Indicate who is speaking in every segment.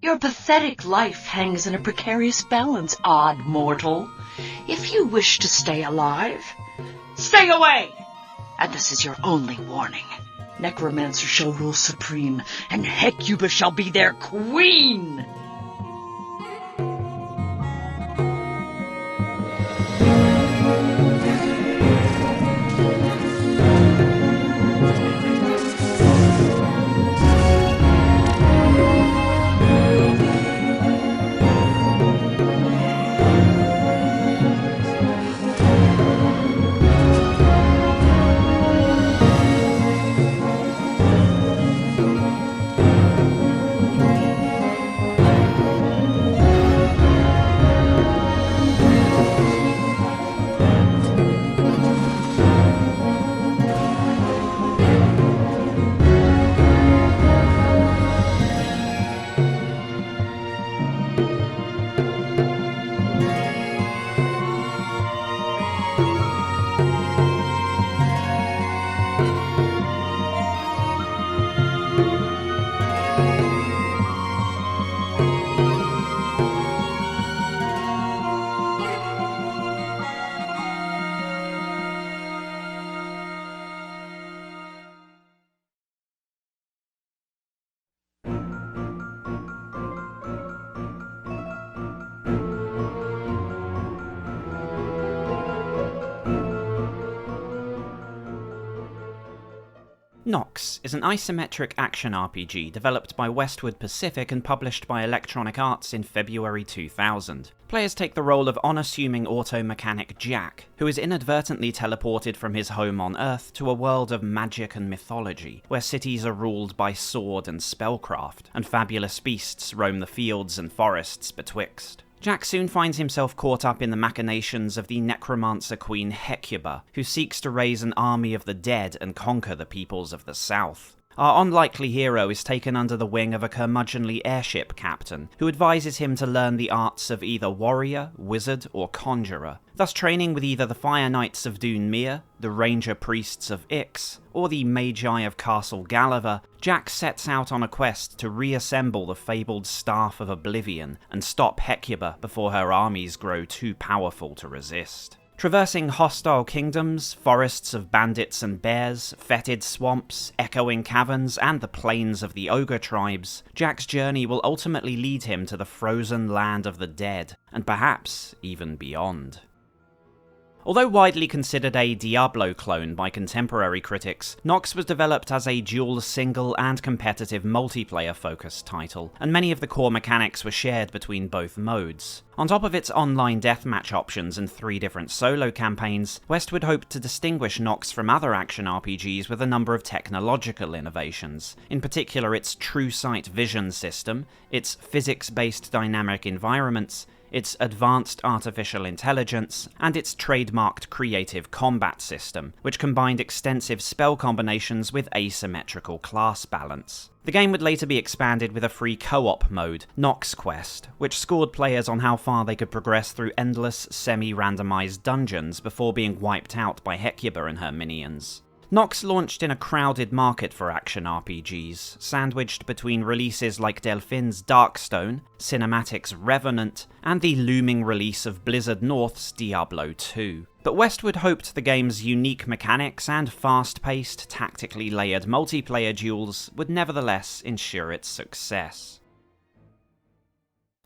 Speaker 1: Your pathetic life hangs in a precarious balance, odd mortal. If you wish to stay alive, stay away! And this is your only warning. Necromancer shall rule supreme, and Hecubah shall be their queen!
Speaker 2: Nox is an isometric action RPG developed by Westwood Pacific and published by Electronic Arts in February 2000. Players take the role of unassuming auto mechanic Jack, who is inadvertently teleported from his home on Earth to a world of magic and mythology, where cities are ruled by sword and spellcraft, and fabulous beasts roam the fields and forests betwixt. Jack soon finds himself caught up in the machinations of the necromancer queen Hecubah, who seeks to raise an army of the dead and conquer the peoples of the south. Our unlikely hero is taken under the wing of a curmudgeonly airship captain, who advises him to learn the arts of either warrior, wizard, or conjurer. Thus training with either the Fire Knights of Dunmere, the Ranger Priests of Ix, or the Magi of Castle Gallivre, Jack sets out on a quest to reassemble the fabled Staff of Oblivion and stop Hecubah before her armies grow too powerful to resist. Traversing hostile kingdoms, forests of bandits and bears, fetid swamps, echoing caverns, and the plains of the ogre tribes, Jack's journey will ultimately lead him to the frozen land of the dead, and perhaps even beyond. Although widely considered a Diablo clone by contemporary critics, Nox was developed as a dual single and competitive multiplayer-focused title, and many of the core mechanics were shared between both modes. On top of its online deathmatch options and 3 different solo campaigns, Westwood hoped to distinguish Nox from other action RPGs with a number of technological innovations, in particular its true sight vision system, its physics-based dynamic environments, its advanced artificial intelligence, and its trademarked creative combat system, which combined extensive spell combinations with asymmetrical class balance. The game would later be expanded with a free co-op mode, Nox Quest, which scored players on how far they could progress through endless, semi-randomized dungeons before being wiped out by Hecubah and her minions. Nox launched in a crowded market for action RPGs, sandwiched between releases like Delphine's Darkstone, Cinematic's Revenant, and the looming release of Blizzard North's Diablo II. But Westwood hoped the game's unique mechanics and fast-paced, tactically layered multiplayer duels would nevertheless ensure its success.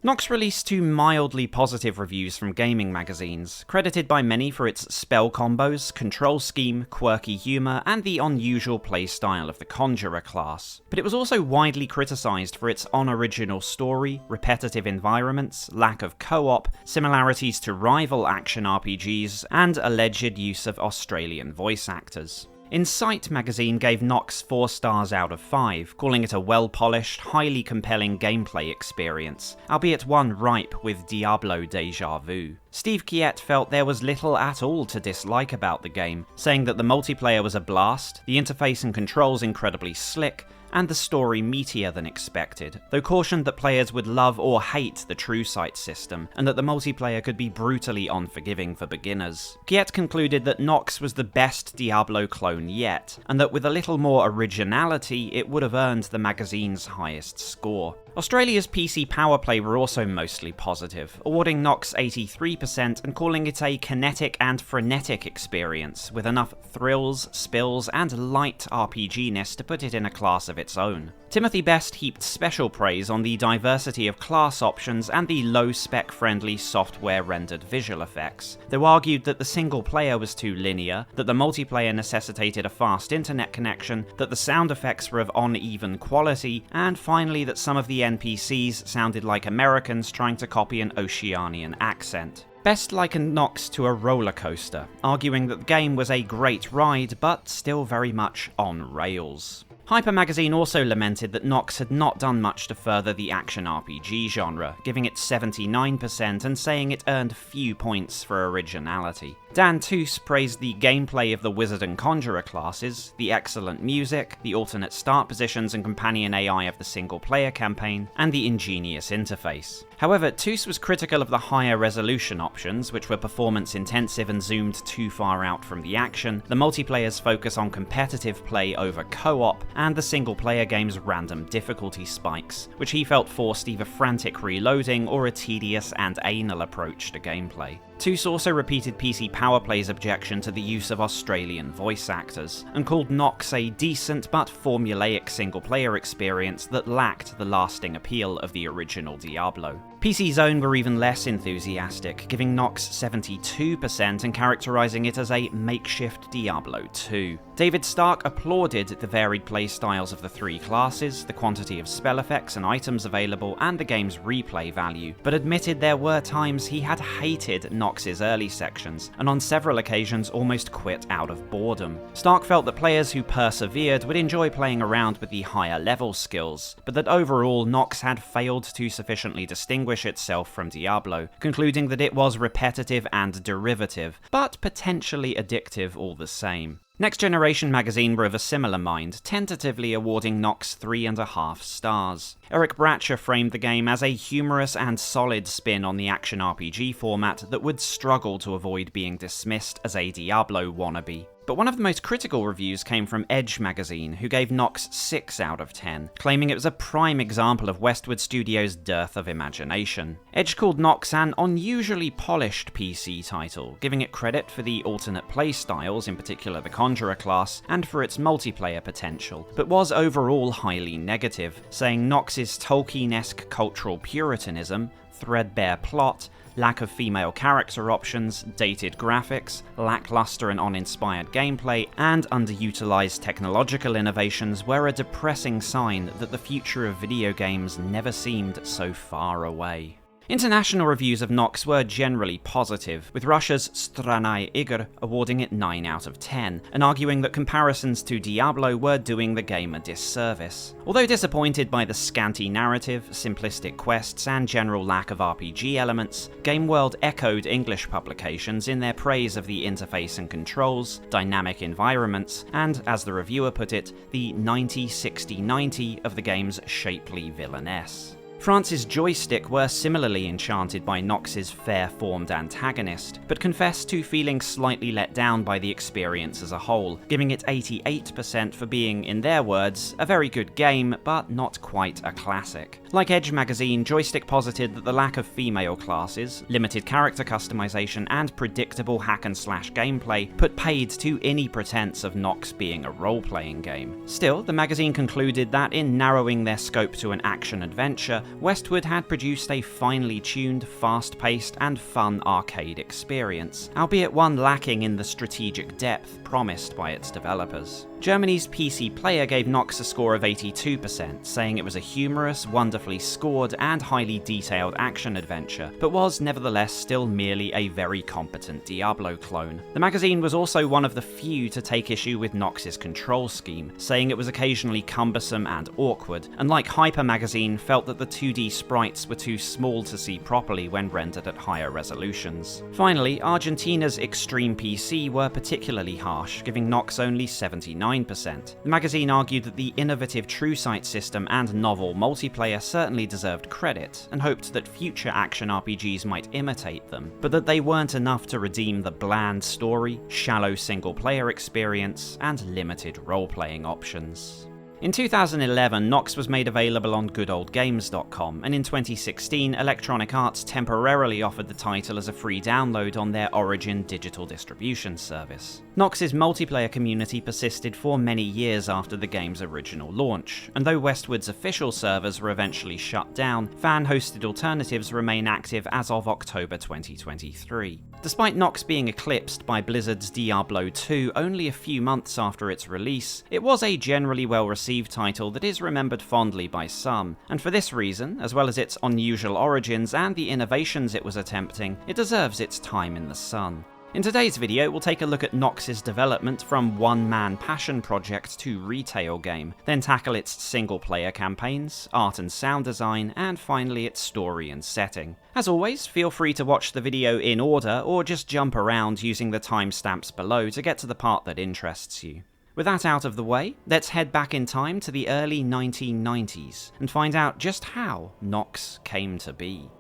Speaker 2: Nox released 2 mildly positive reviews from gaming magazines, credited by many for its spell combos, control scheme, quirky humour, and the unusual playstyle of the Conjurer class. But it was also widely criticised for its unoriginal story, repetitive environments, lack of co-op, similarities to rival action RPGs, and alleged use of Australian voice actors. Insight magazine gave Nox 4 stars out of 5, calling it a well-polished, highly compelling gameplay experience, albeit one ripe with Diablo déjà vu. Steve Kiet felt there was little at all to dislike about the game, saying that the multiplayer was a blast, the interface and controls incredibly slick, and the story meatier than expected, though cautioned that players would love or hate the True Sight system, and that the multiplayer could be brutally unforgiving for beginners. Kiet concluded that Nox was the best Diablo clone yet, and that with a little more originality, it would have earned the magazine's highest score. Australia's PC Powerplay were also mostly positive, awarding Nox 83% and calling it a kinetic and frenetic experience, with enough thrills, spills, and light RPG-ness to put it in a class of its own. Timothy Best heaped special praise on the diversity of class options and the low-spec friendly software-rendered visual effects, though argued that the single player was too linear, that the multiplayer necessitated a fast internet connection, that the sound effects were of uneven quality, and finally that some of the NPCs sounded like Americans trying to copy an Oceanian accent. Best likened Nox to a roller coaster, arguing that the game was a great ride, but still very much on rails. Hyper Magazine also lamented that Nox had not done much to further the action RPG genre, giving it 79% and saying it earned few points for originality. Dan Toos praised the gameplay of the Wizard and Conjurer classes, the excellent music, the alternate start positions and companion AI of the single-player campaign, and the ingenious interface. However, Toos was critical of the higher resolution options, which were performance-intensive and zoomed too far out from the action, the multiplayer's focus on competitive play over co-op, and the single-player game's random difficulty spikes, which he felt forced either frantic reloading or a tedious and anal approach to gameplay. Toos also repeated PC Powerplay's objection to the use of Australian voice actors, and called Nox a decent but formulaic single-player experience that lacked the lasting appeal of the original Diablo. PC Zone were even less enthusiastic, giving Nox 72% and characterising it as a makeshift Diablo II. David Stark applauded the varied playstyles of the three classes, the quantity of spell effects and items available, and the game's replay value, but admitted there were times he had hated Nox's early sections, and on several occasions almost quit out of boredom. Stark felt that players who persevered would enjoy playing around with the higher level skills, but that overall Nox had failed to sufficiently distinguish itself from Diablo, concluding that it was repetitive and derivative, but potentially addictive all the same. Next Generation magazine were of a similar mind, tentatively awarding Nox 3.5 stars. Eric Bratcher framed the game as a humorous and solid spin on the action RPG format that would struggle to avoid being dismissed as a Diablo wannabe. But one of the most critical reviews came from Edge magazine, who gave Nox 6 out of 10, claiming it was a prime example of Westwood Studios' dearth of imagination. Edge called Nox an unusually polished PC title, giving it credit for the alternate playstyles, in particular the Conjurer class, and for its multiplayer potential, but was overall highly negative, saying Nox's Tolkien-esque cultural puritanism, threadbare plot, lack of female character options, dated graphics, lackluster and uninspired gameplay, and underutilized technological innovations were a depressing sign that the future of video games never seemed so far away. International reviews of Nox were generally positive, with Russia's Stranai Igor awarding it 9 out of 10, and arguing that comparisons to Diablo were doing the game a disservice. Although disappointed by the scanty narrative, simplistic quests, and general lack of RPG elements, GameWorld echoed English publications in their praise of the interface and controls, dynamic environments, and, as the reviewer put it, the 90-60-90 of the game's shapely villainess. France's Joystick were similarly enchanted by Nox's fair-formed antagonist, but confessed to feeling slightly let down by the experience as a whole, giving it 88% for being, in their words, a very good game, but not quite a classic. Like Edge magazine, Joystick posited that the lack of female classes, limited character customization, and predictable hack-and-slash gameplay put paid to any pretense of Nox being a role-playing game. Still, the magazine concluded that in narrowing their scope to an action-adventure, Westwood had produced a finely tuned, fast-paced, and fun arcade experience, albeit one lacking in the strategic depth promised by its developers. Germany's PC Player gave Nox a score of 82%, saying it was a humorous, wonderfully scored, and highly detailed action-adventure, but was nevertheless still merely a very competent Diablo clone. The magazine was also one of the few to take issue with Nox's control scheme, saying it was occasionally cumbersome and awkward, and like Hyper magazine, felt that the 2D sprites were too small to see properly when rendered at higher resolutions. Finally, Argentina's Extreme PC were particularly harsh, giving Nox only 79%. The magazine argued that the innovative TrueSight system and novel multiplayer certainly deserved credit, and hoped that future action RPGs might imitate them, but that they weren't enough to redeem the bland story, shallow single-player experience, and limited role-playing options. In 2011, Nox was made available on goodoldgames.com, and in 2016, Electronic Arts temporarily offered the title as a free download on their Origin digital distribution service. Nox's multiplayer community persisted for many years after the game's original launch, and though Westwood's official servers were eventually shut down, fan-hosted alternatives remain active as of October 2023. Despite Nox being eclipsed by Blizzard's Diablo II only a few months after its release, it was a generally well-received title that is remembered fondly by some, and for this reason, as well as its unusual origins and the innovations it was attempting, it deserves its time in the sun. In today's video, we'll take a look at Nox's development from one-man passion project to retail game, then tackle its single-player campaigns, art and sound design, and finally its story and setting. As always, feel free to watch the video in order, or just jump around using the timestamps below to get to the part that interests you. With that out of the way, let's head back in time to the early 1990s, and find out just how Nox came to be.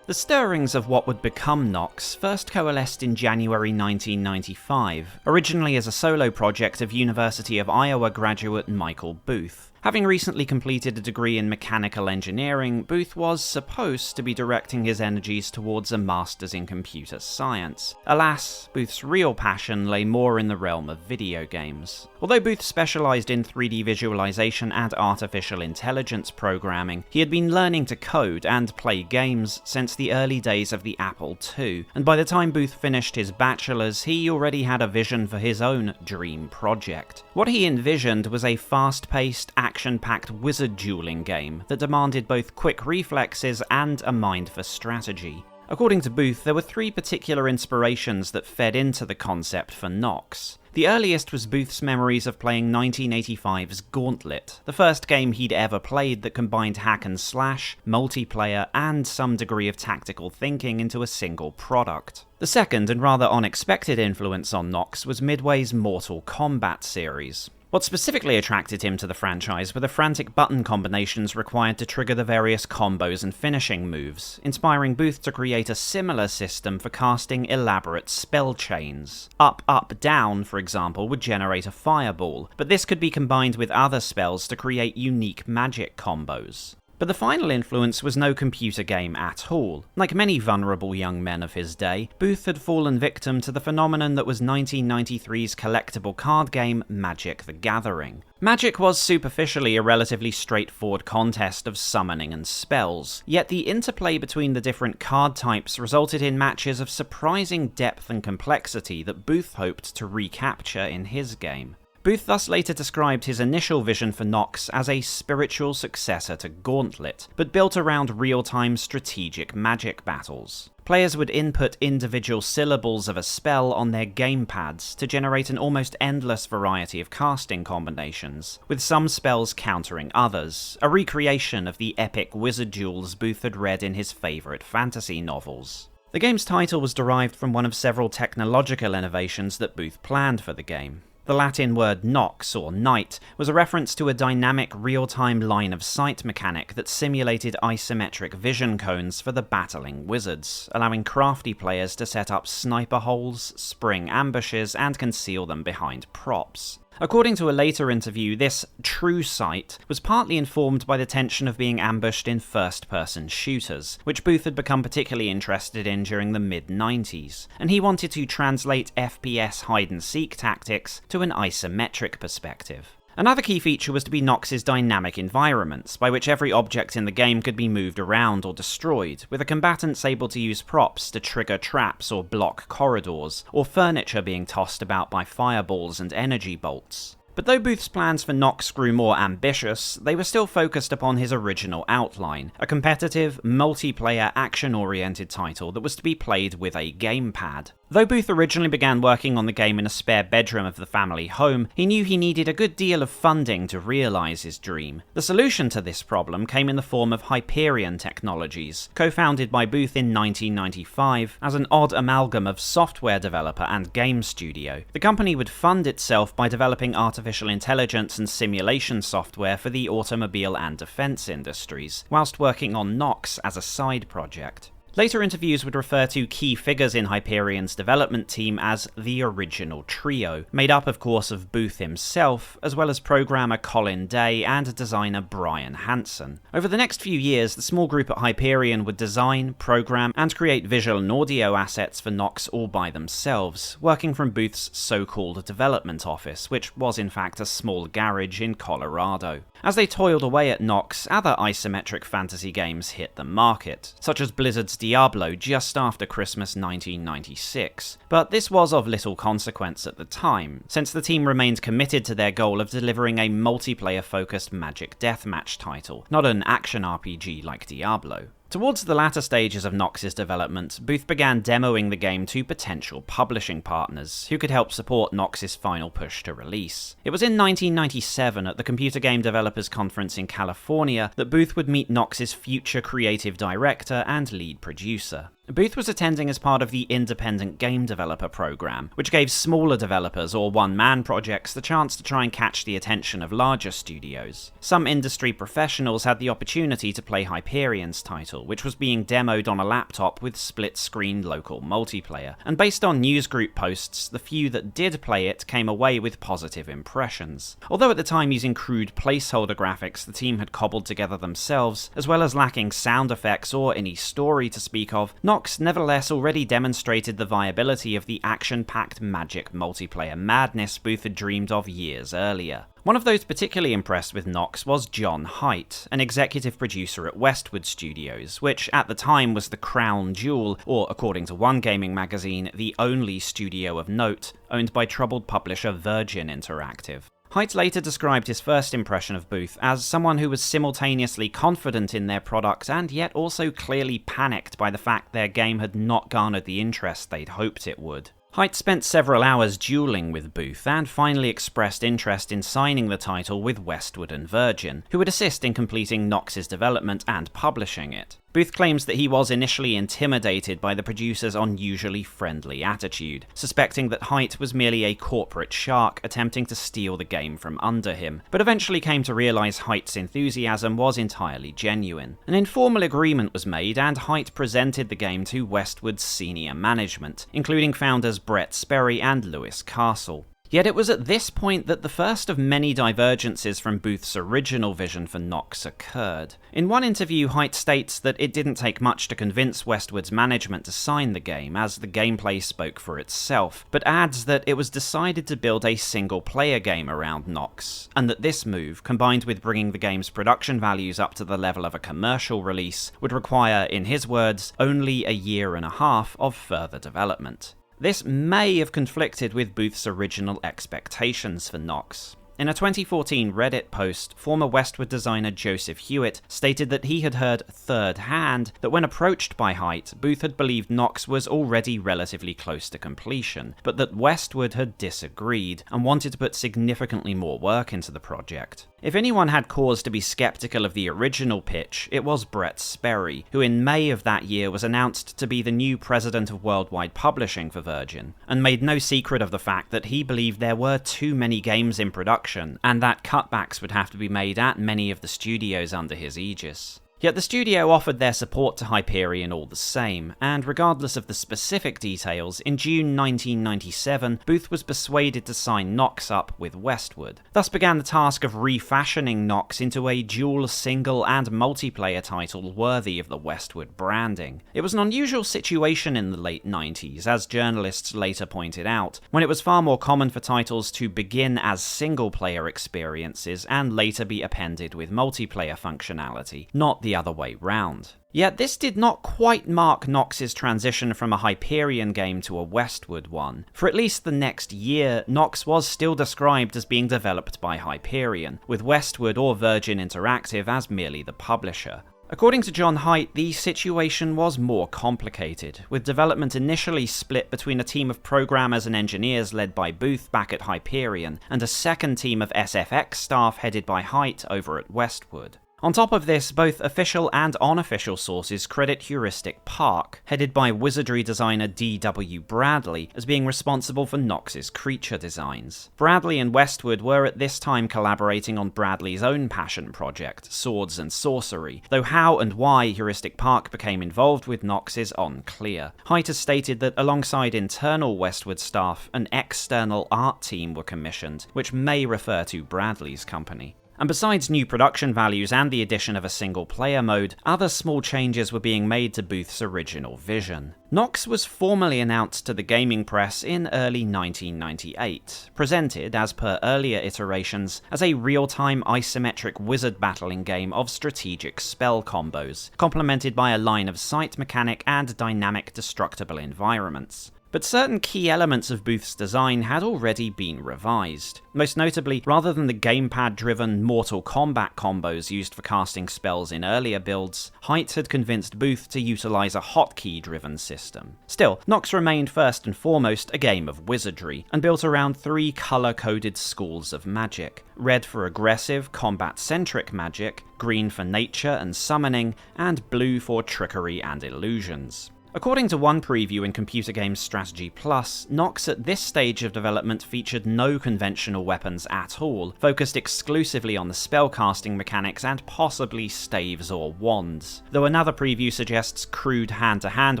Speaker 2: The stirrings of what would become Nox first coalesced in January 1995, originally as a solo project of University of Iowa graduate Michael Booth. Having recently completed a degree in mechanical engineering, Booth was supposed to be directing his energies towards a master's in computer science. Alas, Booth's real passion lay more in the realm of video games. Although Booth specialised in 3D visualization and artificial intelligence programming, he had been learning to code and play games since the early days of the Apple II, and by the time Booth finished his bachelor's, he already had a vision for his own dream project. What he envisioned was a fast-paced, action-packed wizard dueling game that demanded both quick reflexes and a mind for strategy. According to Booth, there were three particular inspirations that fed into the concept for Nox. The earliest was Booth's memories of playing 1985's Gauntlet, the first game he'd ever played that combined hack and slash, multiplayer, and some degree of tactical thinking into a single product. The second and rather unexpected influence on Nox was Midway's Mortal Kombat series. What specifically attracted him to the franchise were the frantic button combinations required to trigger the various combos and finishing moves, inspiring Booth to create a similar system for casting elaborate spell chains. Up, up, down, for example, would generate a fireball, but this could be combined with other spells to create unique magic combos. But the final influence was no computer game at all. Like many vulnerable young men of his day, Booth had fallen victim to the phenomenon that was 1993's collectible card game Magic the Gathering. Magic was superficially a relatively straightforward contest of summoning and spells, yet the interplay between the different card types resulted in matches of surprising depth and complexity that Booth hoped to recapture in his game. Booth thus later described his initial vision for Nox as a spiritual successor to Gauntlet, but built around real-time strategic magic battles. Players would input individual syllables of a spell on their gamepads to generate an almost endless variety of casting combinations, with some spells countering others, a recreation of the epic wizard duels Booth had read in his favourite fantasy novels. The game's title was derived from one of several technological innovations that Booth planned for the game. The Latin word nox, or night, was a reference to a dynamic real-time line-of-sight mechanic that simulated isometric vision cones for the battling wizards, allowing crafty players to set up sniper holes, spring ambushes, and conceal them behind props. According to a later interview, this true sight was partly informed by the tension of being ambushed in first-person shooters, which Booth had become particularly interested in during the mid-90s, and he wanted to translate FPS hide-and-seek tactics to an isometric perspective. Another key feature was to be Nox's dynamic environments, by which every object in the game could be moved around or destroyed, with the combatants able to use props to trigger traps or block corridors, or furniture being tossed about by fireballs and energy bolts. But though Booth's plans for Nox grew more ambitious, they were still focused upon his original outline, a competitive, multiplayer, action-oriented title that was to be played with a gamepad. Though Booth originally began working on the game in a spare bedroom of the family home, he knew he needed a good deal of funding to realise his dream. The solution to this problem came in the form of Hyperion Technologies, co-founded by Booth in 1995 as an odd amalgam of software developer and game studio. The company would fund itself by developing artificial intelligence and simulation software for the automobile and defence industries, whilst working on Nox as a side project. Later interviews would refer to key figures in Hyperion's development team as the original trio, made up of course of Booth himself, as well as programmer Colin Day and designer Brian Hanson. Over the next few years, the small group at Hyperion would design, program, and create visual and audio assets for Nox all by themselves, working from Booth's so-called development office, which was in fact a small garage in Colorado. As they toiled away at Nox, other isometric fantasy games hit the market, such as Blizzard's Diablo just after Christmas 1996, but this was of little consequence at the time, since the team remained committed to their goal of delivering a multiplayer-focused Magic Deathmatch title, not an action RPG like Diablo. Towards the latter stages of Nox's development, Booth began demoing the game to potential publishing partners, who could help support Nox's final push to release. It was in 1997 at the Computer Game Developers Conference in California that Booth would meet Nox's future creative director and lead producer. Booth was attending as part of the Independent Game Developer program, which gave smaller developers or one-man projects the chance to try and catch the attention of larger studios. Some industry professionals had the opportunity to play Hyperion's title, which was being demoed on a laptop with split-screen local multiplayer, and based on newsgroup posts, the few that did play it came away with positive impressions. Although at the time using crude placeholder graphics the team had cobbled together themselves, as well as lacking sound effects or any story to speak of, Nox nevertheless already demonstrated the viability of the action-packed Magic multiplayer madness Booth had dreamed of years earlier. One of those particularly impressed with Nox was John Haidt, an executive producer at Westwood Studios, which at the time was the crown jewel, or according to one gaming magazine, the only studio of note, owned by troubled publisher Virgin Interactive. Haidt later described his first impression of Booth as someone who was simultaneously confident in their product and yet also clearly panicked by the fact their game had not garnered the interest they'd hoped it would. Haidt spent several hours dueling with Booth and finally expressed interest in signing the title with Westwood and Virgin, who would assist in completing Nox's development and publishing it. Booth claims that he was initially intimidated by the producer's unusually friendly attitude, suspecting that Haidt was merely a corporate shark attempting to steal the game from under him, but eventually came to realise Haidt's enthusiasm was entirely genuine. An informal agreement was made and Haidt presented the game to Westwood's senior management, including founders Brett Sperry and Lewis Castle. Yet it was at this point that the first of many divergences from Booth's original vision for Nox occurred. In one interview, Haidt states that it didn't take much to convince Westwood's management to sign the game, as the gameplay spoke for itself, but adds that it was decided to build a single-player game around Nox, and that this move, combined with bringing the game's production values up to the level of a commercial release, would require, in his words, only a year and a half of further development. This may have conflicted with Booth's original expectations for Nox. In a 2014 Reddit post, former Westwood designer Joseph Hewitt stated that he had heard third-hand that when approached by Haidt, Booth had believed Nox was already relatively close to completion, but that Westwood had disagreed and wanted to put significantly more work into the project. If anyone had cause to be skeptical of the original pitch, it was Brett Sperry, who in May of that year was announced to be the new president of worldwide publishing for Virgin, and made no secret of the fact that he believed there were too many games in production, and that cutbacks would have to be made at many of the studios under his aegis. Yet the studio offered their support to Hyperion all the same, and regardless of the specific details, in June 1997, Booth was persuaded to sign Nox up with Westwood. Thus began the task of refashioning Nox into a dual single and multiplayer title worthy of the Westwood branding. It was an unusual situation in the late 90s, as journalists later pointed out, when it was far more common for titles to begin as single-player experiences and later be appended with multiplayer functionality, not the other way round. Yet this did not quite mark Nox's transition from a Hyperion game to a Westwood one. For at least the next year, Nox was still described as being developed by Hyperion, with Westwood or Virgin Interactive as merely the publisher. According to John Haidt, the situation was more complicated, with development initially split between a team of programmers and engineers led by Booth back at Hyperion, and a second team of SFX staff headed by Haidt over at Westwood. On top of this, both official and unofficial sources credit Heuristic Park, headed by wizardry designer D.W. Bradley, as being responsible for Nox's creature designs. Bradley and Westwood were at this time collaborating on Bradley's own passion project, Swords and Sorcery, though how and why Heuristic Park became involved with Nox is unclear. Haidt has stated that alongside internal Westwood staff, an external art team were commissioned, which may refer to Bradley's company. And besides new production values and the addition of a single-player mode, other small changes were being made to Booth's original vision. Nox was formally announced to the gaming press in early 1998, presented, as per earlier iterations, as a real-time isometric wizard battling game of strategic spell combos, complemented by a line-of-sight mechanic and dynamic destructible environments. But certain key elements of Booth's design had already been revised. Most notably, rather than the gamepad-driven Mortal Kombat combos used for casting spells in earlier builds, Haidt had convinced Booth to utilise a hotkey-driven system. Still, Nox remained first and foremost a game of wizardry, and built around 3 colour-coded schools of magic. Red for aggressive, combat-centric magic, green for nature and summoning, and blue for trickery and illusions. According to one preview in Computer Games Strategy Plus, Nox at this stage of development featured no conventional weapons at all, focused exclusively on the spellcasting mechanics and possibly staves or wands, though another preview suggests crude hand-to-hand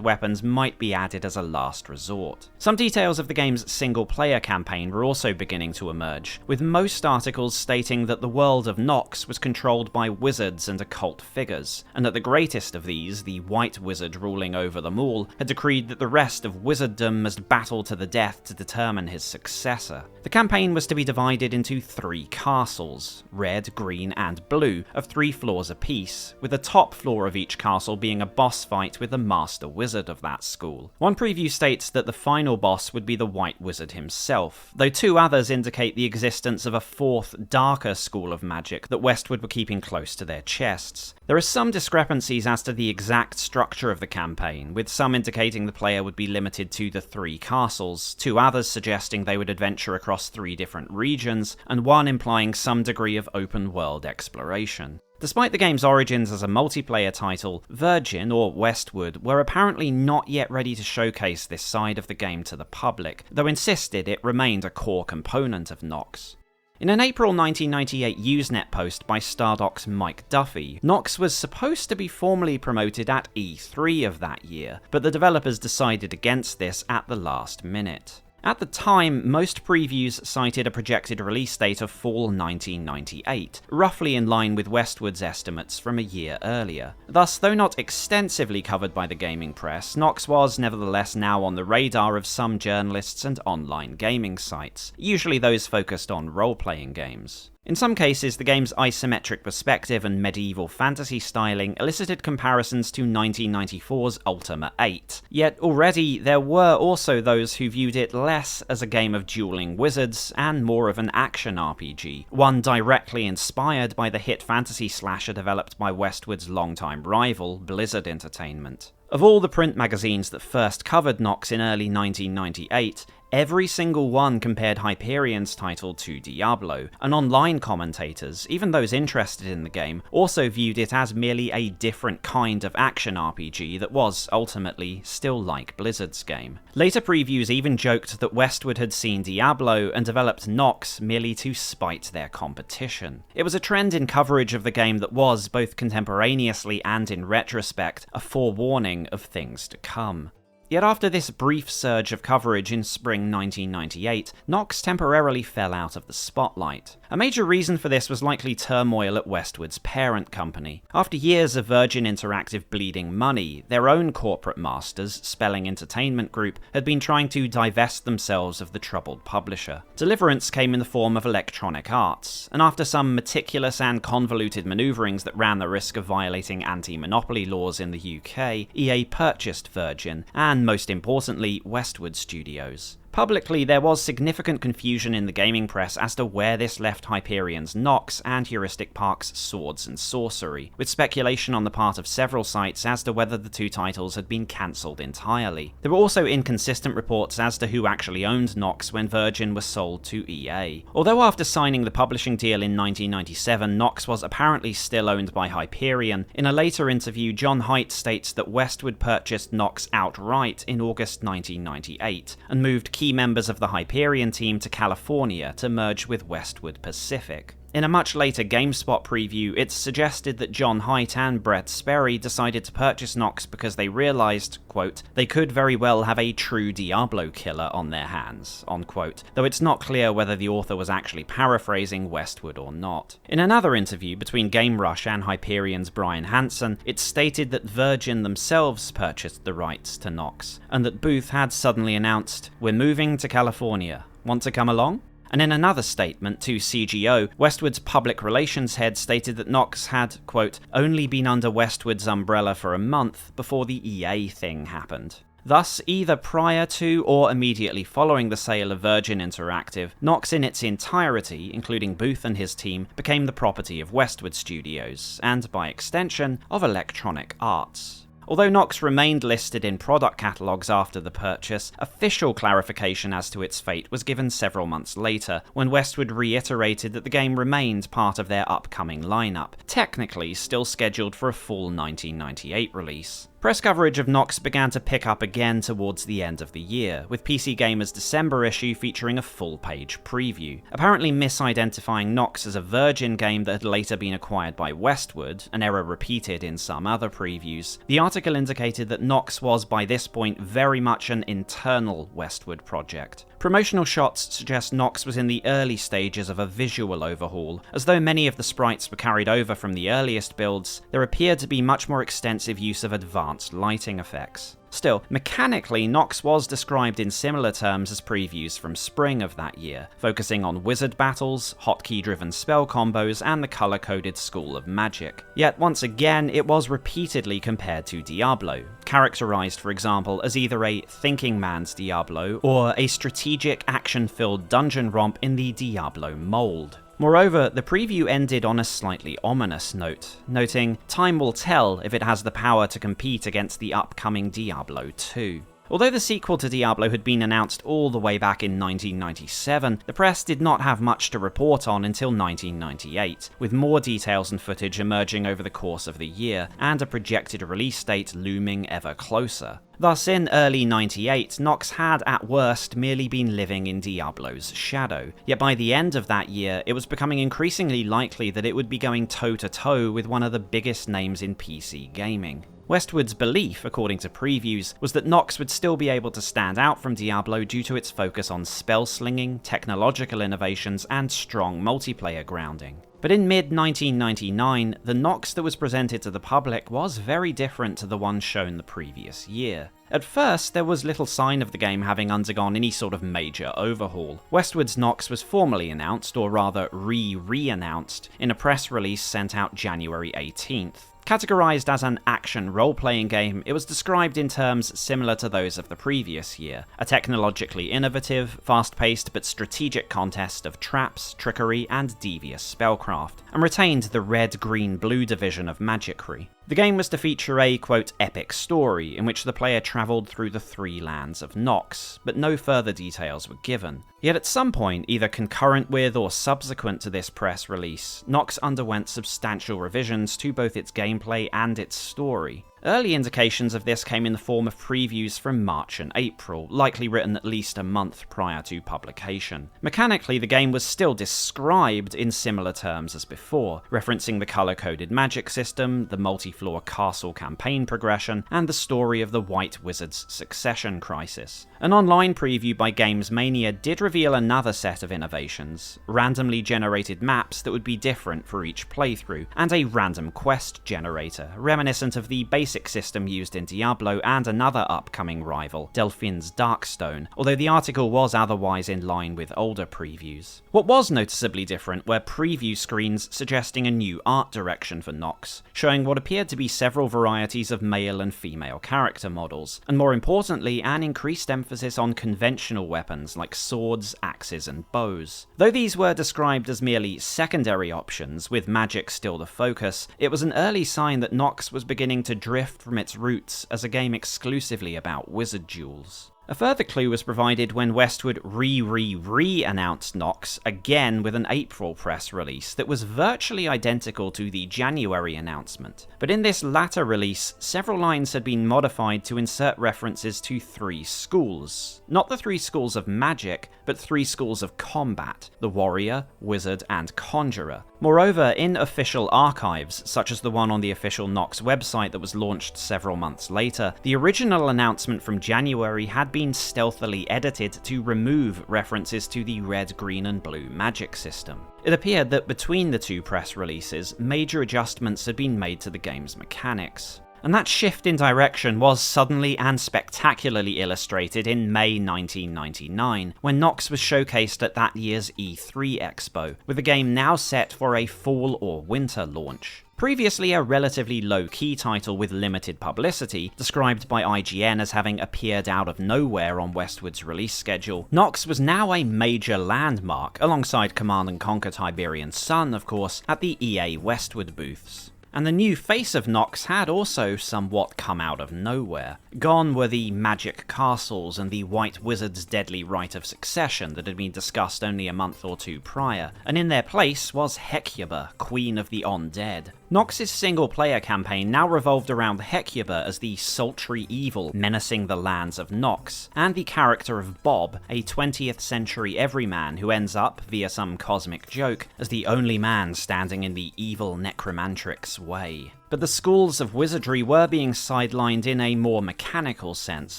Speaker 2: weapons might be added as a last resort. Some details of the game's single-player campaign were also beginning to emerge, with most articles stating that the world of Nox was controlled by wizards and occult figures, and that the greatest of these, the White Wizard ruling over them all, had decreed that the rest of wizarddom must battle to the death to determine his successor. The campaign was to be divided into 3 castles, red, green, and blue, of 3 floors apiece, with the top floor of each castle being a boss fight with the master wizard of that school. One preview states that the final boss would be the White Wizard himself, though 2 others indicate the existence of a 4th, darker school of magic that Westwood were keeping close to their chests. There are some discrepancies as to the exact structure of the campaign, with some indicating the player would be limited to the 3 castles, 2 others suggesting they would adventure across 3 different regions, and one implying some degree of open-world exploration. Despite the game's origins as a multiplayer title, Virgin, or Westwood, were apparently not yet ready to showcase this side of the game to the public, though insisted it remained a core component of Nox. In an April 1998 Usenet post by Stardoc's Mike Duffy, Nox was supposed to be formally promoted at E3 of that year, but the developers decided against this at the last minute. At the time, most previews cited a projected release date of fall 1998, roughly in line with Westwood's estimates from a year earlier. Thus, though not extensively covered by the gaming press, Nox was nevertheless now on the radar of some journalists and online gaming sites, usually those focused on role-playing games. In some cases, the game's isometric perspective and medieval fantasy styling elicited comparisons to 1994's Ultima 8, yet already there were also those who viewed it less as a game of dueling wizards and more of an action RPG, one directly inspired by the hit fantasy slasher developed by Westwood's longtime rival, Blizzard Entertainment. Of all the print magazines that first covered Nox in early 1998, every single one compared Hyperion's title to Diablo, and online commentators, even those interested in the game, also viewed it as merely a different kind of action RPG that was, ultimately, still like Blizzard's game. Later previews even joked that Westwood had seen Diablo and developed Nox merely to spite their competition. It was a trend in coverage of the game that was, both contemporaneously and in retrospect, a forewarning of things to come. Yet after this brief surge of coverage in spring 1998, Nox temporarily fell out of the spotlight. A major reason for this was likely turmoil at Westwood's parent company. After years of Virgin Interactive bleeding money, their own corporate masters, Spelling Entertainment Group, had been trying to divest themselves of the troubled publisher. Deliverance came in the form of Electronic Arts, and after some meticulous and convoluted maneuverings that ran the risk of violating anti-monopoly laws in the UK, EA purchased Virgin, and most importantly, Westwood Studios. Publicly, there was significant confusion in the gaming press as to where this left Hyperion's Nox and Heuristic Park's Swords and Sorcery, with speculation on the part of several sites as to whether the two titles had been cancelled entirely. There were also inconsistent reports as to who actually owned Nox when Virgin was sold to EA. Although after signing the publishing deal in 1997, Nox was apparently still owned by Hyperion, in a later interview, John Haidt states that Westwood purchased Nox outright in August 1998, and moved key members of the Hyperion team to California to merge with Westwood Pacific. In a much later GameSpot preview, it's suggested that John Haidt and Brett Sperry decided to purchase Nox because they realised, quote, they could very well have a true Diablo killer on their hands, unquote, though it's not clear whether the author was actually paraphrasing Westwood or not. In another interview between GameRush and Hyperion's Brian Hansen, it's stated that Virgin themselves purchased the rights to Nox, and that Booth had suddenly announced, "We're moving to California. Want to come along?" And in another statement to CGO, Westwood's public relations head stated that Nox had, quote, only been under Westwood's umbrella for a month before the EA thing happened. Thus, either prior to or immediately following the sale of Virgin Interactive, Nox in its entirety, including Booth and his team, became the property of Westwood Studios, and by extension, of Electronic Arts. Although Nox remained listed in product catalogues after the purchase, official clarification as to its fate was given several months later, when Westwood reiterated that the game remained part of their upcoming lineup, technically still scheduled for a fall 1998 release. Press coverage of Nox began to pick up again towards the end of the year, with PC Gamer's December issue featuring a full-page preview. Apparently misidentifying Nox as a Virgin game that had later been acquired by Westwood, an error repeated in some other previews, the article indicated that Nox was by this point very much an internal Westwood project. Promotional shots suggest Nox was in the early stages of a visual overhaul. As though many of the sprites were carried over from the earliest builds, there appeared to be much more extensive use of advanced lighting effects. Still, mechanically, Nox was described in similar terms as previews from spring of that year, focusing on wizard battles, hotkey-driven spell combos, and the colour-coded School of Magic. Yet once again, it was repeatedly compared to Diablo, characterised for example as either a thinking man's Diablo or a strategic action-filled dungeon romp in the Diablo mould. Moreover, the preview ended on a slightly ominous note, noting, "Time will tell if it has the power to compete against the upcoming Diablo II." Although the sequel to Diablo had been announced all the way back in 1997, the press did not have much to report on until 1998, with more details and footage emerging over the course of the year, and a projected release date looming ever closer. Thus, in early 98, Nox had at worst merely been living in Diablo's shadow, yet by the end of that year, it was becoming increasingly likely that it would be going toe-to-toe with one of the biggest names in PC gaming. Westwood's belief, according to previews, was that Nox would still be able to stand out from Diablo due to its focus on spell-slinging, technological innovations, and strong multiplayer grounding. But in mid-1999, the Nox that was presented to the public was very different to the one shown the previous year. At first, there was little sign of the game having undergone any sort of major overhaul. Westwood's Nox was formally announced, or rather re-announced, in a press release sent out January 18th. Categorized as an action role-playing game, it was described in terms similar to those of the previous year, a technologically innovative, fast-paced but strategic contest of traps, trickery, and devious spellcraft, and retained the red-green-blue division of magicry. The game was to feature a, quote, epic story in which the player travelled through the three lands of Nox, but no further details were given. Yet at some point, either concurrent with or subsequent to this press release, Nox underwent substantial revisions to both its gameplay and its story. Early indications of this came in the form of previews from March and April, likely written at least a month prior to publication. Mechanically, the game was still described in similar terms as before, referencing the colour-coded magic system, the multi-floor castle campaign progression, and the story of the White Wizard's succession crisis. An online preview by Games Mania did reveal another set of innovations, randomly generated maps that would be different for each playthrough, and a random quest generator, reminiscent of the basic basic system used in Diablo and another upcoming rival, Delphine's Darkstone, although the article was otherwise in line with older previews. What was noticeably different were preview screens suggesting a new art direction for Nox, showing what appeared to be several varieties of male and female character models, and more importantly, an increased emphasis on conventional weapons like swords, axes, and bows. Though these were described as merely secondary options, with magic still the focus, it was an early sign that Nox was beginning to drift from its roots as a game exclusively about wizard duels. A further clue was provided when Westwood re-announced Nox again with an April press release that was virtually identical to the January announcement. But in this latter release, several lines had been modified to insert references to 3 schools. Not the 3 schools of magic, but 3 schools of combat: the warrior, wizard, and conjurer. Moreover, in official archives, such as the one on the official Nox website that was launched several months later, the original announcement from January had been stealthily edited to remove references to the red, green, and blue magic system. It appeared that between the 2 press releases, major adjustments had been made to the game's mechanics. And that shift in direction was suddenly and spectacularly illustrated in May 1999, when Nox was showcased at that year's E3 Expo, with the game now set for a fall or winter launch. Previously a relatively low-key title with limited publicity, described by IGN as having appeared out of nowhere on Westwood's release schedule, Nox was now a major landmark, alongside Command & Conquer Tiberian Sun, of course, at the EA Westwood booths. And the new face of Nox had also somewhat come out of nowhere. Gone were the magic castles and the White Wizard's deadly right of succession that had been discussed only a month or 2 prior, and in their place was Hecubah, Queen of the Undead. Nox's single-player campaign now revolved around Hecubah as the sultry evil menacing the lands of Nox, and the character of Bob, a 20th century everyman who ends up, via some cosmic joke, as the only man standing in the evil necromantric's way. But the schools of wizardry were being sidelined in a more mechanical sense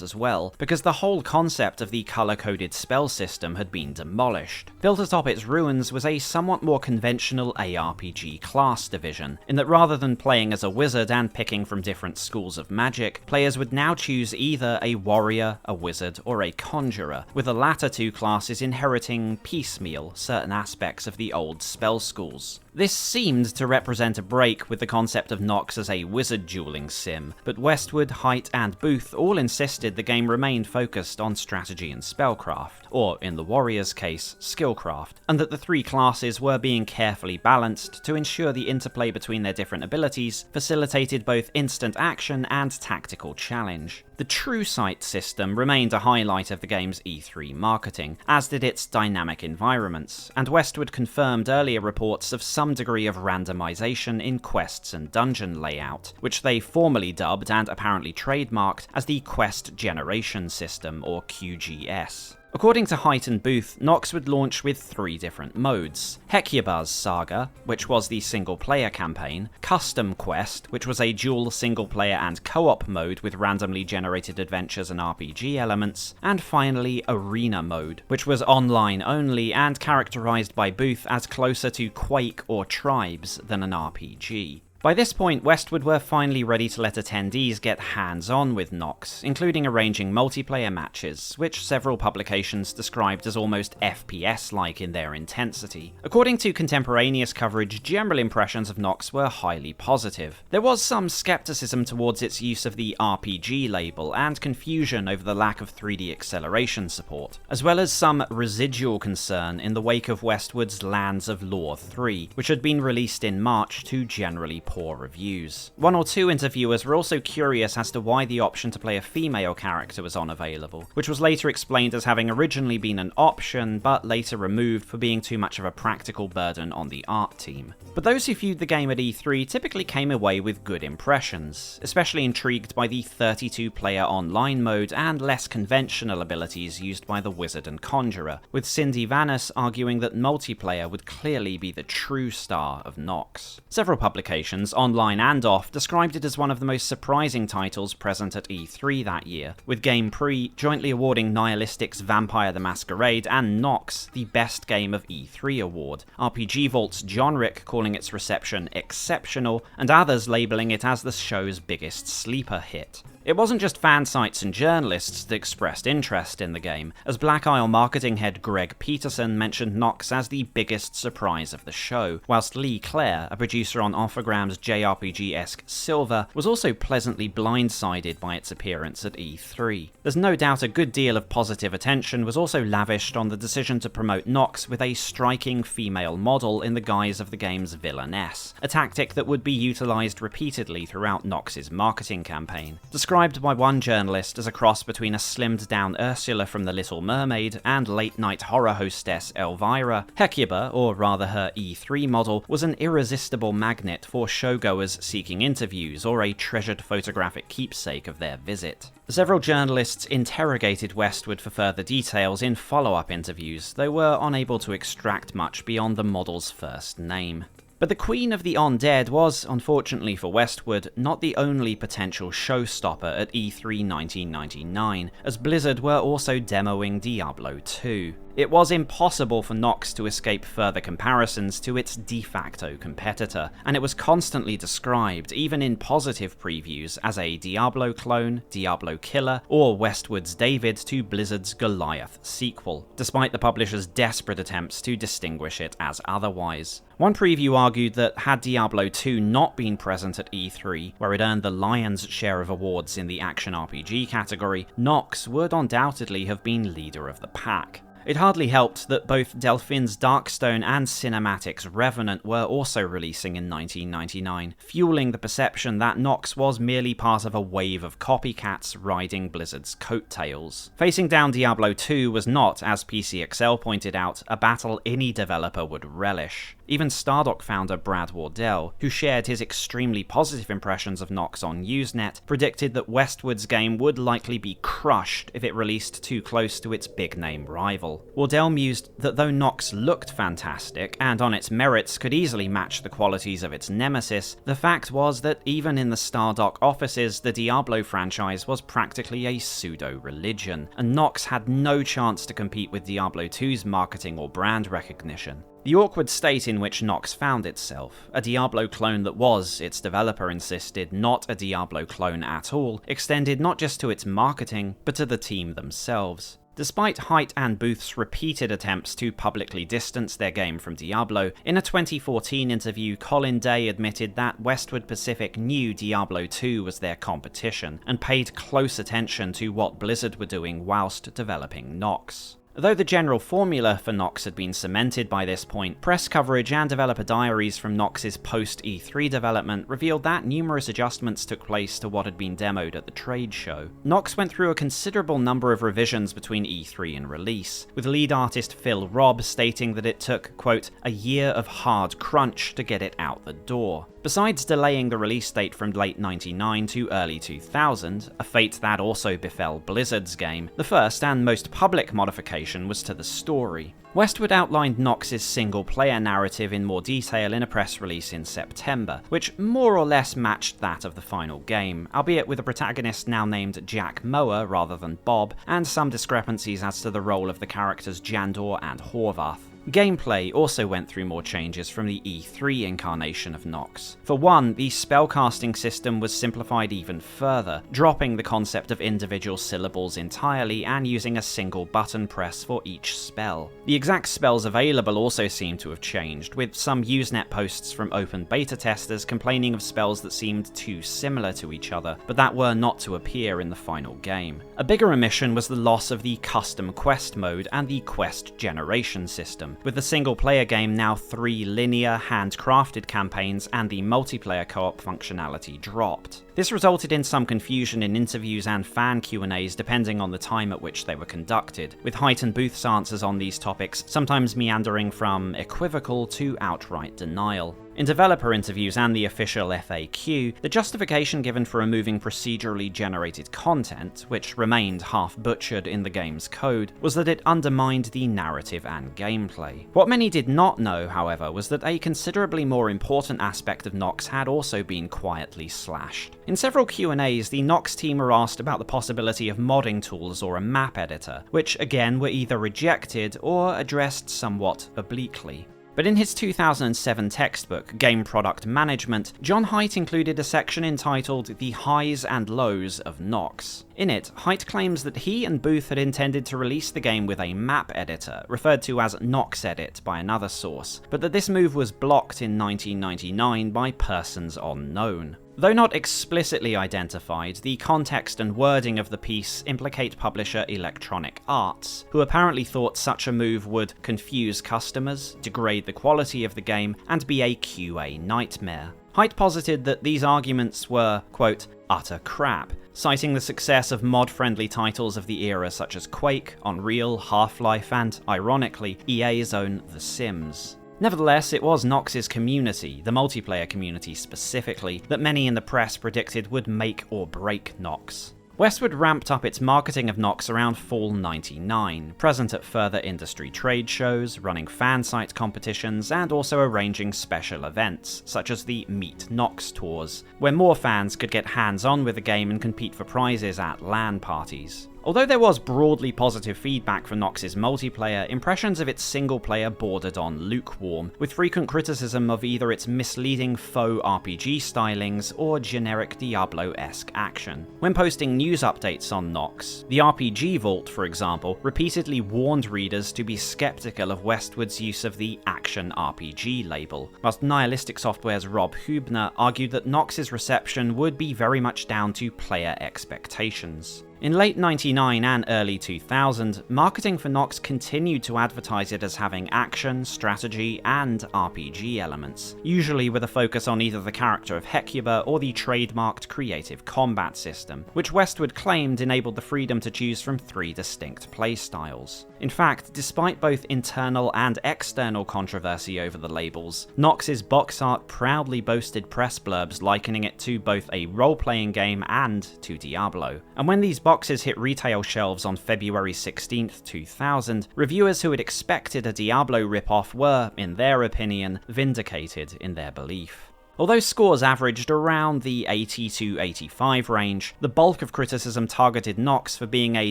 Speaker 2: as well, because the whole concept of the colour-coded spell system had been demolished. Built atop its ruins was a somewhat more conventional ARPG class division, in that rather than playing as a wizard and picking from different schools of magic, players would now choose either a warrior, a wizard, or a conjurer, with the latter 2 classes inheriting piecemeal certain aspects of the old spell schools. This seemed to represent a break with the concept of Nox as a wizard dueling sim, but Westwood, Haidt, and Booth all insisted the game remained focused on strategy and spellcraft, or in the warrior's case, skillcraft, and that the 3 classes were being carefully balanced to ensure the interplay between their different abilities facilitated both instant action and tactical challenge. The True Sight system remained a highlight of the game's E3 marketing, as did its dynamic environments, and Westwood confirmed earlier reports of some degree of randomization in quests and dungeon layout, which they formally dubbed and apparently trademarked as the Quest Generation System, or QGS. According to Haidt and Booth, Nox would launch with 3 different modes: Hecubah's Saga, which was the single-player campaign, Custom Quest, which was a dual single-player and co-op mode with randomly generated adventures and RPG elements, and finally Arena mode, which was online only and characterized by Booth as closer to Quake or Tribes than an RPG. By this point, Westwood were finally ready to let attendees get hands-on with Nox, including arranging multiplayer matches, which several publications described as almost FPS-like in their intensity. According to contemporaneous coverage, general impressions of Nox were highly positive. There was some skepticism towards its use of the RPG label, and confusion over the lack of 3D acceleration support, as well as some residual concern in the wake of Westwood's Lands of Lore 3, which had been released in March to generally poor reviews. 1 or 2 interviewers were also curious as to why the option to play a female character was unavailable, which was later explained as having originally been an option, but later removed for being too much of a practical burden on the art team. But those who viewed the game at E3 typically came away with good impressions, especially intrigued by the 32-player online mode and less conventional abilities used by the Wizard and Conjurer, with Cindy Vannis arguing that multiplayer would clearly be the true star of Nox. Several publications publications, online and off, described it as one of the most surprising titles present at E3 that year, with Game Pre jointly awarding Nihilistic's Vampire the Masquerade and Nox the Best Game of E3 award, RPG Vault's John Rick calling its reception exceptional, and others labelling it as the show's biggest sleeper hit. It wasn't just fan sites and journalists that expressed interest in the game, as Black Isle marketing head Greg Peterson mentioned Nox as the biggest surprise of the show, whilst Lee Clare, a producer on Orphagram's JRPG-esque Silver, was also pleasantly blindsided by its appearance at E3. There's no doubt a good deal of positive attention was also lavished on the decision to promote Nox with a striking female model in the guise of the game's villainess, a tactic that would be utilised repeatedly throughout Nox's marketing campaign. Described by one journalist as a cross between a slimmed-down Ursula from The Little Mermaid and late-night horror hostess Elvira, Hecubah, or rather her E3 model, was an irresistible magnet for showgoers seeking interviews or a treasured photographic keepsake of their visit. Several journalists interrogated Westwood for further details in follow-up interviews, though were unable to extract much beyond the model's first name. But the Queen of the Undead was, unfortunately for Westwood, not the only potential showstopper at E3 1999, as Blizzard were also demoing Diablo II. It was impossible for Nox to escape further comparisons to its de facto competitor, and it was constantly described, even in positive previews, as a Diablo clone, Diablo killer, or Westwood's David to Blizzard's Goliath sequel, despite the publisher's desperate attempts to distinguish it as otherwise. One preview argued that had Diablo II not been present at E3, where it earned the lion's share of awards in the action RPG category, Nox would undoubtedly have been leader of the pack. It hardly helped that both Delphine's Darkstone and Cinematic's Revenant were also releasing in 1999, fueling the perception that Nox was merely part of a wave of copycats riding Blizzard's coattails. Facing down Diablo 2 was not, as PCXL pointed out, a battle any developer would relish. Even Stardock founder Brad Wardell, who shared his extremely positive impressions of Nox on Usenet, predicted that Westwood's game would likely be crushed if it released too close to its big-name rival. Wardell mused that though Nox looked fantastic, and on its merits could easily match the qualities of its nemesis, the fact was that even in the Stardock offices, the Diablo franchise was practically a pseudo-religion, and Nox had no chance to compete with Diablo 2's marketing or brand recognition. The awkward state in which Nox found itself, a Diablo clone that was, its developer insisted, not a Diablo clone at all, extended not just to its marketing, but to the team themselves. Despite Haidt and Booth's repeated attempts to publicly distance their game from Diablo, in a 2014 interview, Colin Day admitted that Westwood Pacific knew Diablo 2 was their competition, and paid close attention to what Blizzard were doing whilst developing Nox. Though the general formula for Nox had been cemented by this point, press coverage and developer diaries from Nox's post-E3 development revealed that numerous adjustments took place to what had been demoed at the trade show. Nox went through a considerable number of revisions between E3 and release, with lead artist Phil Robb stating that it took, quote, a year of hard crunch to get it out the door. Besides delaying the release date from late 99 to early 2000, a fate that also befell Blizzard's game, the first and most public modification was to the story. Westwood outlined Nox's single-player narrative in more detail in a press release in September, which more or less matched that of the final game, albeit with a protagonist now named Jack Moa rather than Bob, and some discrepancies as to the role of the characters Jandor and Horvath. Gameplay also went through more changes from the E3 incarnation of Nox. For one, the spellcasting system was simplified even further, dropping the concept of individual syllables entirely and using a single button press for each spell. The exact spells available also seemed to have changed, with some Usenet posts from open beta testers complaining of spells that seemed too similar to each other, but that were not to appear in the final game. A bigger omission was the loss of the custom quest mode and the quest generation system, with the single-player game now 3 linear, handcrafted campaigns and the multiplayer co-op functionality dropped. This resulted in some confusion in interviews and fan Q&As depending on the time at which they were conducted, with Haidt and Booth's answers on these topics sometimes meandering from equivocal to outright denial. In developer interviews and the official FAQ, the justification given for removing procedurally generated content, which remained half-butchered in the game's code, was that it undermined the narrative and gameplay. What many did not know, however, was that a considerably more important aspect of Nox had also been quietly slashed. In several Q&As, the Nox team were asked about the possibility of modding tools or a map editor, which again were either rejected or addressed somewhat obliquely. But in his 2007 textbook, Game Product Management, John Haidt included a section entitled The Highs and Lows of Nox. In it, Haidt claims that he and Booth had intended to release the game with a map editor, referred to as NoxEdit by another source, but that this move was blocked in 1999 by persons unknown. Though not explicitly identified, the context and wording of the piece implicate publisher Electronic Arts, who apparently thought such a move would confuse customers, degrade the quality of the game, and be a QA nightmare. Haidt posited that these arguments were, quote, utter crap, citing the success of mod-friendly titles of the era such as Quake, Unreal, Half-Life, and, ironically, EA's own The Sims. Nevertheless, it was Nox's community, the multiplayer community specifically, that many in the press predicted would make or break Nox. Westwood ramped up its marketing of Nox around fall '99, present at further industry trade shows, running fan site competitions, and also arranging special events, such as the Meet Nox tours, where more fans could get hands-on with the game and compete for prizes at LAN parties. Although there was broadly positive feedback for Nox's multiplayer, impressions of its single-player bordered on lukewarm, with frequent criticism of either its misleading faux RPG stylings or generic Diablo-esque action. When posting news updates on Nox, the RPG Vault, for example, repeatedly warned readers to be skeptical of Westwood's use of the Action RPG label, whilst Nihilistic Software's Rob Hubner argued that Nox's reception would be very much down to player expectations. In late '99 and early 2000, marketing for Nox continued to advertise it as having action, strategy, and RPG elements, usually with a focus on either the character of Hecubah or the trademarked creative combat system, which Westwood claimed enabled the freedom to choose from 3 distinct playstyles. In fact, despite both internal and external controversy over the labels, Nox's box art proudly boasted press blurbs likening it to both a role-playing game and to Diablo. And when these boxes hit retail shelves on February 16, 2000, reviewers who had expected a Diablo ripoff were, in their opinion, vindicated in their belief. Although scores averaged around the 80 to 85 range, the bulk of criticism targeted Nox for being a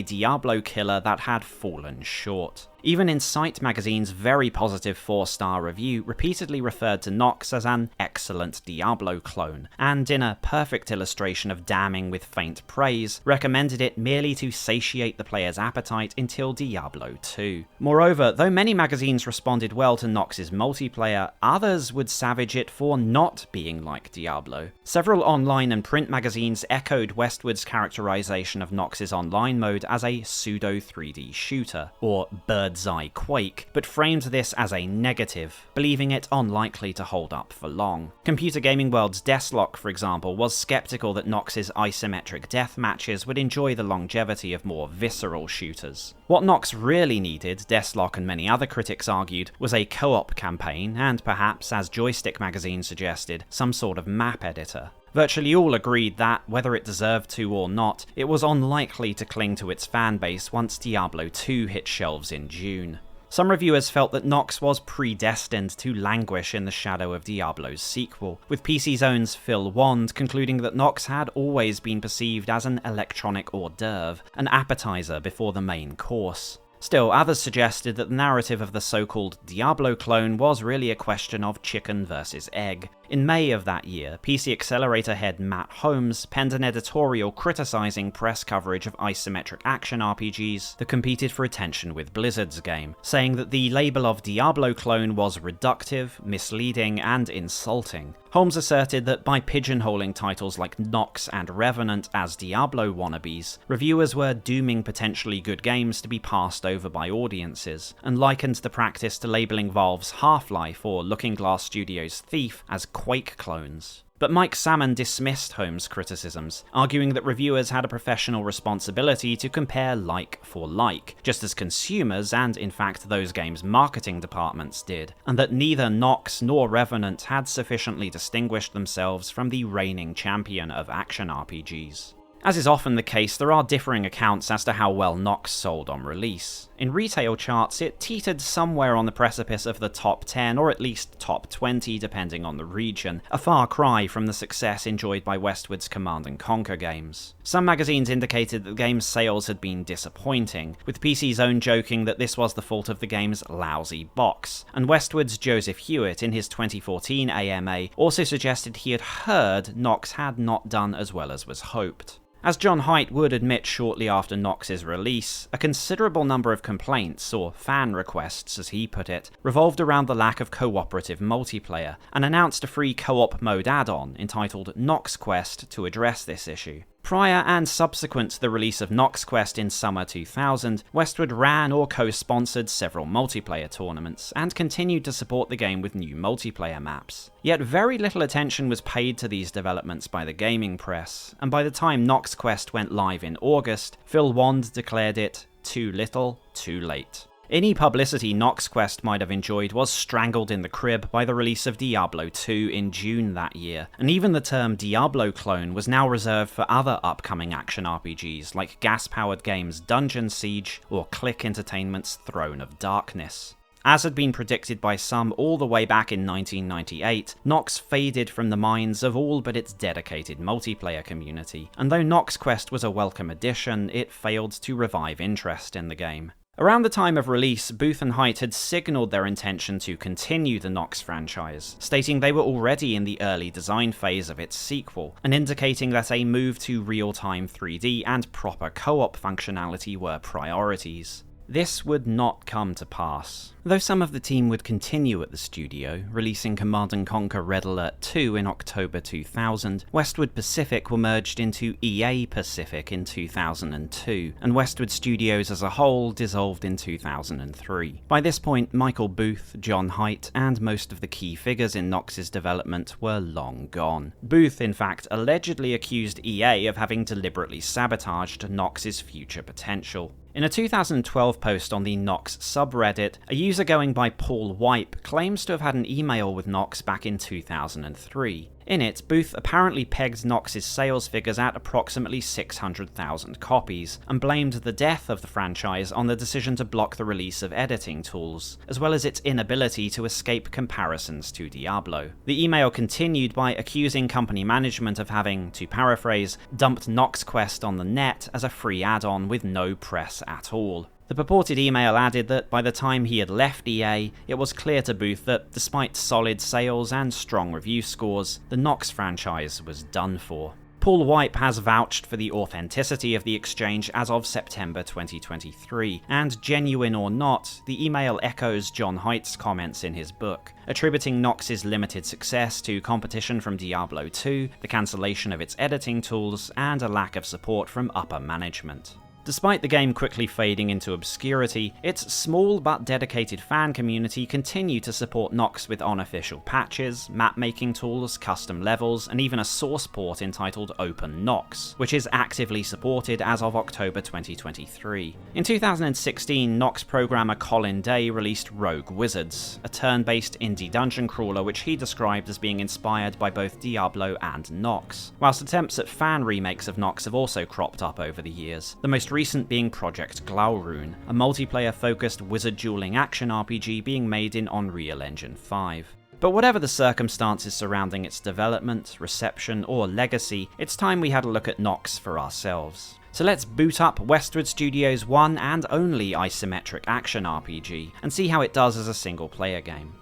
Speaker 2: Diablo killer that had fallen short. Even Insight Magazine's very positive 4-star review repeatedly referred to Nox as an excellent Diablo clone, and in a perfect illustration of damning with faint praise, recommended it merely to satiate the player's appetite until Diablo II. Moreover, though many magazines responded well to Nox's multiplayer, others would savage it for not being like Diablo. Several online and print magazines echoed Westwood's characterization of Nox's online mode as a pseudo 3D shooter, or bird's eye Quake, but framed this as a negative, believing it unlikely to hold up for long. Computer Gaming World's Deathlock, for example, was skeptical that Nox's isometric death matches would enjoy the longevity of more visceral shooters. What Nox really needed, Deathlock and many other critics argued, was a co-op campaign and perhaps, as Joystick magazine suggested, some sort of map editor. Virtually all agreed that, whether it deserved to or not, it was unlikely to cling to its fanbase once Diablo II hit shelves in June. Some reviewers felt that Nox was predestined to languish in the shadow of Diablo's sequel, with PC Zone's Phil Wand concluding that Nox had always been perceived as an electronic hors d'oeuvre, an appetizer before the main course. Still, others suggested that the narrative of the so-called Diablo clone was really a question of chicken versus egg. In May of that year, PC Accelerator head Matt Holmes penned an editorial criticizing press coverage of isometric action RPGs that competed for attention with Blizzard's game, saying that the label of Diablo clone was reductive, misleading, and insulting. Holmes asserted that by pigeonholing titles like Nox and Revenant as Diablo wannabes, reviewers were dooming potentially good games to be passed over by audiences, and likened the practice to labeling Valve's Half-Life or Looking Glass Studios' Thief as Quake clones. But Mike Salmon dismissed Holmes' criticisms, arguing that reviewers had a professional responsibility to compare like for like, just as consumers and, in fact, those games' marketing departments did, and that neither Nox nor Revenant had sufficiently distinguished themselves from the reigning champion of action RPGs. As is often the case, there are differing accounts as to how well Nox sold on release. In retail charts, it teetered somewhere on the precipice of the top 10 or at least top 20 depending on the region, a far cry from the success enjoyed by Westwood's Command & Conquer games. Some magazines indicated that the game's sales had been disappointing, with PC's own joking that this was the fault of the game's lousy box, and Westwood's Joseph Hewitt in his 2014 AMA also suggested he had heard Nox had not done as well as was hoped. As John Haidt would admit shortly after Nox's release, a considerable number of complaints, or fan requests as he put it, revolved around the lack of cooperative multiplayer, and announced a free co-op mode add-on entitled Nox Quest to address this issue. Prior and subsequent to the release of Nox Quest in summer 2000, Westwood ran or co-sponsored several multiplayer tournaments, and continued to support the game with new multiplayer maps. Yet very little attention was paid to these developments by the gaming press, and by the time Nox Quest went live in August, Phil Wand declared it too little, too late. Any publicity Nox Quest might have enjoyed was strangled in the crib by the release of Diablo II in June that year, and even the term Diablo clone was now reserved for other upcoming action RPGs like gas-powered games Dungeon Siege or Click Entertainment's Throne of Darkness. As had been predicted by some all the way back in 1998, Nox faded from the minds of all but its dedicated multiplayer community, and though Nox Quest was a welcome addition, it failed to revive interest in the game. Around the time of release, Booth and Haidt had signalled their intention to continue the Nox franchise, stating they were already in the early design phase of its sequel, and indicating that a move to real-time 3D and proper co-op functionality were priorities. This would not come to pass. Though some of the team would continue at the studio, releasing Command & Conquer Red Alert 2 in October 2000, Westwood Pacific were merged into EA Pacific in 2002, and Westwood Studios as a whole dissolved in 2003. By this point, Michael Booth, John Haidt, and most of the key figures in Nox's development were long gone. Booth, in fact, allegedly accused EA of having deliberately sabotaged Nox's future potential. In a 2012 post on the Nox subreddit, a user going by Paul Wipe claims to have had an email with Nox back in 2003. In it, Booth apparently pegged Nox's sales figures at approximately 600,000 copies, and blamed the death of the franchise on the decision to block the release of editing tools, as well as its inability to escape comparisons to Diablo. The email continued by accusing company management of having, to paraphrase, dumped Nox Quest on the net as a free add-on with no press at all. The purported email added that by the time he had left EA, it was clear to Booth that, despite solid sales and strong review scores, the Nox franchise was done for. Paul Wipe has vouched for the authenticity of the exchange as of September 2023, and genuine or not, the email echoes John Haidt's comments in his book, attributing Nox's limited success to competition from Diablo II, the cancellation of its editing tools, and a lack of support from upper management. Despite the game quickly fading into obscurity, its small but dedicated fan community continue to support Nox with unofficial patches, map-making tools, custom levels, and even a source port entitled Open Nox, which is actively supported as of October 2023. In 2016, Nox programmer Colin Day released Rogue Wizards, a turn-based indie dungeon crawler which he described as being inspired by both Diablo and Nox, whilst attempts at fan remakes of Nox have also cropped up over the years, the most recent being Project Glaurung, a multiplayer-focused wizard dueling action RPG being made in Unreal Engine 5. But whatever the circumstances surrounding its development, reception, or legacy, it's time we had a look at Nox for ourselves. So let's boot up Westwood Studios' one and only isometric action RPG, and see how it does as a single-player game.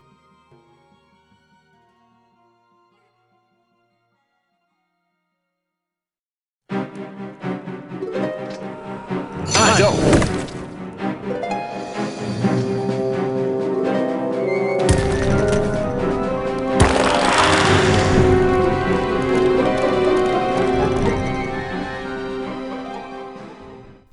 Speaker 3: I don't.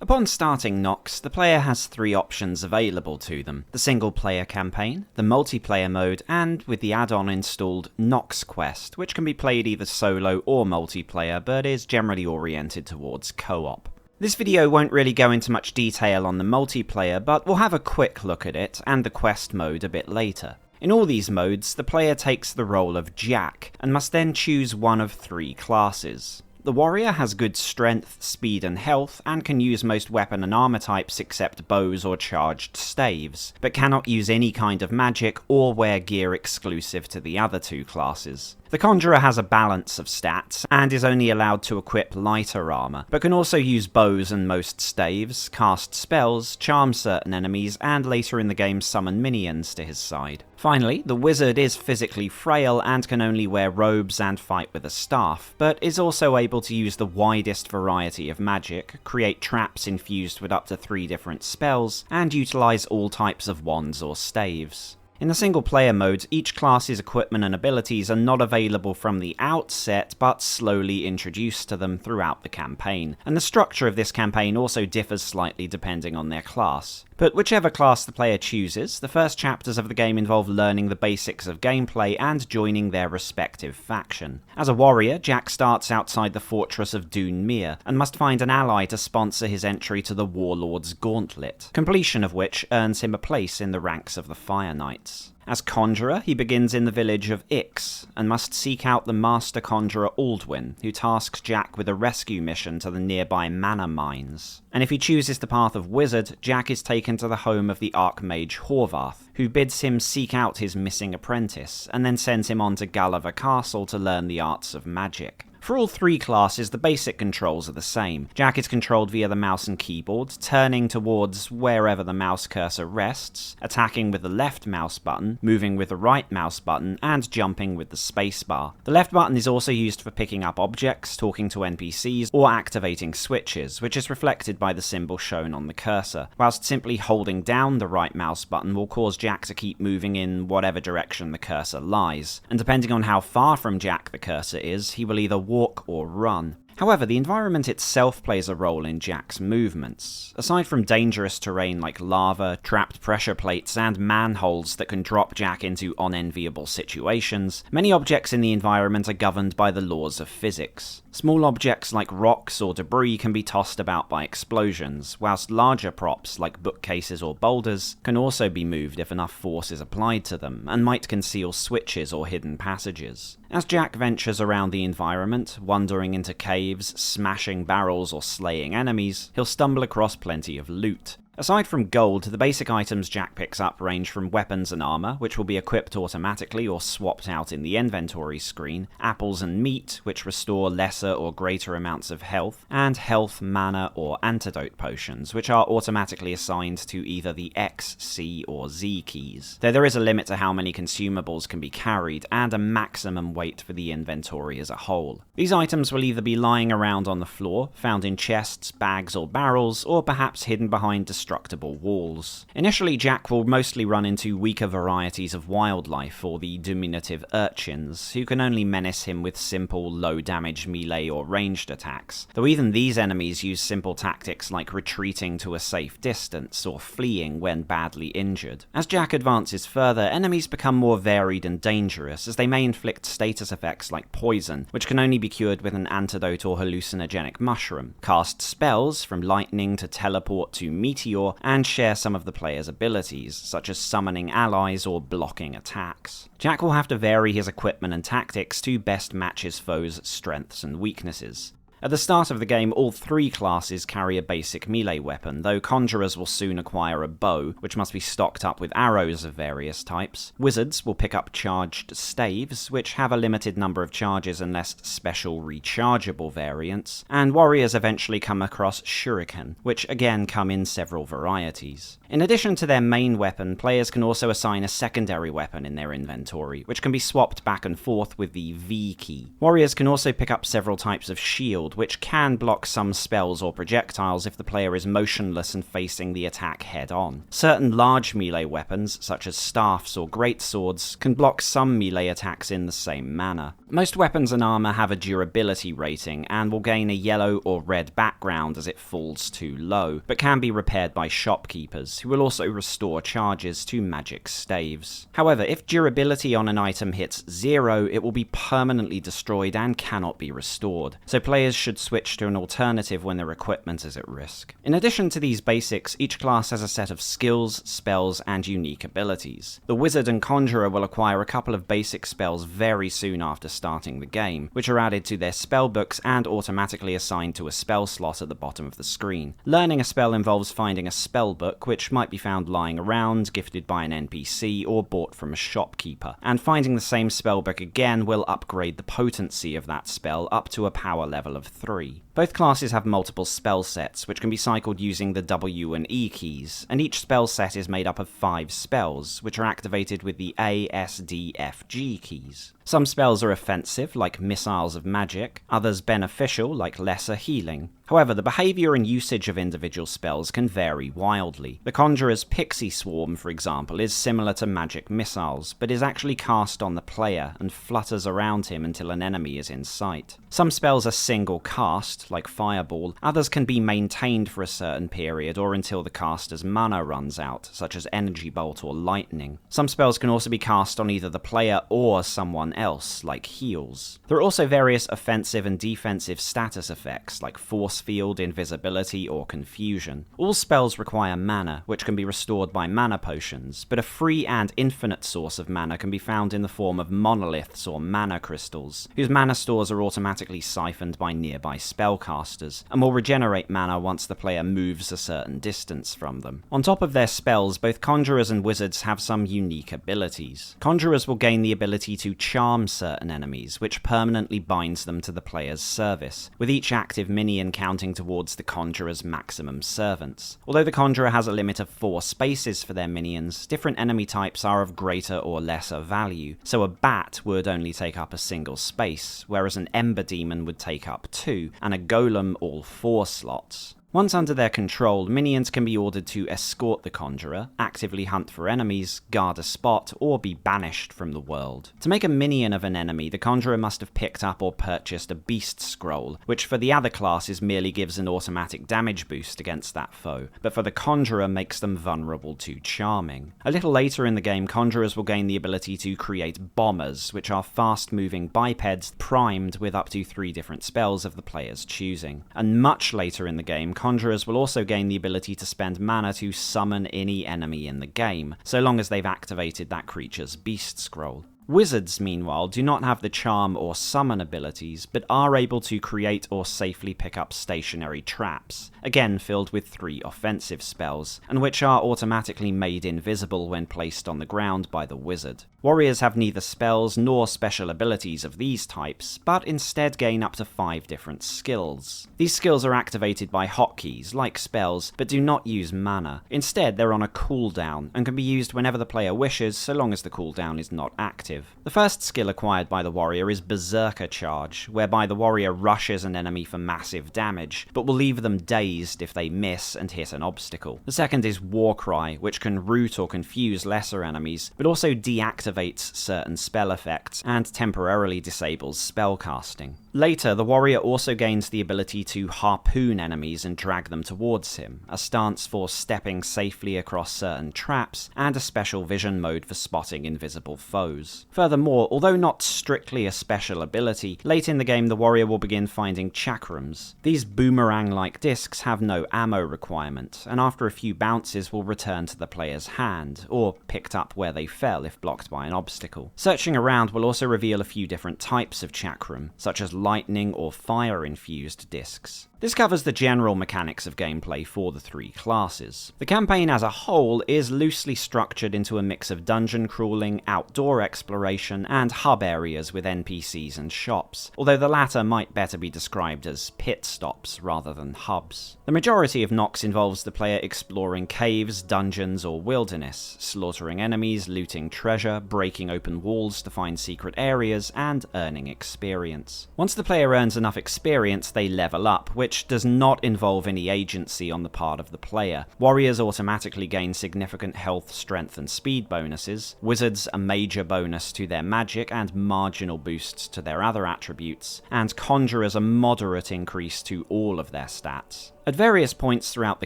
Speaker 2: Upon Upon starting Nox, the player has 3 options available to them: the single-player campaign, the multiplayer mode, and, with the add-on installed, Nox Quest, which can be played either solo or multiplayer, but is generally oriented towards co-op. This video won't really go into much detail on the multiplayer, but we'll have a quick look at it, and the quest mode a bit later. In all these modes, the player takes the role of Jack, and must then choose one of 3 classes. The warrior has good strength, speed and health, and can use most weapon and armor types except bows or charged staves, but cannot use any kind of magic or wear gear exclusive to the other 2 classes. The conjurer has a balance of stats, and is only allowed to equip lighter armor, but can also use bows and most staves, cast spells, charm certain enemies, and later in the game summon minions to his side. Finally, the wizard is physically frail and can only wear robes and fight with a staff, but is also able to use the widest variety of magic, create traps infused with up to 3 different spells, and utilize all types of wands or staves. In the single-player mode, each class's equipment and abilities are not available from the outset, but slowly introduced to them throughout the campaign, and the structure of this campaign also differs slightly depending on their class. But whichever class the player chooses, the first chapters of the game involve learning the basics of gameplay and joining their respective faction. As a warrior, Jack starts outside the fortress of Dunmere, and must find an ally to sponsor his entry to the Warlord's Gauntlet, completion of which earns him a place in the ranks of the Fire Knights. As conjurer, he begins in the village of Ix, and must seek out the master conjurer Aldwin, who tasks Jack with a rescue mission to the nearby mana mines. And if he chooses the path of wizard, Jack is taken to the home of the Archmage Horvath, who bids him seek out his missing apprentice, and then sends him on to Gulliver Castle to learn the arts of magic. For all 3 classes, the basic controls are the same. Jack is controlled via the mouse and keyboard, turning towards wherever the mouse cursor rests, attacking with the left mouse button, moving with the right mouse button, and jumping with the spacebar. The left button is also used for picking up objects, talking to NPCs, or activating switches, which is reflected by the symbol shown on the cursor, whilst simply holding down the right mouse button will cause Jack to keep moving in whatever direction the cursor lies, and depending on how far from Jack the cursor is, he will either walk or run. However, the environment itself plays a role in Jack's movements. Aside from dangerous terrain like lava, trapped pressure plates, and manholes that can drop Jack into unenviable situations, many objects in the environment are governed by the laws of physics. Small objects like rocks or debris can be tossed about by explosions, whilst larger props like bookcases or boulders can also be moved if enough force is applied to them, and might conceal switches or hidden passages. As Jack ventures around the environment, wandering into caves, smashing barrels or slaying enemies, he'll stumble across plenty of loot. Aside from gold, the basic items Jack picks up range from weapons and armor, which will be equipped automatically or swapped out in the inventory screen, apples and meat, which restore lesser or greater amounts of health, and health, mana, or antidote potions, which are automatically assigned to either the X, C, or Z keys, though there is a limit to how many consumables can be carried, and a maximum weight for the inventory as a whole. These items will either be lying around on the floor, found in chests, bags, or barrels, or perhaps hidden behind destructible walls. Initially, Jack will mostly run into weaker varieties of wildlife, or the diminutive urchins, who can only menace him with simple, low-damage melee or ranged attacks, though even these enemies use simple tactics like retreating to a safe distance or fleeing when badly injured. As Jack advances further, enemies become more varied and dangerous, as they may inflict status effects like poison, which can only be cured with an antidote or hallucinogenic mushroom, cast spells, from lightning to teleport to meteor, and share some of the player's abilities, such as summoning allies or blocking attacks. Jack will have to vary his equipment and tactics to best match his foes' strengths and weaknesses. At the start of the game, all 3 classes carry a basic melee weapon, though conjurers will soon acquire a bow, which must be stocked up with arrows of various types. Wizards will pick up charged staves, which have a limited number of charges unless special rechargeable variants, and warriors eventually come across shuriken, which again come in several varieties. In addition to their main weapon, players can also assign a secondary weapon in their inventory, which can be swapped back and forth with the V key. Warriors can also pick up several types of shield, which can block some spells or projectiles if the player is motionless and facing the attack head-on. Certain large melee weapons, such as staffs or greatswords, can block some melee attacks in the same manner. Most weapons and armor have a durability rating and will gain a yellow or red background as it falls too low, but can be repaired by shopkeepers, who will also restore charges to magic staves. However, if durability on an item hits 0, it will be permanently destroyed and cannot be restored, so players should switch to an alternative when their equipment is at risk. In addition to these basics, each class has a set of skills, spells, and unique abilities. The Wizard and Conjurer will acquire a couple of basic spells very soon after starting the game, which are added to their spellbooks and automatically assigned to a spell slot at the bottom of the screen. Learning a spell involves finding a spellbook, which might be found lying around, gifted by an NPC, or bought from a shopkeeper, and finding the same spellbook again will upgrade the potency of that spell up to a power level of 3. Both classes have multiple spell sets, which can be cycled using the W and E keys, and each spell set is made up of 5 spells, which are activated with the A, S, D, F, G keys. Some spells are offensive, like Missiles of Magic, others beneficial, like Lesser Healing. However, the behaviour and usage of individual spells can vary wildly. The Conjurer's Pixie Swarm, for example, is similar to magic missiles, but is actually cast on the player and flutters around him until an enemy is in sight. Some spells are single cast, like Fireball, others can be maintained for a certain period or until the caster's mana runs out, such as Energy Bolt or Lightning. Some spells can also be cast on either the player or someone else, like Heals. There are also various offensive and defensive status effects, like Force Field, Invisibility, or Confusion. All spells require mana, which can be restored by mana potions, but a free and infinite source of mana can be found in the form of monoliths or mana crystals, whose mana stores are automatically siphoned by nearby spellcasters, and will regenerate mana once the player moves a certain distance from them. On top of their spells, both Conjurers and Wizards have some unique abilities. Conjurers will gain the ability to charm certain enemies, which permanently binds them to the player's service, with each active minion counting towards the Conjurer's maximum servants. Although the Conjurer has a limit of 4 spaces for their minions, different enemy types are of greater or lesser value, so a bat would only take up a single space, whereas an Ember Demon would take up 2, and a Golem all 4 slots. Once under their control, minions can be ordered to escort the Conjurer, actively hunt for enemies, guard a spot, or be banished from the world. To make a minion of an enemy, the Conjurer must have picked up or purchased a Beast Scroll, which for the other classes merely gives an automatic damage boost against that foe, but for the Conjurer makes them vulnerable to charming. A little later in the game, Conjurers will gain the ability to create bombers, which are fast-moving bipeds primed with up to 3 different spells of the player's choosing. And much later in the game, Conjurers will also gain the ability to spend mana to summon any enemy in the game, so long as they've activated that creature's Beast Scroll. Wizards, meanwhile, do not have the charm or summon abilities, but are able to create or safely pick up stationary traps, again filled with 3 offensive spells, and which are automatically made invisible when placed on the ground by the wizard. Warriors have neither spells nor special abilities of these types, but instead gain up to 5 different skills. These skills are activated by hotkeys, like spells, but do not use mana. Instead, they're on a cooldown, and can be used whenever the player wishes, so long as the cooldown is not active. The first skill acquired by the warrior is Berserker Charge, whereby the warrior rushes an enemy for massive damage, but will leave them dazed if they miss and hit an obstacle. The second is Warcry, which can root or confuse lesser enemies, but also deactivates certain spell effects and temporarily disables spellcasting. Later, the warrior also gains the ability to harpoon enemies and drag them towards him, a stance for stepping safely across certain traps, and a special vision mode for spotting invisible foes. Furthermore, although not strictly a special ability, late in the game the warrior will begin finding chakrams. These boomerang-like discs have no ammo requirement, and after a few bounces will return to the player's hand, or picked up where they fell if blocked by an obstacle. Searching around will also reveal a few different types of chakram, such as lightning or fire-infused discs. This covers the general mechanics of gameplay for the 3 classes. The campaign as a whole is loosely structured into a mix of dungeon crawling, outdoor exploration, and hub areas with NPCs and shops, although the latter might better be described as pit stops rather than hubs. The majority of Nox involves the player exploring caves, dungeons, or wilderness, slaughtering enemies, looting treasure, breaking open walls to find secret areas, and earning experience. Once Once the player earns enough experience, they level up, which does not involve any agency on the part of the player. Warriors automatically gain significant health, strength, and speed bonuses, wizards a major bonus to their magic and marginal boosts to their other attributes, and conjurers a moderate increase to all of their stats. At various points throughout the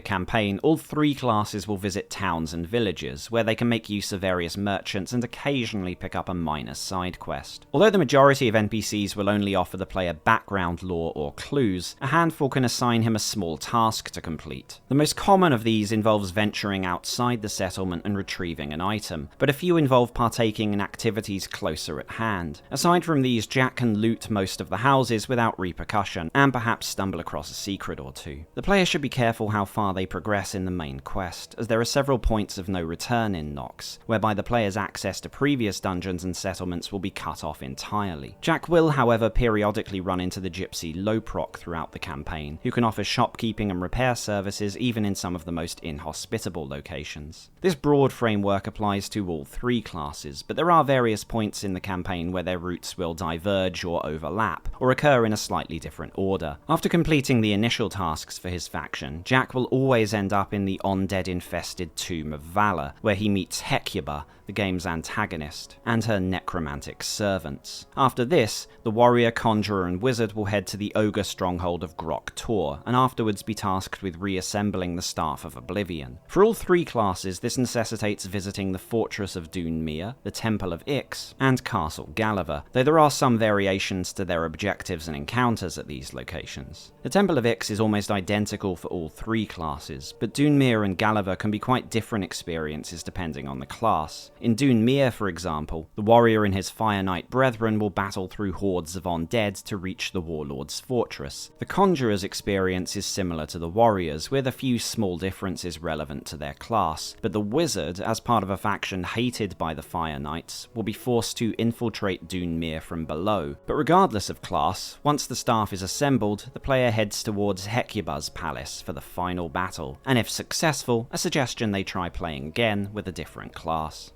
Speaker 2: campaign, all three classes will visit towns and villages, where they can make use of various merchants and occasionally pick up a minor side quest. Although the majority of NPCs will only offer the player background lore or clues, a handful can assign him a small task to complete. The most common of these involves venturing outside the settlement and retrieving an item, but a few involve partaking in activities closer at hand. Aside from these, Jack can loot most of the houses without repercussion, and perhaps stumble across a secret or two. The player should be careful how far they progress in the main quest, as there are several points of no return in Nox, whereby the player's access to previous dungeons and settlements will be cut off entirely. Jack will, however, periodically run into the gypsy Loprock throughout the campaign, who can offer shopkeeping and repair services even in some of the most inhospitable locations. This broad framework applies to all three classes, but there are various points in the campaign where their routes will diverge or overlap, or occur in a slightly different order. After completing the initial tasks for his faction, Jack will always end up in the undead-infested Tomb of Valor, where he meets Hecubah, the game's antagonist, and her necromantic servants. After this, the warrior, conjurer, and wizard will head to the ogre stronghold of Grok Tor, and afterwards be tasked with reassembling the Staff of Oblivion. For all three classes, this necessitates visiting the Fortress of Dunmere, the Temple of Ix, and Castle Galaver, though there are some variations to their objectives and encounters at these locations. The Temple of Ix is almost identical for all three classes, but Dunmere and Galaver can be quite different experiences depending on the class. In Dunmere, for example, the warrior and his Fire Knight brethren will battle through hordes of undead to reach the warlord's fortress. The conjurer's experience is similar to the warrior's, with a few small differences relevant to their class, but the wizard, as part of a faction hated by the Fire Knights, will be forced to infiltrate Dunmere from below. But regardless of class, once the staff is assembled, the player heads towards Hecubah's palace for the final battle, and if successful, a suggestion they try playing again with a different class.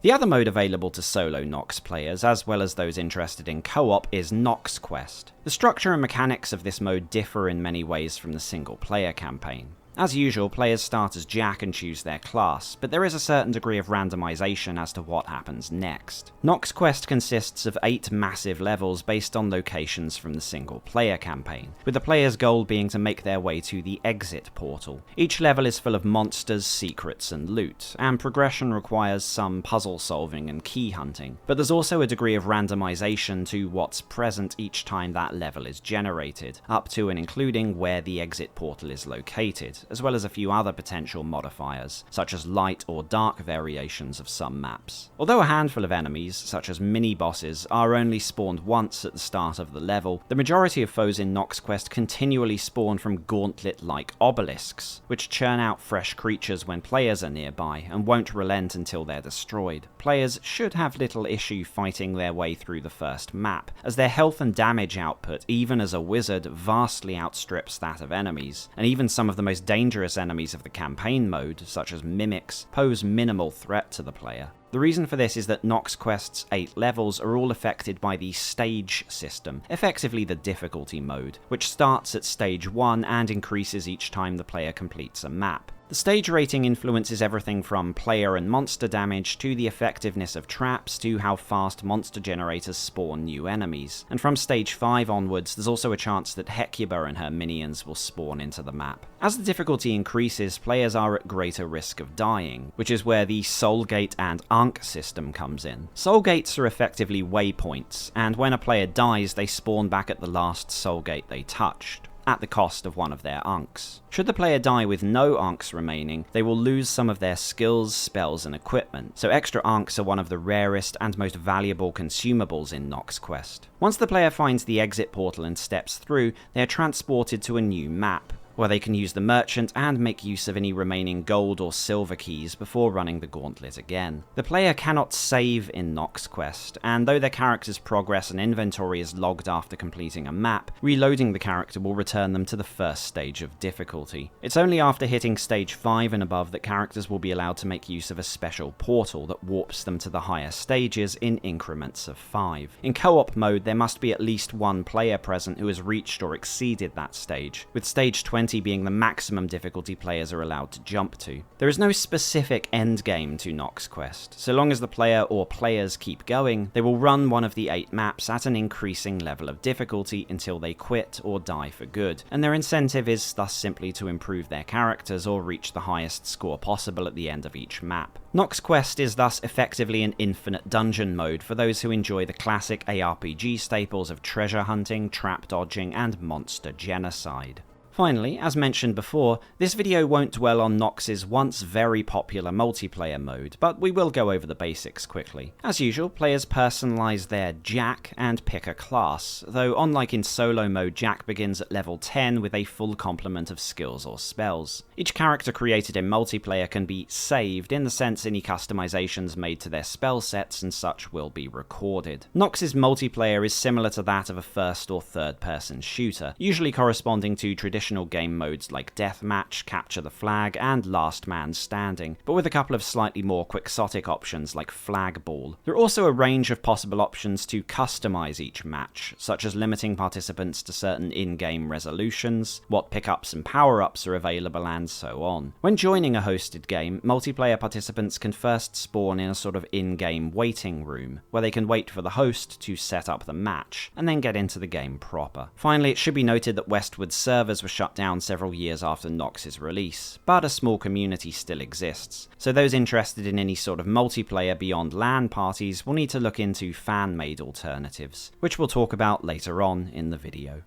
Speaker 2: The other mode available to solo Nox players, as well as those interested in co-op, is Nox Quest. The structure and mechanics of this mode differ in many ways from the single-player campaign. As usual, players start as Jack and choose their class, but there is a certain degree of randomization as to what happens next. Nox Quest consists of 8 massive levels based on locations from the single-player campaign, with the player's goal being to make their way to the exit portal. Each level is full of monsters, secrets, and loot, and progression requires some puzzle solving and key hunting, but there's also a degree of randomization to what's present each time that level is generated, up to and including where the exit portal is located, as well as a few other potential modifiers, such as light or dark variations of some maps. Although a handful of enemies, such as mini-bosses, are only spawned once at the start of the level, the majority of foes in Nox Quest continually spawn from gauntlet-like obelisks, which churn out fresh creatures when players are nearby, and won't relent until they're destroyed. Players should have little issue fighting their way through the first map, as their health and damage output, even as a wizard, vastly outstrips that of enemies, and even some of the most dangerous enemies of the campaign mode, such as mimics, pose minimal threat to the player. The reason for this is that Nox Quest's 8 levels are all affected by the stage system, effectively the difficulty mode, which starts at stage 1 and increases each time the player completes a map. The stage rating influences everything from player and monster damage to the effectiveness of traps to how fast monster generators spawn new enemies, and from stage 5 onwards there's also a chance that Hecubah and her minions will spawn into the map. As the difficulty increases, players are at greater risk of dying, which is where the Soul Gate and Ankh system comes in. Soul Gates are effectively waypoints, and when a player dies they spawn back at the last Soul Gate they touched, at the cost of one of their Ankhs. Should the player die with no Ankhs remaining, they will lose some of their skills, spells, and equipment, so extra Ankhs are one of the rarest and most valuable consumables in Nox Quest. Once the player finds the exit portal and steps through, they are transported to a new map, where they can use the merchant and make use of any remaining gold or silver keys before running the gauntlet again. The player cannot save in Nox Quest, and though their character's progress and inventory is logged after completing a map, reloading the character will return them to the first stage of difficulty. It's only after hitting stage 5 and above that characters will be allowed to make use of a special portal that warps them to the higher stages in increments of 5. In co-op mode, there must be at least one player present who has reached or exceeded that stage, with stage 20 being the maximum difficulty players are allowed to jump to. There is no specific endgame to Nox Quest. So long as the player or players keep going, they will run one of the 8 maps at an increasing level of difficulty until they quit or die for good, and their incentive is thus simply to improve their characters or reach the highest score possible at the end of each map. Nox Quest is thus effectively an infinite dungeon mode for those who enjoy the classic ARPG staples of treasure hunting, trap dodging, and monster genocide. Finally, as mentioned before, this video won't dwell on Nox's once very popular multiplayer mode, but we will go over the basics quickly. As usual, players personalise their Jack and pick a class, though unlike in solo mode, Jack begins at level 10 with a full complement of skills or spells. Each character created in multiplayer can be saved, in the sense any customisations made to their spell sets and such will be recorded. Nox's multiplayer is similar to that of a first or third person shooter, usually corresponding to traditional game modes like Deathmatch, Capture the Flag, and Last Man Standing, but with a couple of slightly more quixotic options like Flag Ball. There are also a range of possible options to customize each match, such as limiting participants to certain in-game resolutions, what pickups and power-ups are available, and so on. When joining a hosted game, multiplayer participants can first spawn in a sort of in-game waiting room, where they can wait for the host to set up the match, and then get into the game proper. Finally, it should be noted that Westwood servers were shut down several years after Nox's release, but a small community still exists, so those interested in any sort of multiplayer beyond LAN parties will need to look into fan-made alternatives, which we'll talk about later on in the video.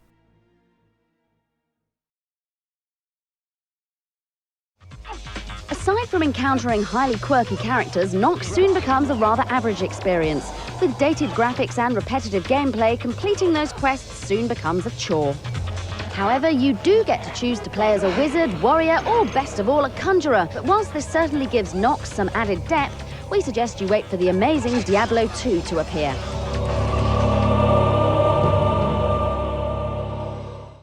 Speaker 4: Aside from encountering highly quirky characters, Nox soon becomes a rather average experience. With dated graphics and repetitive gameplay, completing those quests soon becomes a chore. However, you do get to choose to play as a wizard, warrior, or best of all, a conjurer. But whilst this certainly gives Nox some added depth, we suggest you wait for the amazing Diablo II to appear.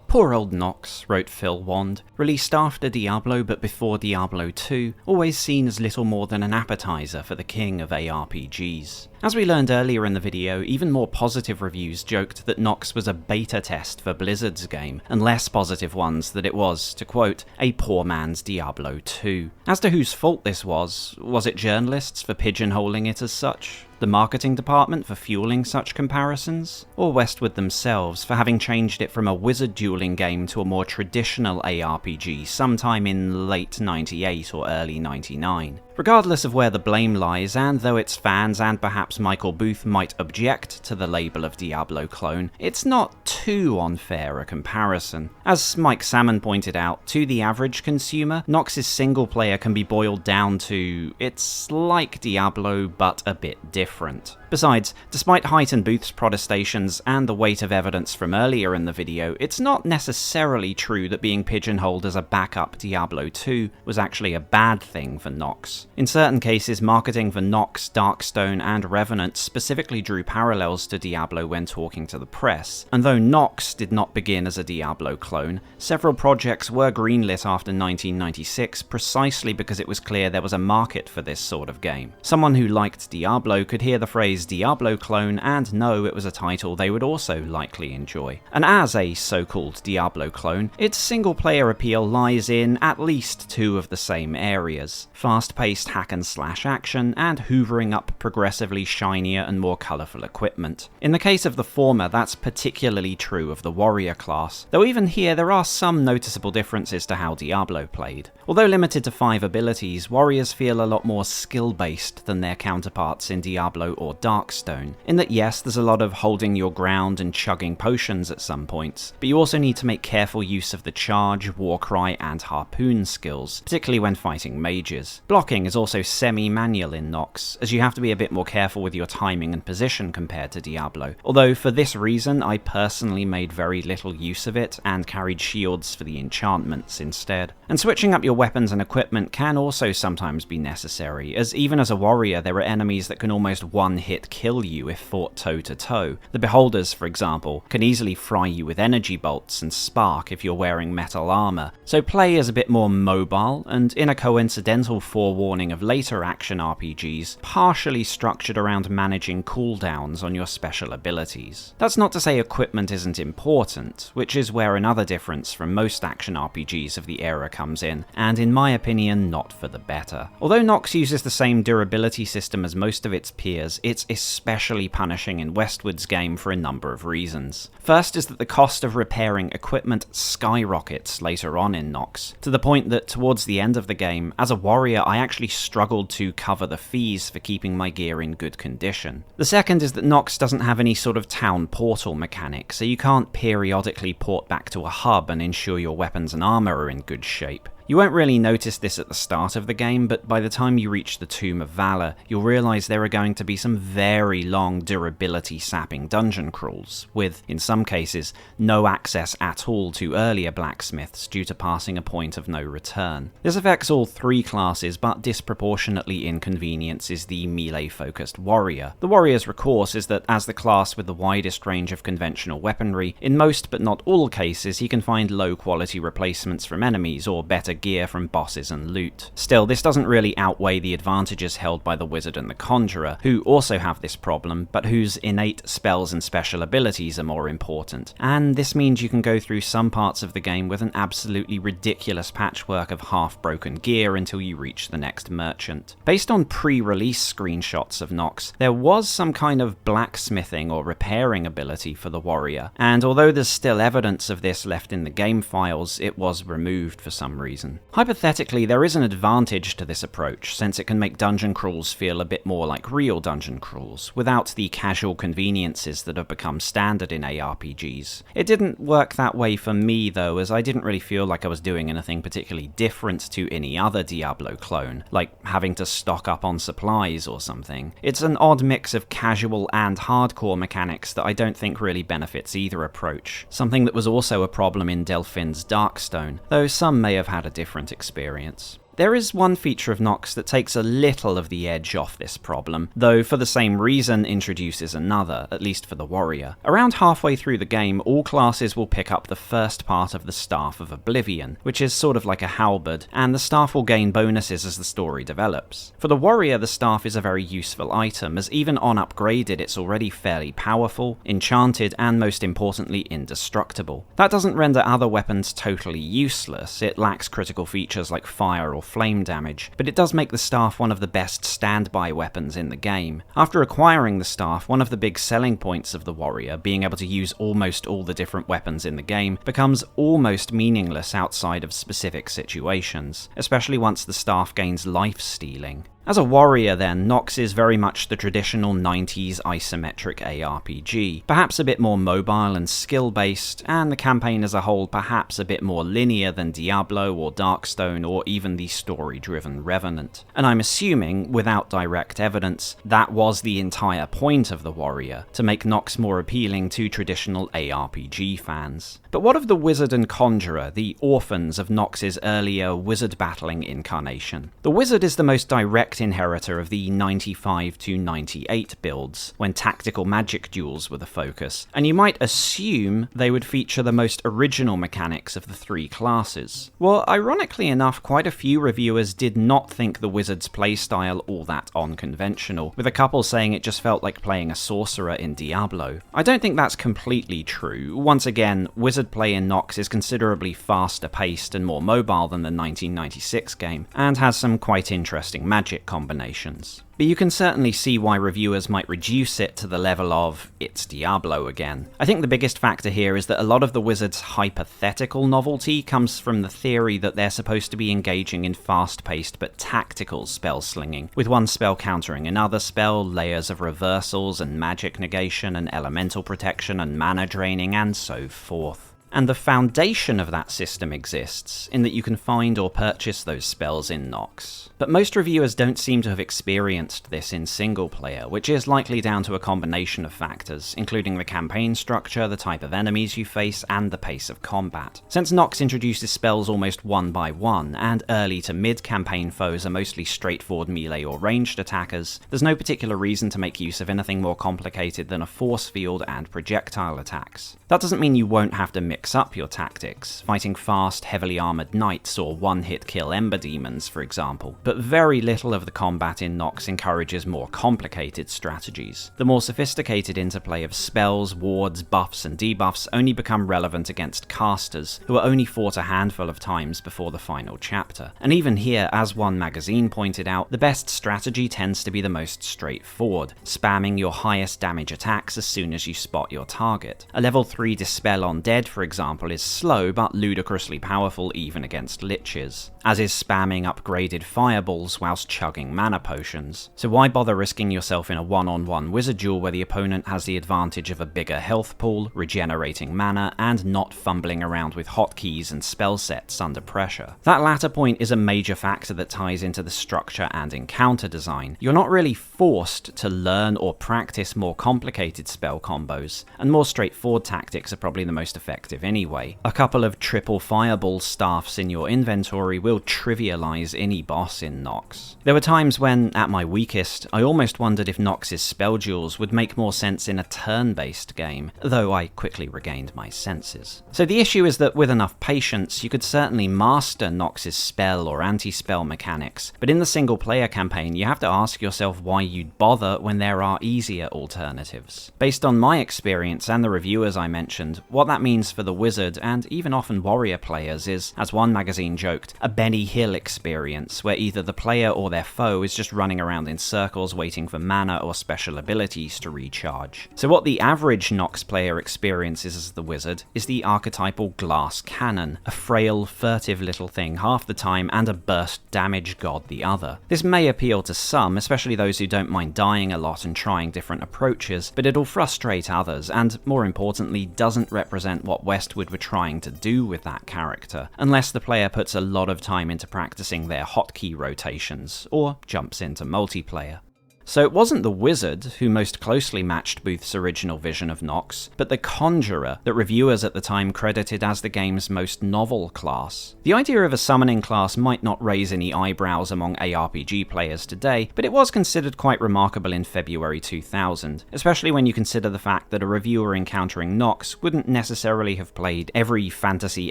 Speaker 2: Poor old Nox, wrote Phil Wand, released after Diablo but before Diablo 2, always seen as little more than an appetizer for the king of ARPGs. As we learned earlier in the video, even more positive reviews joked that Nox was a beta test for Blizzard's game, and less positive ones that it was, to quote, a poor man's Diablo 2. As to whose fault this was it journalists for pigeonholing it as such? The marketing department for fueling such comparisons? Or Westwood themselves for having changed it from a wizard dueling game to a more traditional ARPG sometime in late 98 or early 99? Regardless of where the blame lies, and though its fans and perhaps Michael Booth might object to the label of Diablo clone, it's not too unfair a comparison. As Mike Salmon pointed out, to the average consumer, Nox's single player can be boiled down to, it's like Diablo but a bit different. Besides, despite Height and Booth's protestations and the weight of evidence from earlier in the video, it's not necessarily true that being pigeonholed as a backup Diablo 2 was actually a bad thing for Nox. In certain cases, marketing for Nox, Darkstone, and Revenant specifically drew parallels to Diablo when talking to the press, and though Nox did not begin as a Diablo clone, several projects were greenlit after 1996 precisely because it was clear there was a market for this sort of game. Someone who liked Diablo could hear the phrase Diablo clone and know it was a title they would also likely enjoy. And as a so-called Diablo clone, its single-player appeal lies in at least two of the same areas: fast-paced hack-and-slash action and hoovering up progressively shinier and more colourful equipment. In the case of the former, that's particularly true of the warrior class, though even here there are some noticeable differences to how Diablo played. Although limited to 5 abilities, warriors feel a lot more skill-based than their counterparts in Diablo or Darkstone, in that yes, there's a lot of holding your ground and chugging potions at some points, but you also need to make careful use of the charge, warcry, and harpoon skills, particularly when fighting mages. Blocking is also semi-manual in Nox, as you have to be a bit more careful with your timing and position compared to Diablo, although for this reason I personally made very little use of it and carried shields for the enchantments instead. And switching up your weapons and equipment can also sometimes be necessary, as even as a warrior there are enemies that can almost one-hit kill you if fought toe-to-toe. The Beholders, for example, can easily fry you with energy bolts and spark if you're wearing metal armor, so play is a bit more mobile, and in a coincidental forewarning of later action RPGs, partially structured around managing cooldowns on your special abilities. That's not to say equipment isn't important, which is where another difference from most action RPGs of the era comes in, and in my opinion not for the better. Although Nox uses the same durability system as most of its peers, it's especially punishing in Westwood's game for a number of reasons. First is that the cost of repairing equipment skyrockets later on in Nox, to the point that towards the end of the game, as a warrior I actually struggled to cover the fees for keeping my gear in good condition. The second is that Nox doesn't have any sort of town portal mechanic, so you can't periodically port back to a hub and ensure your weapons and armor are in good shape. You won't really notice this at the start of the game, but by the time you reach the Tomb of Valor, you'll realise there are going to be some very long durability-sapping dungeon crawls, with, in some cases, no access at all to earlier blacksmiths due to passing a point of no return. This affects all three classes, but disproportionately inconveniences the melee-focused warrior. The warrior's recourse is that, as the class with the widest range of conventional weaponry, in most but not all cases he can find low-quality replacements from enemies or better gear from bosses and loot. Still, this doesn't really outweigh the advantages held by the wizard and the conjurer, who also have this problem, but whose innate spells and special abilities are more important, and this means you can go through some parts of the game with an absolutely ridiculous patchwork of half-broken gear until you reach the next merchant. Based on pre-release screenshots of Nox, there was some kind of blacksmithing or repairing ability for the warrior, and although there's still evidence of this left in the game files, it was removed for some reason. Hypothetically, there is an advantage to this approach, since it can make dungeon crawls feel a bit more like real dungeon crawls, without the casual conveniences that have become standard in ARPGs. It didn't work that way for me though, as I didn't really feel like I was doing anything particularly different to any other Diablo clone, like having to stock up on supplies or something. It's an odd mix of casual and hardcore mechanics that I don't think really benefits either approach, something that was also a problem in Delphin's Darkstone, though some may have had a different experience. There is one feature of Nox that takes a little of the edge off this problem, though for the same reason introduces another, at least for the warrior. Around halfway through the game, all classes will pick up the first part of the Staff of Oblivion, which is sort of like a halberd, and the staff will gain bonuses as the story develops. For the warrior, the staff is a very useful item, as even on upgraded it's already fairly powerful, enchanted, and most importantly indestructible. That doesn't render other weapons totally useless. It lacks critical features like fire or flame damage, but it does make the staff one of the best standby weapons in the game. After acquiring the staff, one of the big selling points of the warrior, being able to use almost all the different weapons in the game, becomes almost meaningless outside of specific situations, especially once the staff gains life stealing. As a warrior then, Nox is very much the traditional 90s isometric ARPG, perhaps a bit more mobile and skill-based, and the campaign as a whole perhaps a bit more linear than Diablo or Darkstone or even the story-driven Revenant. And I'm assuming, without direct evidence, that was the entire point of the warrior, to make Nox more appealing to traditional ARPG fans. But what of the wizard and conjurer, the orphans of Nox's earlier wizard battling incarnation? The wizard is the most direct inheritor of the 95 to 98 builds, when tactical magic duels were the focus, and you might assume they would feature the most original mechanics of the three classes. Well, ironically enough, quite a few reviewers did not think the wizard's playstyle all that unconventional, with a couple saying it just felt like playing a sorcerer in Diablo. I don't think that's completely true. Once again, wizard play in Nox is considerably faster paced and more mobile than the 1996 game, and has some quite interesting magic magic combinations. But you can certainly see why reviewers might reduce it to the level of, it's Diablo again. I think the biggest factor here is that a lot of the wizard's hypothetical novelty comes from the theory that they're supposed to be engaging in fast-paced but tactical spell slinging, with one spell countering another spell, layers of reversals and magic negation and elemental protection and mana draining and so forth. And the foundation of that system exists, in that you can find or purchase those spells in Nox. But most reviewers don't seem to have experienced this in single player, which is likely down to a combination of factors, including the campaign structure, the type of enemies you face, and the pace of combat. Since Nox introduces spells almost one by one, and early to mid-campaign foes are mostly straightforward melee or ranged attackers, there's no particular reason to make use of anything more complicated than a force field and projectile attacks. That doesn't mean you won't have to mix up your tactics, fighting fast, heavily armoured knights or one-hit kill ember demons, for example, but very little of the combat in Nox encourages more complicated strategies. The more sophisticated interplay of spells, wards, buffs and debuffs only become relevant against casters, who are only fought a handful of times before the final chapter. And even here, as one magazine pointed out, the best strategy tends to be the most straightforward, spamming your highest damage attacks as soon as you spot your target. A level 3 Dispel Undead, for example, is slow but ludicrously powerful even against liches, as is spamming upgraded fireballs whilst chugging mana potions. So why bother risking yourself in a one-on-one wizard duel where the opponent has the advantage of a bigger health pool, regenerating mana, and not fumbling around with hotkeys and spell sets under pressure? That latter point is a major factor that ties into the structure and encounter design. You're not really forced to learn or practice more complicated spell combos, and more straightforward tactics are probably the most effective anyway. A couple of triple fireball staffs in your inventory will trivialize any boss in Nox. There were times when, at my weakest, I almost wondered if Nox's spell duels would make more sense in a turn-based game, though I quickly regained my senses. So the issue is that with enough patience, you could certainly master Nox's spell or anti-spell mechanics, but in the single-player campaign you have to ask yourself why you'd bother when there are easier alternatives. Based on my experience and the reviewers I mentioned, what that means for the wizard, and even often warrior players, is, as one magazine joked, a Benny Hill experience, where either the player or their foe is just running around in circles waiting for mana or special abilities to recharge. So what the average Nox player experiences as the wizard is the archetypal glass cannon, a frail, furtive little thing half the time and a burst damage god the other. This may appeal to some, especially those who don't mind dying a lot and trying different approaches, but it'll frustrate others, and more importantly, doesn't represent what Westwood were trying to do with that character, unless the player puts a lot of time into practicing their hotkey rotations, or jumps into multiplayer. So it wasn't the wizard who most closely matched Booth's original vision of Nox, but the conjurer that reviewers at the time credited as the game's most novel class. The idea of a summoning class might not raise any eyebrows among ARPG players today, but it was considered quite remarkable in February 2000, especially when you consider the fact that a reviewer encountering Nox wouldn't necessarily have played every fantasy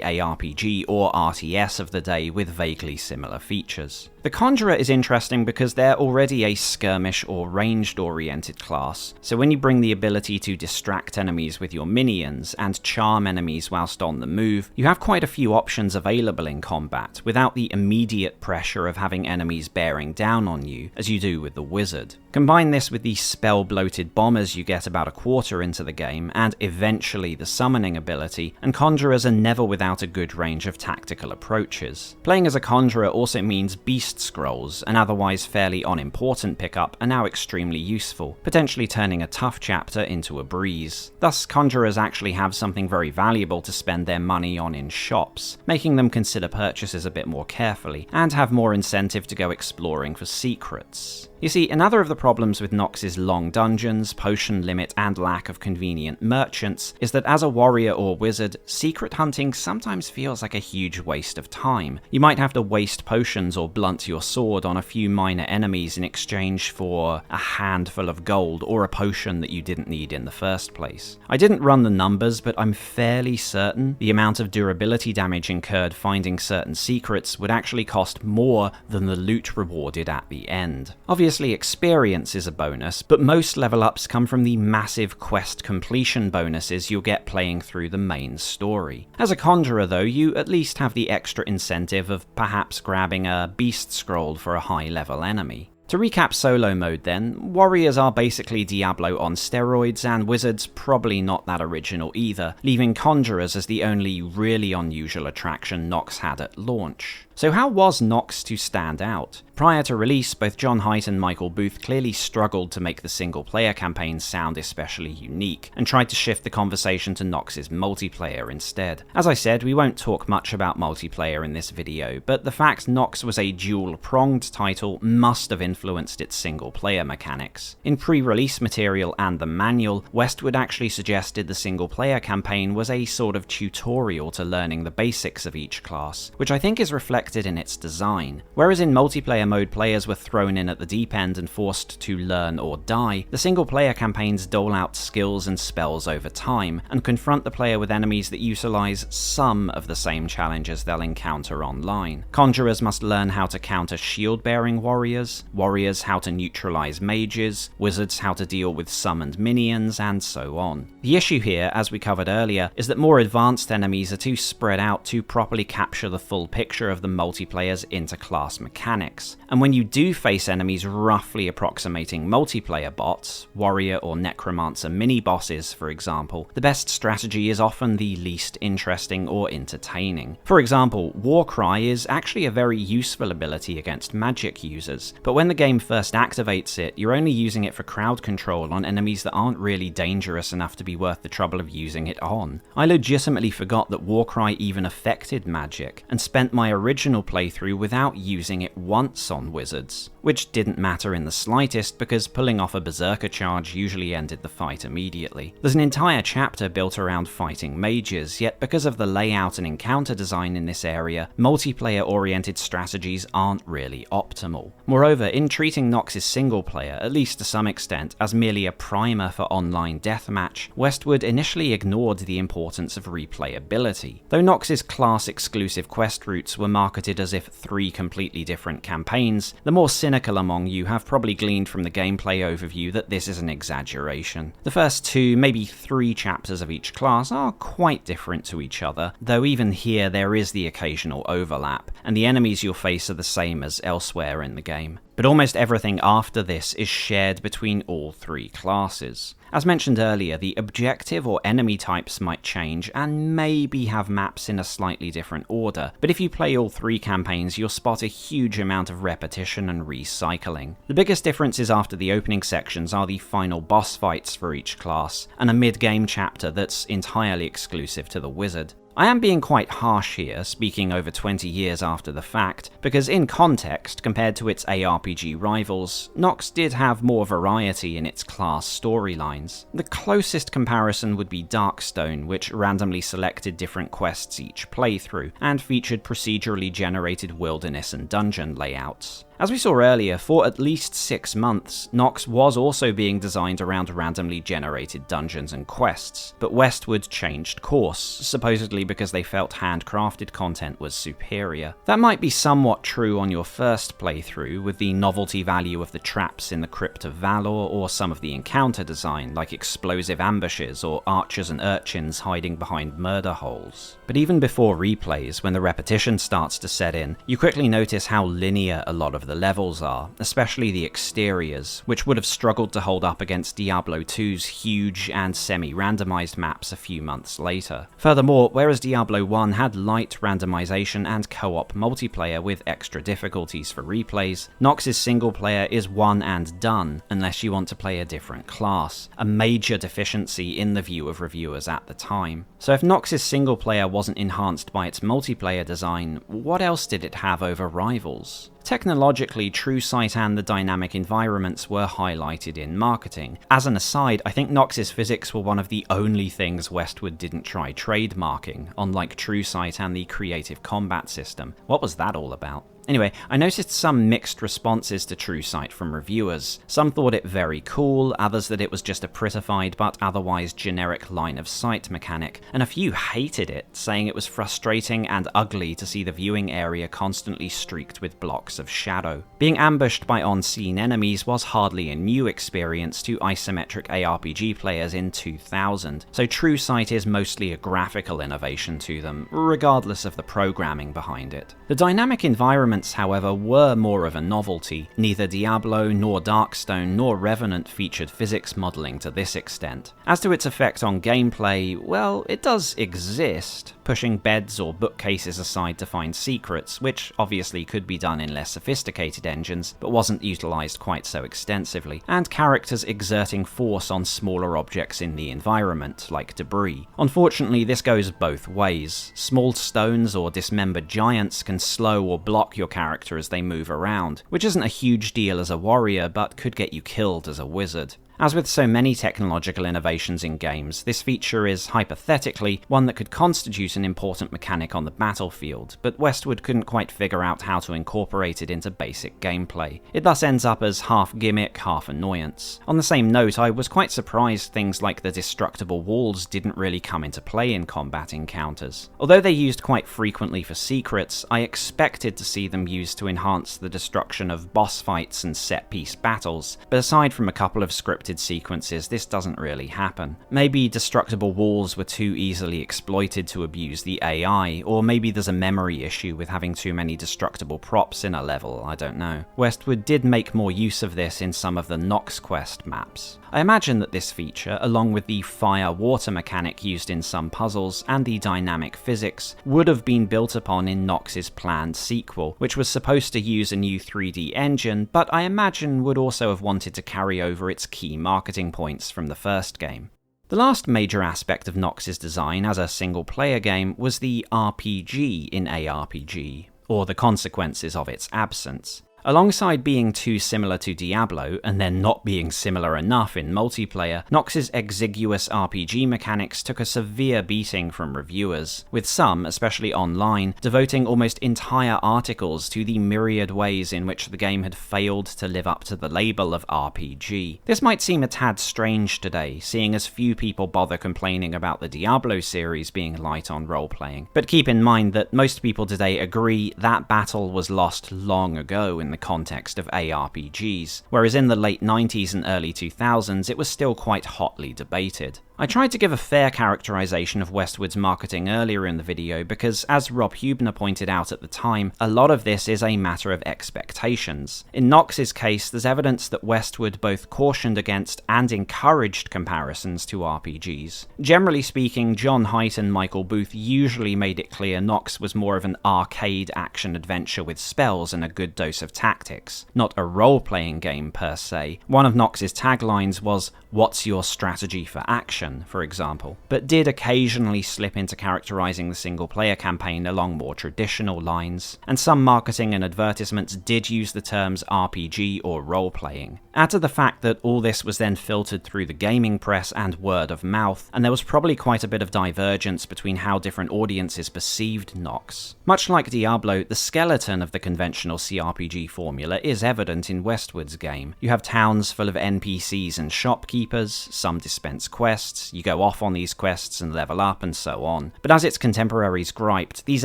Speaker 2: ARPG or RTS of the day with vaguely similar features. The Conjurer is interesting because they're already a skirmish or ranged-oriented class, so when you bring the ability to distract enemies with your minions and charm enemies whilst on the move, you have quite a few options available in combat without the immediate pressure of having enemies bearing down on you, as you do with the Wizard. Combine this with the spell-bloated bombers you get about a quarter into the game, and eventually the summoning ability, and Conjurers are never without a good range of tactical approaches. Playing as a Conjurer also means Beast Scrolls, an otherwise fairly unimportant pickup, are now extremely useful, potentially turning a tough chapter into a breeze. Thus, Conjurers actually have something very valuable to spend their money on in shops, making them consider purchases a bit more carefully, and have more incentive to go exploring for secrets. You see, another of the problems with Nox's long dungeons, potion limit, and lack of convenient merchants is that as a warrior or wizard, secret hunting sometimes feels like a huge waste of time. You might have to waste potions or blunt your sword on a few minor enemies in exchange for a handful of gold or a potion that you didn't need in the first place. I didn't run the numbers, but I'm fairly certain the amount of durability damage incurred finding certain secrets would actually cost more than the loot rewarded at the end. Obviously, experience is a bonus, but most level ups come from the massive quest completion bonuses you'll get playing through the main story. As a Conjurer though, you at least have the extra incentive of perhaps grabbing a Beast Scroll for a high level enemy. To recap solo mode then, warriors are basically Diablo on steroids, and wizards probably not that original either, leaving conjurers as the only really unusual attraction Nox had at launch. So how was Nox to stand out? Prior to release, both John Haidt and Michael Booth clearly struggled to make the single-player campaigns sound especially unique, and tried to shift the conversation to Nox's multiplayer instead. As I said, we won't talk much about multiplayer in this video, but the fact Nox was a dual-pronged title must have influenced its single-player mechanics. In pre-release material and the manual, Westwood actually suggested the single-player campaign was a sort of tutorial to learning the basics of each class, which I think is reflected in its design. Whereas in multiplayer mode players were thrown in at the deep end and forced to learn or die, the single player campaigns dole out skills and spells over time, and confront the player with enemies that utilize some of the same challenges they'll encounter online. Conjurers must learn how to counter shield-bearing warriors, warriors how to neutralize mages, wizards how to deal with summoned minions, and so on. The issue here, as we covered earlier, is that more advanced enemies are too spread out to properly capture the full picture of the multiplayer's interclass mechanics, and when you do face enemies roughly approximating multiplayer bots, warrior or necromancer mini-bosses for example, the best strategy is often the least interesting or entertaining. For example, Warcry is actually a very useful ability against magic users, but when the game first activates it, you're only using it for crowd control on enemies that aren't really dangerous enough to be worth the trouble of using it on. I legitimately forgot that Warcry even affected magic, and spent my original playthrough without using it once on wizards, which didn't matter in the slightest because pulling off a berserker charge usually ended the fight immediately. There's an entire chapter built around fighting mages, yet because of the layout and encounter design in this area, multiplayer-oriented strategies aren't really optimal. Moreover, in treating Nox's single player, at least to some extent, as merely a primer for online deathmatch, Westwood initially ignored the importance of replayability. Though Nox's class-exclusive quest routes were marketed as if 3 completely different campaigns, the more cynical among you have probably gleaned from the gameplay overview that this is an exaggeration. The first 2, maybe 3 chapters of each class are quite different to each other, though even here there is the occasional overlap, and the enemies you'll face are the same as elsewhere in the game. But almost everything after this is shared between all 3 classes. As mentioned earlier, the objective or enemy types might change and maybe have maps in a slightly different order, but if you play all 3 campaigns you'll spot a huge amount of repetition and recycling. The biggest differences after the opening sections are the final boss fights for each class, and a mid-game chapter that's entirely exclusive to the wizard. I am being quite harsh here, speaking over 20 years after the fact, because in context, compared to its ARPG rivals, Nox did have more variety in its class storylines. The closest comparison would be Darkstone, which randomly selected different quests each playthrough, and featured procedurally generated wilderness and dungeon layouts. As we saw earlier, for at least 6 months, Nox was also being designed around randomly generated dungeons and quests, but Westwood changed course, supposedly because they felt handcrafted content was superior. That might be somewhat true on your first playthrough, with the novelty value of the traps in the Crypt of Valor or some of the encounter design, like explosive ambushes or archers and urchins hiding behind murder holes. But even before replays, when the repetition starts to set in, you quickly notice how linear a lot of the levels are, especially the exteriors, which would have struggled to hold up against Diablo II's huge and semi-randomized maps a few months later. Furthermore, whereas Diablo 1 had light randomization and co-op multiplayer with extra difficulties for replays, Nox's single player is one and done unless you want to play a different class, a major deficiency in the view of reviewers at the time. So if Nox's single player wasn't enhanced by its multiplayer design, what else did it have over rivals? Technologically, TrueSight and the dynamic environments were highlighted in marketing. As an aside, I think Nox's physics were one of the only things Westwood didn't try trademarking, unlike TrueSight and the creative combat system. What was that all about? Anyway, I noticed some mixed responses to TrueSight from reviewers. Some thought it very cool, others that it was just a prettified but otherwise generic line of sight mechanic, and a few hated it, saying it was frustrating and ugly to see the viewing area constantly streaked with blocks of shadow. Being ambushed by on-scene enemies was hardly a new experience to isometric ARPG players in 2000, so TrueSight is mostly a graphical innovation to them, regardless of the programming behind it. The dynamic environment elements, however, were more of a novelty. Neither Diablo, nor Darkstone, nor Revenant featured physics modelling to this extent. As to its effect on gameplay, well, it does exist, pushing beds or bookcases aside to find secrets, which obviously could be done in less sophisticated engines, but wasn't utilised quite so extensively, and characters exerting force on smaller objects in the environment, like debris. Unfortunately, this goes both ways. Small stones or dismembered giants can slow or block your character as they move around, which isn't a huge deal as a warrior, but could get you killed as a wizard. As with so many technological innovations in games, this feature is, hypothetically, one that could constitute an important mechanic on the battlefield, but Westwood couldn't quite figure out how to incorporate it into basic gameplay. It thus ends up as half gimmick, half annoyance. On the same note, I was quite surprised things like the destructible walls didn't really come into play in combat encounters. Although they're used quite frequently for secrets, I expected to see them used to enhance the destruction of boss fights and set-piece battles, but aside from a couple of scripted sequences, this doesn't really happen. Maybe destructible walls were too easily exploited to abuse the AI, or maybe there's a memory issue with having too many destructible props in a level, I don't know. Westwood did make more use of this in some of the Nox Quest maps. I imagine that this feature, along with the fire-water mechanic used in some puzzles and the dynamic physics, would have been built upon in Nox's planned sequel, which was supposed to use a new 3D engine, but I imagine would also have wanted to carry over its key marketing points from the first game. The last major aspect of Nox's design as a single-player game was the RPG in ARPG, or the consequences of its absence. Alongside being too similar to Diablo, and then not being similar enough in multiplayer, Nox's exiguous RPG mechanics took a severe beating from reviewers, with some, especially online, devoting almost entire articles to the myriad ways in which the game had failed to live up to the label of RPG. This might seem a tad strange today, seeing as few people bother complaining about the Diablo series being light on role-playing, but keep in mind that most people today agree that battle was lost long ago in the context of ARPGs, whereas in the late 90s and early 2000s it was still quite hotly debated. I tried to give a fair characterization of Westwood's marketing earlier in the video because, as Rob Huebner pointed out at the time, a lot of this is a matter of expectations. In Nox's case, there's evidence that Westwood both cautioned against and encouraged comparisons to RPGs. Generally speaking, John Haidt and Michael Booth usually made it clear Nox was more of an arcade action-adventure with spells and a good dose of tactics, not a role-playing game per se. One of Nox's taglines was, "What's your strategy for action?" for example, but did occasionally slip into characterizing the single-player campaign along more traditional lines, and some marketing and advertisements did use the terms RPG or role-playing. Add to the fact that all this was then filtered through the gaming press and word of mouth, and there was probably quite a bit of divergence between how different audiences perceived Nox. Much like Diablo, the skeleton of the conventional CRPG formula is evident in Westwood's game. You have towns full of NPCs and shopkeepers, some dispense quests, you go off on these quests and level up and so on. But as its contemporaries griped, these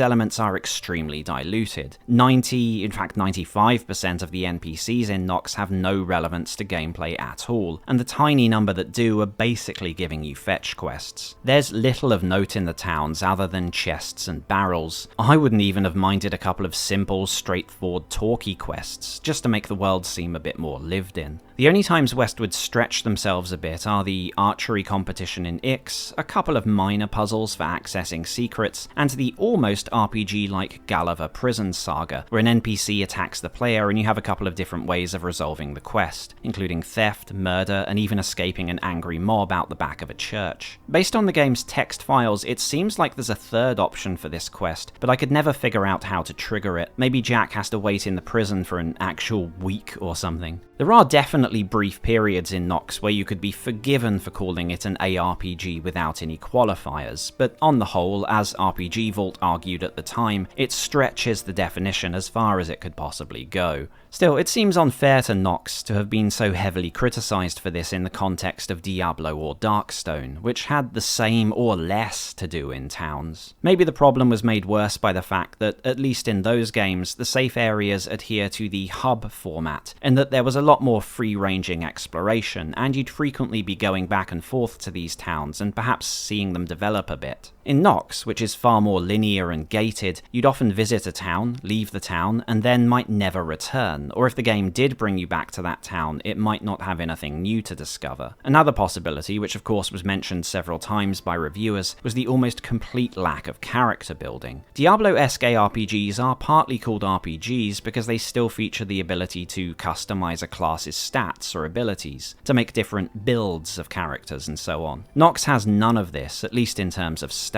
Speaker 2: elements are extremely diluted. 95% of the NPCs in Nox have no relevance to gameplay at all, and the tiny number that do are basically giving you fetch quests. There's little of note in the towns other than chests and barrels. I wouldn't even have minded a couple of simple, straightforward talkie quests, just to make the world seem a bit more lived in. The only times Westwood stretch themselves a bit are the archery competition in Ix, a couple of minor puzzles for accessing secrets, and the almost RPG-like Gulliver Prison Saga, where an NPC attacks the player and you have a couple of different ways of resolving the quest, including theft, murder, and even escaping an angry mob out the back of a church. Based on the game's text files, it seems like there's a third option for this quest, but I could never figure out how to trigger it. Maybe Jack has to wait in the prison for an actual week or something. There are definitely brief periods in Nox where you could be forgiven for calling it an ARPG without any qualifiers, but on the whole, as RPG Vault argued at the time, it stretches the definition as far as it could possibly go. Still, it seems unfair to Nox to have been so heavily criticised for this in the context of Diablo or Darkstone, which had the same or less to do in towns. Maybe the problem was made worse by the fact that, at least in those games, the safe areas adhere to the hub format, and that there was a lot more free-ranging exploration, and you'd frequently be going back and forth to these towns and perhaps seeing them develop a bit. In Nox, which is far more linear and gated, you'd often visit a town, leave the town, and then might never return, or if the game did bring you back to that town, it might not have anything new to discover. Another possibility, which of course was mentioned several times by reviewers, was the almost complete lack of character building. Diablo-esque ARPGs are partly called RPGs because they still feature the ability to customize a class's stats or abilities, to make different builds of characters and so on. Nox has none of this, at least in terms of stats.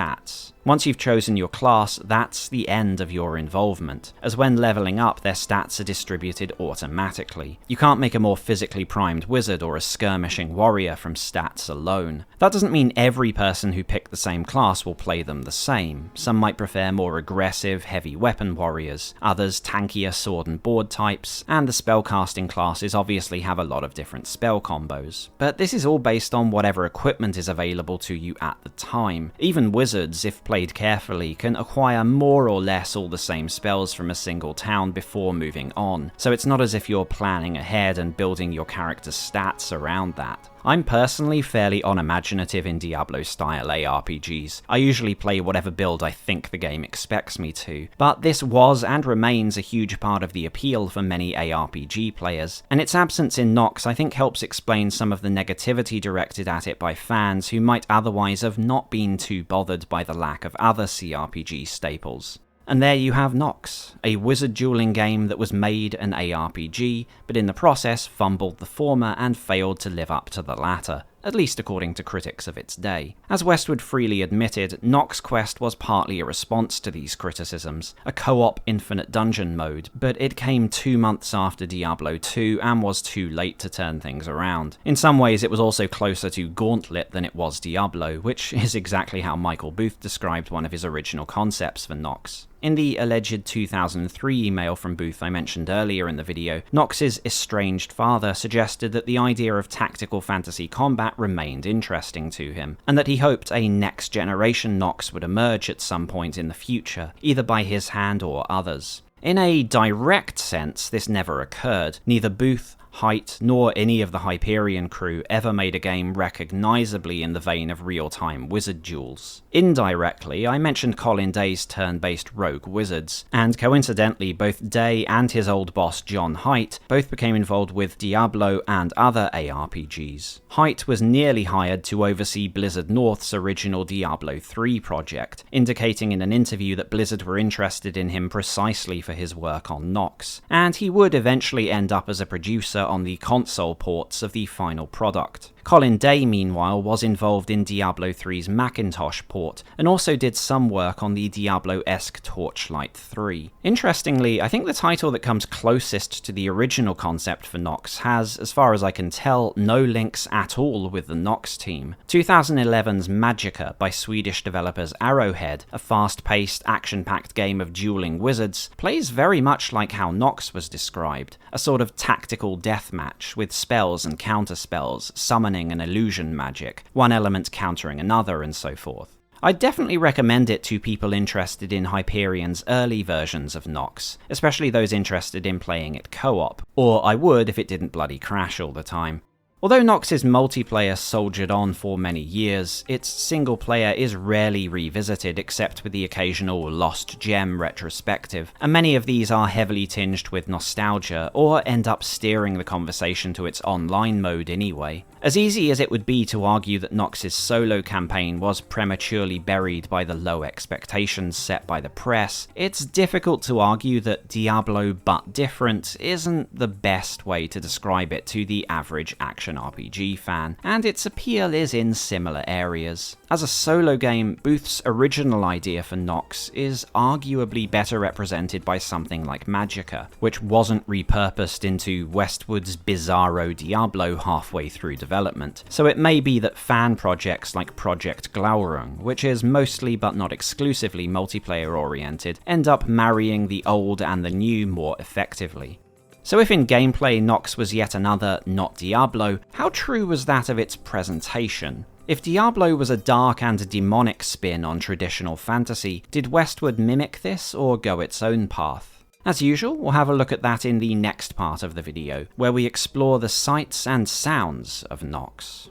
Speaker 2: Once you've chosen your class, that's the end of your involvement, as when leveling up their stats are distributed automatically. You can't make a more physically primed wizard or a skirmishing warrior from stats alone. That doesn't mean every person who picked the same class will play them the same. Some might prefer more aggressive, heavy weapon warriors, others tankier sword and board types, and the spellcasting classes obviously have a lot of different spell combos. But this is all based on whatever equipment is available to you at the time. Even wizards, if played carefully, can acquire more or less all the same spells from a single town before moving on, so it's not as if you're planning ahead and building your character's stats around that. I'm personally fairly unimaginative in Diablo-style ARPGs. I usually play whatever build I think the game expects me to, but this was and remains a huge part of the appeal for many ARPG players, and its absence in Nox I think helps explain some of the negativity directed at it by fans who might otherwise have not been too bothered by the lack of other CRPG staples. And there you have Nox, a wizard dueling game that was made an ARPG, but in the process fumbled the former and failed to live up to the latter, at least according to critics of its day. As Westwood freely admitted, Nox Quest was partly a response to these criticisms, a co-op infinite dungeon mode, but it came 2 months after Diablo II and was too late to turn things around. In some ways it was also closer to Gauntlet than it was Diablo, which is exactly how Michael Booth described one of his original concepts for Nox. In the alleged 2003 email from Booth I mentioned earlier in the video, Nox's estranged father suggested that the idea of tactical fantasy combat remained interesting to him, and that he hoped a next-generation Nox would emerge at some point in the future, either by his hand or others. In a direct sense, this never occurred. Neither Booth, Height, nor any of the Hyperion crew ever made a game recognisably in the vein of real-time wizard duels. Indirectly, I mentioned Colin Day's turn-based rogue wizards, and coincidentally both Day and his old boss John Height both became involved with Diablo and other ARPGs. Height was nearly hired to oversee Blizzard North's original Diablo III project, indicating in an interview that Blizzard were interested in him precisely for his work on Nox, and he would eventually end up as a producer on the console ports of the final product. Colin Day, meanwhile, was involved in Diablo 3's Macintosh port, and also did some work on the Diablo-esque Torchlight 3. Interestingly, I think the title that comes closest to the original concept for Nox has, as far as I can tell, no links at all with the Nox team. 2011's Magicka by Swedish developers Arrowhead, a fast-paced, action-packed game of dueling wizards, plays very much like how Nox was described, a sort of tactical deathmatch with spells and counterspells, summoning and illusion magic, one element countering another, and so forth. I'd definitely recommend it to people interested in Hyperion's early versions of Nox, especially those interested in playing it co-op, or I would if it didn't bloody crash all the time. Although Nox's multiplayer soldiered on for many years, its single player is rarely revisited except with the occasional Lost Gem retrospective, and many of these are heavily tinged with nostalgia, or end up steering the conversation to its online mode anyway. As easy as it would be to argue that Nox's solo campaign was prematurely buried by the low expectations set by the press, it's difficult to argue that Diablo but different isn't the best way to describe it to the average action RPG fan, and its appeal is in similar areas. As a solo game, Booth's original idea for Nox is arguably better represented by something like Magicka, which wasn't repurposed into Westwood's bizarro Diablo halfway through development, so it may be that fan projects like Project Glaurung, which is mostly but not exclusively multiplayer oriented, end up marrying the old and the new more effectively. So if in gameplay Nox was yet another not Diablo, how true was that of its presentation? If Diablo was a dark and demonic spin on traditional fantasy, did Westwood mimic this or go its own path? As usual, we'll have a look at that in the next part of the video, where we explore the sights and sounds of Nox.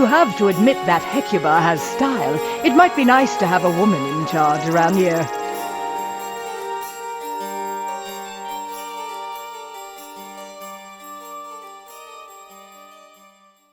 Speaker 5: you have to admit that Hecubah has style. It might be nice to have a woman in charge around here.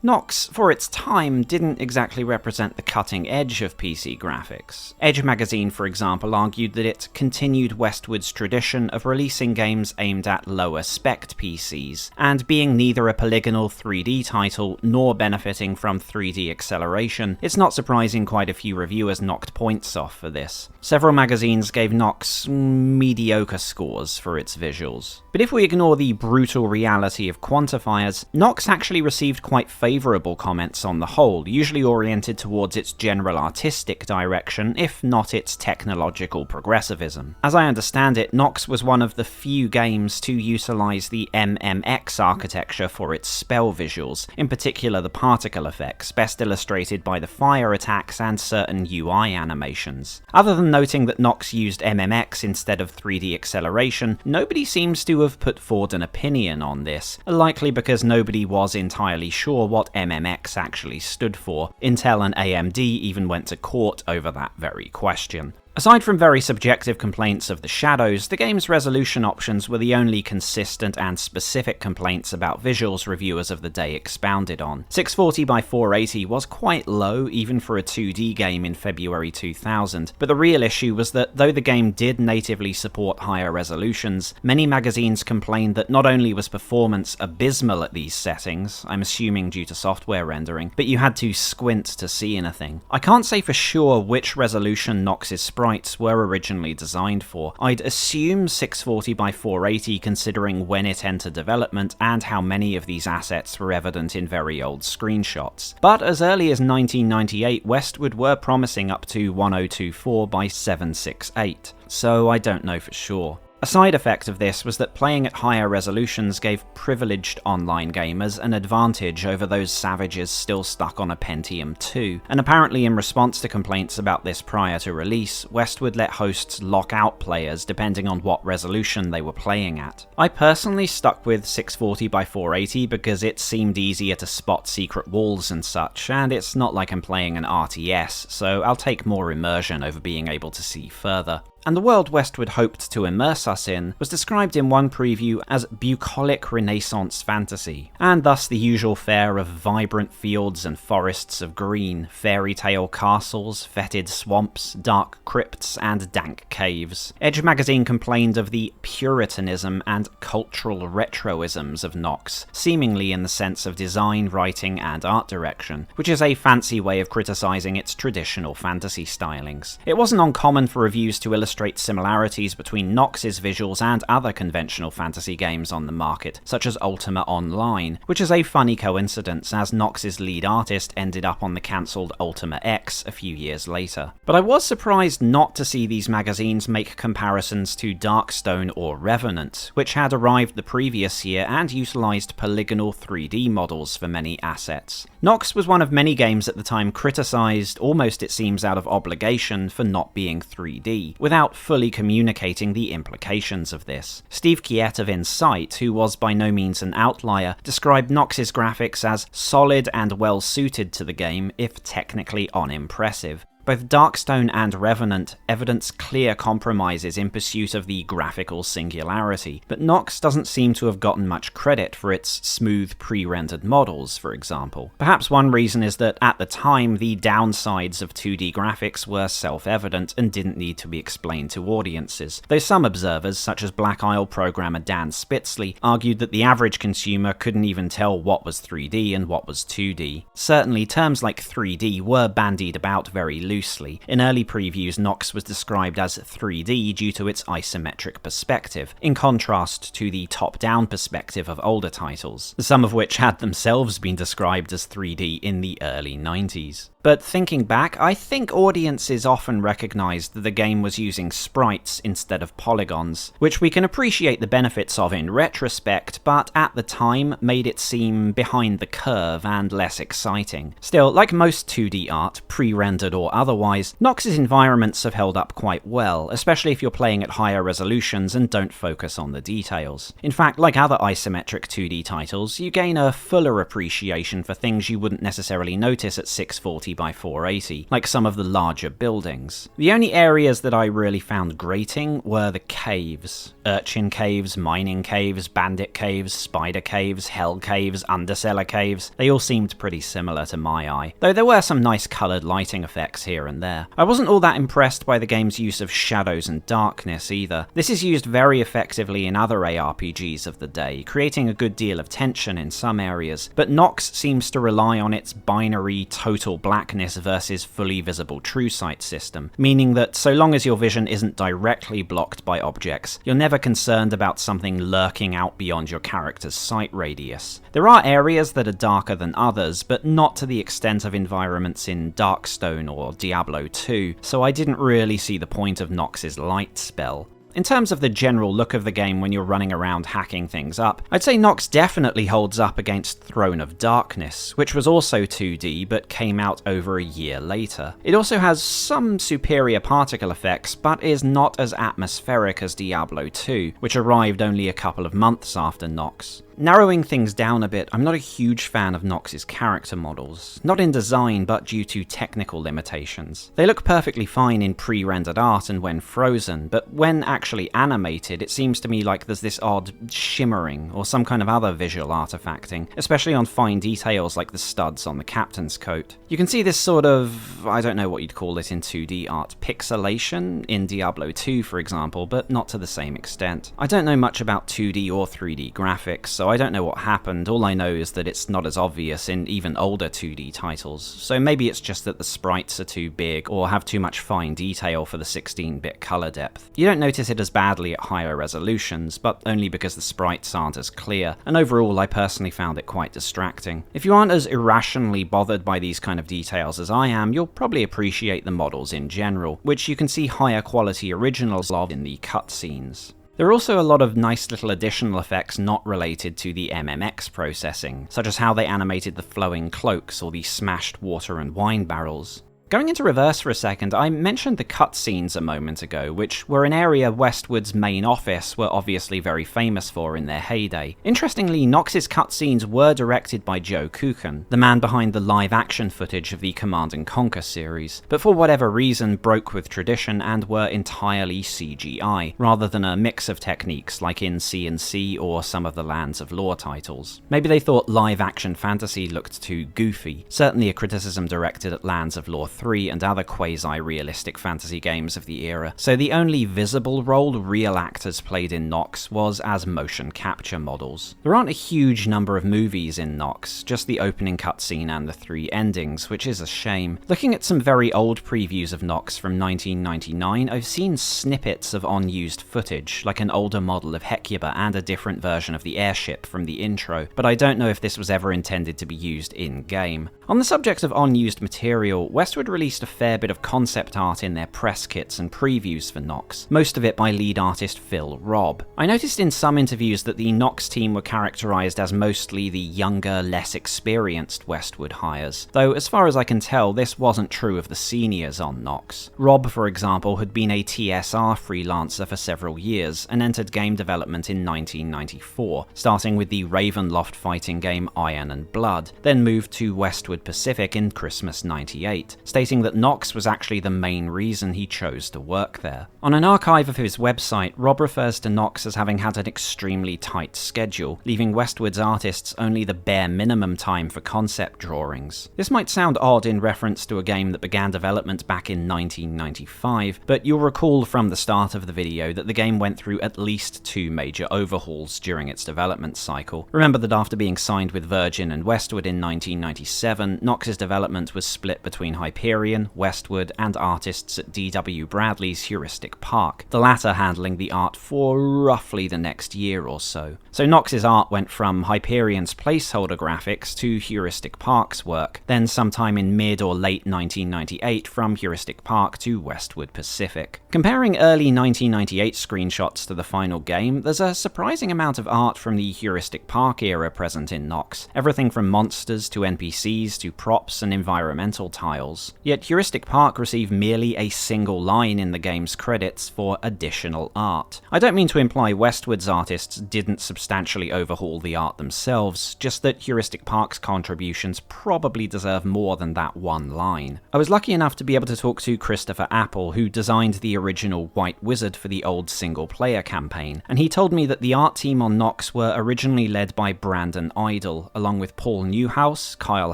Speaker 2: Nox, for its time, didn't exactly represent the cutting edge of PC graphics. Edge magazine, for example, argued that it continued Westwood's tradition of releasing games aimed at lower-spec PCs, and being neither a polygonal 3D title nor benefiting from 3D acceleration, it's not surprising quite a few reviewers knocked points off for this. Several magazines gave Nox mediocre scores for its visuals. But if we ignore the brutal reality of quantifiers, Nox actually received quite favourable comments on the whole, usually oriented towards its general artistic direction, if not its technological progressivism. As I understand it, Nox was one of the few games to utilise the MMX architecture for its spell visuals, in particular the particle effects, best illustrated by the fire attacks and certain UI animations. Other than noting that Nox used MMX instead of 3D acceleration, nobody seems to have put forward an opinion on this, likely because nobody was entirely sure what MMX actually stood for. Intel and AMD even went to court over that very question. Aside from very subjective complaints of the shadows, the game's resolution options were the only consistent and specific complaints about visuals reviewers of the day expounded on. 640 by 480 was quite low even for a 2D game in February 2000, but the real issue was that though the game did natively support higher resolutions, many magazines complained that not only was performance abysmal at these settings, I'm assuming due to software rendering, but you had to squint to see anything. I can't say for sure which resolution Nox's sprites were originally designed for. I'd assume 640 by 480 considering when it entered development and how many of these assets were evident in very old screenshots. But as early as 1998, Westwood were promising up to 1024 by 768, so I don't know for sure. A side effect of this was that playing at higher resolutions gave privileged online gamers an advantage over those savages still stuck on a Pentium 2, and apparently in response to complaints about this prior to release, Westwood let hosts lock out players depending on what resolution they were playing at. I personally stuck with 640 by 480 because it seemed easier to spot secret walls and such, and it's not like I'm playing an RTS, so I'll take more immersion over being able to see further. And the world Westwood hoped to immerse us in was described in one preview as bucolic Renaissance fantasy, and thus the usual fare of vibrant fields and forests of green, fairy tale castles, fetid swamps, dark crypts, and dank caves. Edge magazine complained of the puritanism and cultural retroisms of Nox, seemingly in the sense of design, writing, and art direction, which is a fancy way of criticising its traditional fantasy stylings. It wasn't uncommon for reviews to illustrate similarities between Nox's visuals and other conventional fantasy games on the market, such as Ultima Online, which is a funny coincidence as Nox's lead artist ended up on the cancelled Ultima X a few years later. But I was surprised not to see these magazines make comparisons to Darkstone or Revenant, which had arrived the previous year and utilised polygonal 3D models for many assets. Nox was one of many games at the time criticised, almost it seems out of obligation, for not being 3D, without fully communicating the implications of this. Steve Kiet of Insight, who was by no means an outlier, described Nox's graphics as solid and well suited to the game, if technically unimpressive. Both Darkstone and Revenant evidence clear compromises in pursuit of the graphical singularity, but Nox doesn't seem to have gotten much credit for its smooth pre-rendered models, for example. Perhaps one reason is that at the time the downsides of 2D graphics were self-evident and didn't need to be explained to audiences, though some observers, such as Black Isle programmer Dan Spitzley, argued that the average consumer couldn't even tell what was 3D and what was 2D. Certainly, terms like 3D were bandied about very loosely. In early previews, Nox was described as 3D due to its isometric perspective, in contrast to the top-down perspective of older titles, some of which had themselves been described as 3D in the early 90s. But thinking back, I think audiences often recognised that the game was using sprites instead of polygons, which we can appreciate the benefits of in retrospect, but at the time made it seem behind the curve and less exciting. Still, like most 2D art, pre-rendered or otherwise, Nox's environments have held up quite well, especially if you're playing at higher resolutions and don't focus on the details. In fact, like other isometric 2D titles, you gain a fuller appreciation for things you wouldn't necessarily notice at 640 by 480, like some of the larger buildings. The only areas that I really found grating were the caves. Urchin caves, mining caves, bandit caves, spider caves, hell caves, undercellar caves. They all seemed pretty similar to my eye, though there were some nice coloured lighting effects here and there. I wasn't all that impressed by the game's use of shadows and darkness either. This is used very effectively in other ARPGs of the day, creating a good deal of tension in some areas, but Nox seems to rely on its binary total blackness versus fully visible true sight system, meaning that so long as your vision isn't directly blocked by objects, you're never concerned about something lurking out beyond your character's sight radius. There are areas that are darker than others, but not to the extent of environments in Darkstone or Diablo II, so I didn't really see the point of Nox's light spell. In terms of the general look of the game when you're running around hacking things up, I'd say Nox definitely holds up against Throne of Darkness, which was also 2D but came out over a year later. It also has some superior particle effects, but is not as atmospheric as Diablo II, which arrived only a couple of months after Nox. Narrowing things down a bit, I'm not a huge fan of Nox's character models, not in design but due to technical limitations. They look perfectly fine in pre-rendered art and when frozen, but when actually animated, it seems to me like there's this odd shimmering or some kind of other visual artifacting, especially on fine details like the studs on the captain's coat. You can see this sort of, I don't know what you'd call it in 2D art, pixelation in Diablo 2 for example, but not to the same extent. I don't know much about 2D or 3D graphics, so I don't know what happened. All I know is that it's not as obvious in even older 2D titles, so maybe it's just that the sprites are too big or have too much fine detail for the 16-bit colour depth. You don't notice it as badly at higher resolutions, but only because the sprites aren't as clear, and overall I personally found it quite distracting. If you aren't as irrationally bothered by these kind of details as I am, you'll probably appreciate the models in general, which you can see higher quality originals of in the cutscenes. There are also a lot of nice little additional effects not related to the MMX processing, such as how they animated the flowing cloaks or the smashed water and wine barrels. Going into reverse for a second, I mentioned the cutscenes a moment ago, which were an area Westwood's main office were obviously very famous for in their heyday. Interestingly, Nox's cutscenes were directed by Joe Kuchen, the man behind the live-action footage of the Command & Conquer series, but for whatever reason broke with tradition and were entirely CGI, rather than a mix of techniques like in C&C or some of the Lands of Lore titles. Maybe they thought live-action fantasy looked too goofy, certainly a criticism directed at Lands of Lore 3 and other quasi-realistic fantasy games of the era, so the only visible role real actors played in Nox was as motion capture models. There aren't a huge number of movies in Nox, just the opening cutscene and the 3 endings, which is a shame. Looking at some very old previews of Nox from 1999, I've seen snippets of unused footage, like an older model of Hecubah and a different version of the airship from the intro, but I don't know if this was ever intended to be used in-game. On the subject of unused material, Westwood released a fair bit of concept art in their press kits and previews for Nox, most of it by lead artist Phil Robb. I noticed in some interviews that the Nox team were characterized as mostly the younger, less experienced Westwood hires, though as far as I can tell this wasn't true of the seniors on Nox. Robb, for example, had been a TSR freelancer for several years and entered game development in 1994, starting with the Ravenloft fighting game Iron and Blood, then moved to Westwood Pacific in Christmas '98, stating that Nox was actually the main reason he chose to work there. On an archive of his website, Rob refers to Nox as having had an extremely tight schedule, leaving Westwood's artists only the bare minimum time for concept drawings. This might sound odd in reference to a game that began development back in 1995, but you'll recall from the start of the video that the game went through at least 2 major overhauls during its development cycle. Remember that after being signed with Virgin and Westwood in 1997, Nox's development was split between Hyperion Hyperion, Westwood, and artists at D.W. Bradley's Heuristic Park, the latter handling the art for roughly the next year or so. So Nox's art went from Hyperion's placeholder graphics to Heuristic Park's work, then sometime in mid or late 1998 from Heuristic Park to Westwood Pacific. Comparing early 1998 screenshots to the final game, there's a surprising amount of art from the Heuristic Park era present in Nox, everything from monsters to NPCs to props and environmental tiles. Yet Heuristic Park received merely a single line in the game's credits for additional art. I don't mean to imply Westwood's artists didn't substantially overhaul the art themselves, just that Heuristic Park's contributions probably deserve more than that one line. I was lucky enough to be able to talk to Christopher Apple, who designed the original White Wizard for the old single-player campaign, and he told me that the art team on Nox were originally led by Brandon Idle, along with Paul Newhouse, Kyle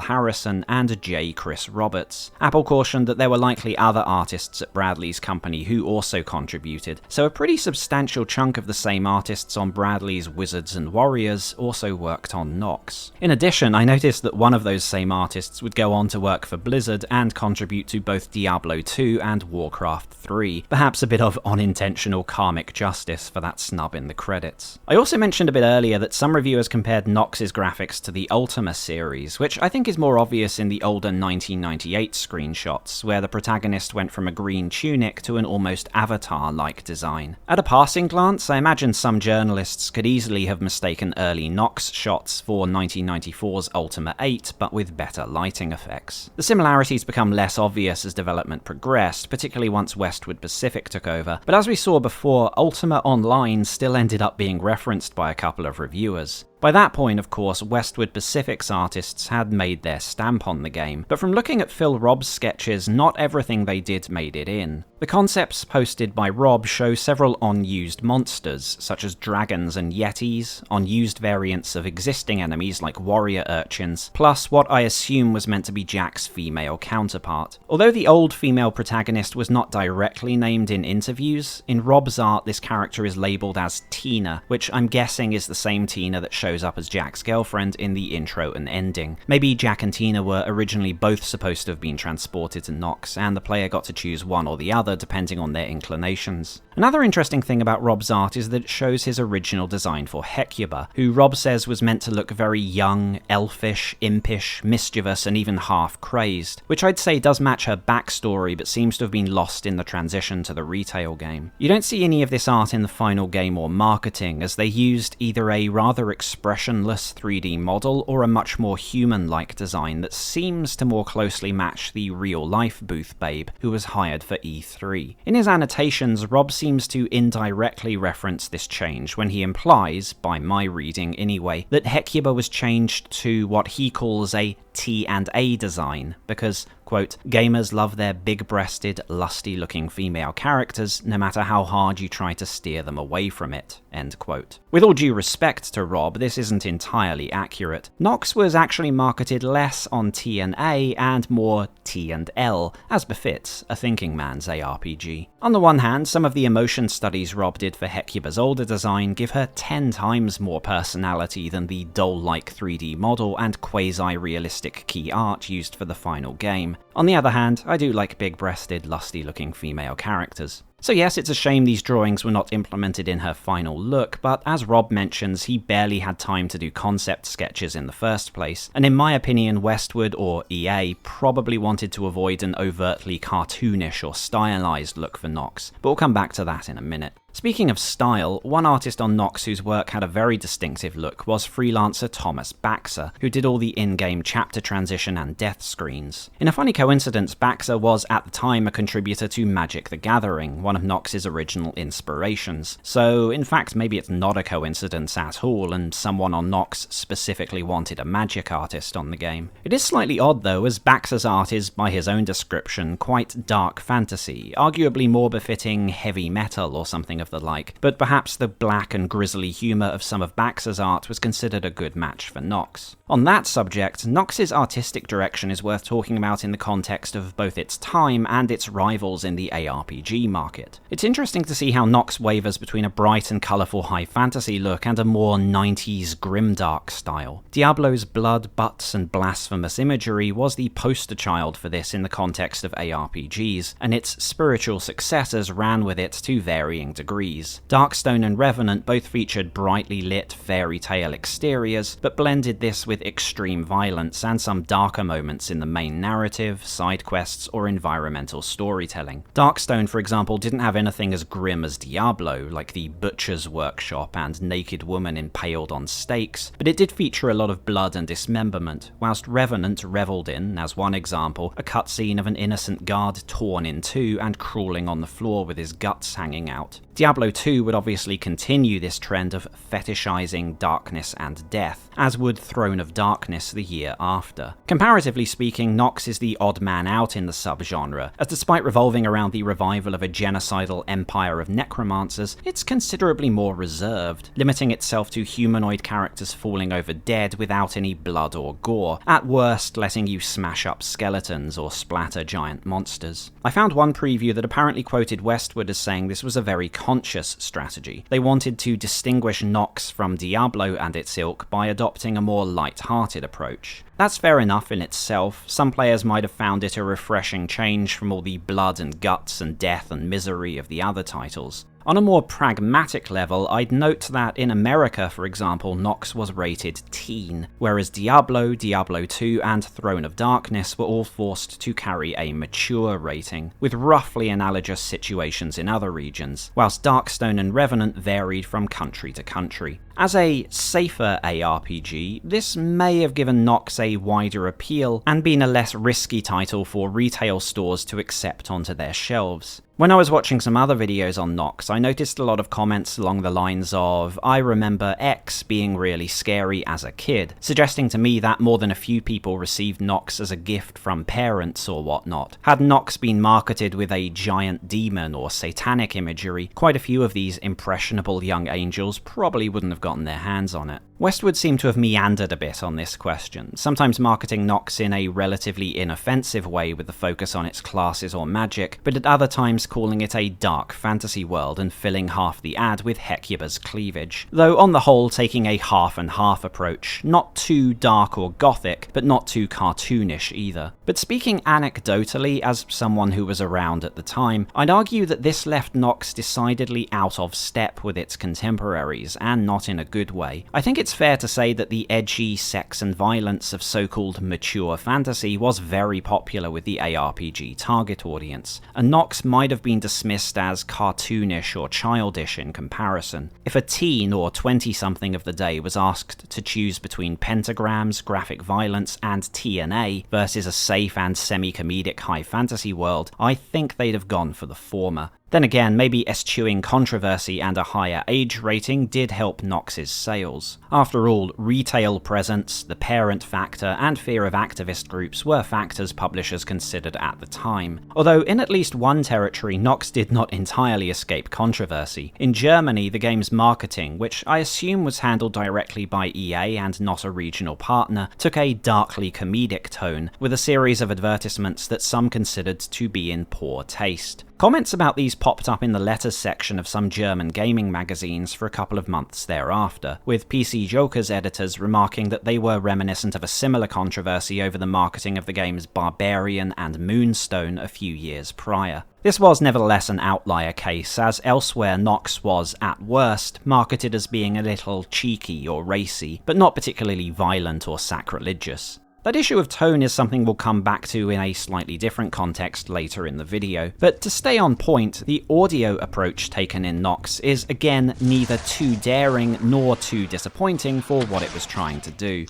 Speaker 2: Harrison, and J. Chris Roberts. Apple cautioned that there were likely other artists at Bradley's company who also contributed, so a pretty substantial chunk of the same artists on Bradley's Wizards and Warriors also worked on Nox. In addition, I noticed that one of those same artists would go on to work for Blizzard and contribute to both Diablo II and Warcraft 3, perhaps a bit of unintentional karmic justice for that snub in the credits. I also mentioned a bit earlier that some reviewers compared Nox's graphics to the Ultima series, which I think is more obvious in the older 1998 screenshots, where the protagonist went from a green tunic to an almost Avatar-like design. At a passing glance, I imagine some journalists could easily have mistaken early Nox shots for 1994's Ultima 8, but with better lighting effects. The similarities become less obvious as development progressed, particularly once Westwood Pacific took over, but as we saw before, Ultima Online still ended up being referenced by a couple of reviewers. By that point, of course, Westwood Pacific's artists had made their stamp on the game, but from looking at Phil Robb's sketches, not everything they did made it in. The concepts posted by Robb show several unused monsters, such as dragons and yetis, unused variants of existing enemies like warrior urchins, plus what I assume was meant to be Jack's female counterpart. Although the old female protagonist was not directly named in interviews, in Robb's art this character is labelled as Tina, which I'm guessing is the same Tina that shows up as Jack's girlfriend in the intro and ending. Maybe Jack and Tina were originally both supposed to have been transported to Nox, and the player got to choose one or the other depending on their inclinations. Another interesting thing about Robb's art is that it shows his original design for Hecubah, who Robb says was meant to look very young, elfish, impish, mischievous, and even half-crazed, which I'd say does match her backstory but seems to have been lost in the transition to the retail game. You don't see any of this art in the final game or marketing, as they used either a rather expressionless 3D model or a much more human-like design that seems to more closely match the real-life Booth Babe who was hired for E3. In his annotations, Robb seems to indirectly reference this change when he implies, by my reading anyway, that Hecubah was changed to what he calls a T&A design, because, quote, gamers love their big-breasted, lusty-looking female characters, no matter how hard you try to steer them away from it, end quote. With all due respect to Robb, this isn't entirely accurate. Nox was actually marketed less on T&A and more T&L, as befits a thinking man's ARPG. On the one hand, some of the emotion studies Robb did for Hecubah's older design give her 10 times more personality than the doll-like 3D model and quasi-realistic key art used for the final game. On the other hand, I do like big-breasted, lusty-looking female characters. So yes, it's a shame these drawings were not implemented in her final look, but as Robb mentions, he barely had time to do concept sketches in the first place, and in my opinion, Westwood, or EA, probably wanted to avoid an overtly cartoonish or stylized look for Nox, but we'll come back to that in a minute. Speaking of style, one artist on Nox whose work had a very distinctive look was freelancer Thomas Baxter, who did all the in-game chapter transition and death screens. In a funny coincidence, Baxter was at the time a contributor to Magic the Gathering, one of Nox's original inspirations, so in fact maybe it's not a coincidence at all and someone on Nox specifically wanted a Magic artist on the game. It is slightly odd though, as Baxter's art is, by his own description, quite dark fantasy, arguably more befitting heavy metal or something of of the like, but perhaps the black and grisly humour of some of Baxter's art was considered a good match for Nox. On that subject, Nox's artistic direction is worth talking about in the context of both its time and its rivals in the ARPG market. It's interesting to see how Nox wavers between a bright and colourful high fantasy look and a more 90s grimdark style. Diablo's blood, butts and blasphemous imagery was the poster child for this in the context of ARPGs, and its spiritual successors ran with it to varying degrees. Darkstone and Revenant both featured brightly lit fairy tale exteriors, but blended this with extreme violence and some darker moments in the main narrative, side quests, or environmental storytelling. Darkstone, for example, didn't have anything as grim as Diablo, like the Butcher's Workshop and naked woman impaled on stakes, but it did feature a lot of blood and dismemberment, whilst Revenant revelled in, as one example, a cutscene of an innocent guard torn in two and crawling on the floor with his guts hanging out. Diablo II would obviously continue this trend of fetishizing darkness and death, as would Throne of Darkness the year after. Comparatively speaking, Nox is the odd man out in the subgenre, as despite revolving around the revival of a genocidal empire of necromancers, it's considerably more reserved, limiting itself to humanoid characters falling over dead without any blood or gore, at worst letting you smash up skeletons or splatter giant monsters. I found one preview that apparently quoted Westwood as saying this was a very conscious strategy. They wanted to distinguish Nox from Diablo and its ilk by adopting a more light-hearted approach. That's fair enough in itself. Some players might have found it a refreshing change from all the blood and guts and death and misery of the other titles. On a more pragmatic level, I'd note that in America, for example, Nox was rated teen, whereas Diablo, Diablo II, and Throne of Darkness were all forced to carry a mature rating, with roughly analogous situations in other regions, whilst Darkstone and Revenant varied from country to country. As a safer ARPG, this may have given Nox a wider appeal and been a less risky title for retail stores to accept onto their shelves. When I was watching some other videos on Nox, I noticed a lot of comments along the lines of, "I remember X being really scary as a kid," suggesting to me that more than a few people received Nox as a gift from parents or whatnot. Had Nox been marketed with a giant demon or satanic imagery, quite a few of these impressionable young angels probably wouldn't have gotten their hands on it. Westwood seemed to have meandered a bit on this question, sometimes marketing Nox in a relatively inoffensive way with the focus on its classes or magic, but at other times calling it a dark fantasy world and filling half the ad with Hecubah's cleavage, though on the whole taking a half and half approach, not too dark or gothic, but not too cartoonish either. But speaking anecdotally, as someone who was around at the time, I'd argue that this left Nox decidedly out of step with its contemporaries, and not in a good way. I think it's fair to say that the edgy sex and violence of so-called mature fantasy was very popular with the ARPG target audience, and Nox might have been dismissed as cartoonish or childish in comparison. If a teen or 20-something of the day was asked to choose between pentagrams, graphic violence, and TNA versus a safe and semi-comedic high fantasy world, I think they'd have gone for the former. Then again, maybe eschewing controversy and a higher age rating did help Nox's sales. After all, retail presence, the parent factor, and fear of activist groups were factors publishers considered at the time. Although in at least one territory, Nox did not entirely escape controversy. In Germany, the game's marketing, which I assume was handled directly by EA and not a regional partner, took a darkly comedic tone, with a series of advertisements that some considered to be in poor taste. Comments about these popped up in the letters section of some German gaming magazines for a couple of months thereafter, with PC Joker's editors remarking that they were reminiscent of a similar controversy over the marketing of the games Barbarian and Moonstone a few years prior. This was nevertheless an outlier case, as elsewhere Nox was, at worst, marketed as being a little cheeky or racy, but not particularly violent or sacrilegious. That issue of tone is something we'll come back to in a slightly different context later in the video, but to stay on point, the audio approach taken in Nox is again neither too daring nor too disappointing for what it was trying to do.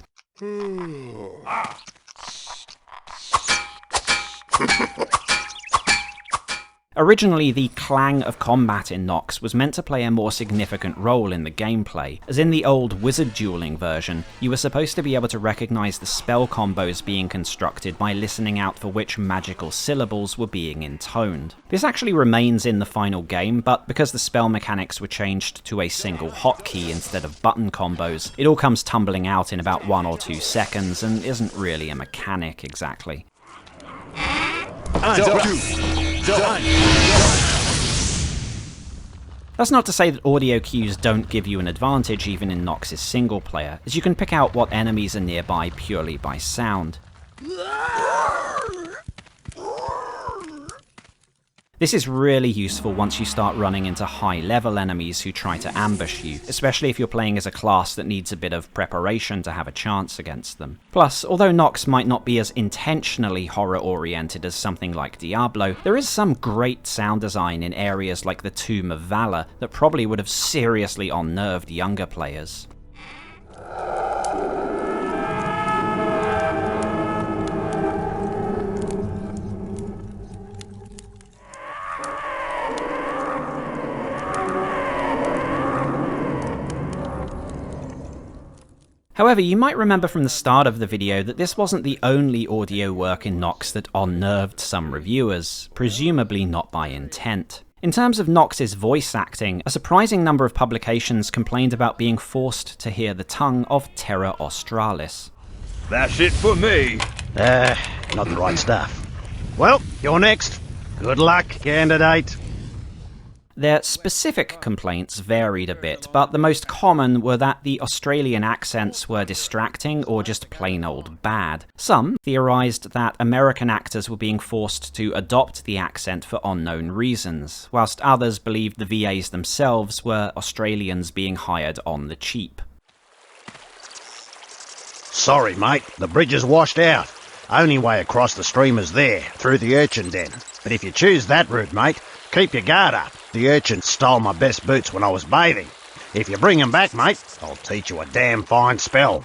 Speaker 2: Originally, the clang of combat in Nox was meant to play a more significant role in the gameplay, as in the old wizard dueling version, you were supposed to be able to recognise the spell combos being constructed by listening out for which magical syllables were being intoned. This actually remains in the final game, but because the spell mechanics were changed to a single hotkey instead of button combos, it all comes tumbling out in about 1 or 2 seconds and isn't really a mechanic exactly. That's not to say that audio cues don't give you an advantage even in Nox's single player, as you can pick out what enemies are nearby purely by sound. This is really useful once you start running into high-level enemies who try to ambush you, especially if you're playing as a class that needs a bit of preparation to have a chance against them. Plus, although Nox might not be as intentionally horror-oriented as something like Diablo, there is some great sound design in areas like the Tomb of Valor that probably would have seriously unnerved younger players. However, you might remember from the start of the video that this wasn't the only audio work in Nox that unnerved some reviewers, presumably not by intent. In terms of Nox's voice acting, a surprising number of publications complained about being forced to hear the tongue of Terra Australis.
Speaker 3: That's it for me.
Speaker 6: Not the right stuff. Well, you're next. Good luck, candidate.
Speaker 2: Their specific complaints varied a bit, but the most common were that the Australian accents were distracting or just plain old bad. Some theorised that American actors were being forced to adopt the accent for unknown reasons, whilst others believed the VAs themselves were Australians being hired on the cheap.
Speaker 6: Sorry, mate, the bridge is washed out. Only way across the stream is there, through the urchin den. But if you choose that route, mate, keep your guard up. The urchin stole my best boots when I was bathing. If you bring 'em back, mate, I'll teach you a damn fine spell.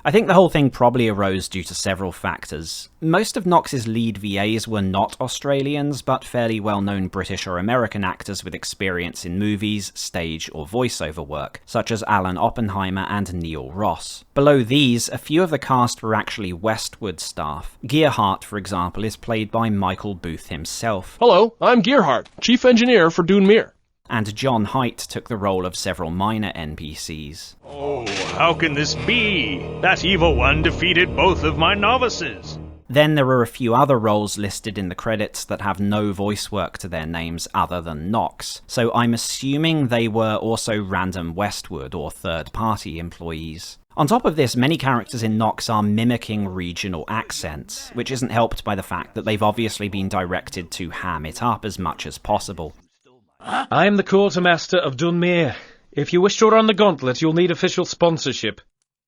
Speaker 2: I think the whole thing probably arose due to several factors. Most of Nox's lead VAs were not Australians, but fairly well-known British or American actors with experience in movies, stage, or voiceover work, such as Alan Oppenheimer and Neil Ross. Below these, a few of the cast were actually Westwood staff. Gearhart, for example, is played by Michael Booth himself.
Speaker 7: Hello, I'm Gearhart, Chief Engineer for Dunmere.
Speaker 2: And John Haidt took the role of several minor NPCs.
Speaker 8: Oh, how can this be? That evil one defeated both of my novices.
Speaker 2: Then there are a few other roles listed in the credits that have no voice work to their names other than Nox, so I'm assuming they were also random Westwood or third-party employees. On top of this, many characters in Nox are mimicking regional accents, which isn't helped by the fact that they've obviously been directed to ham it up as much as possible.
Speaker 9: I am the quartermaster of Dunmere. If you wish to run the gauntlet, you'll need official sponsorship.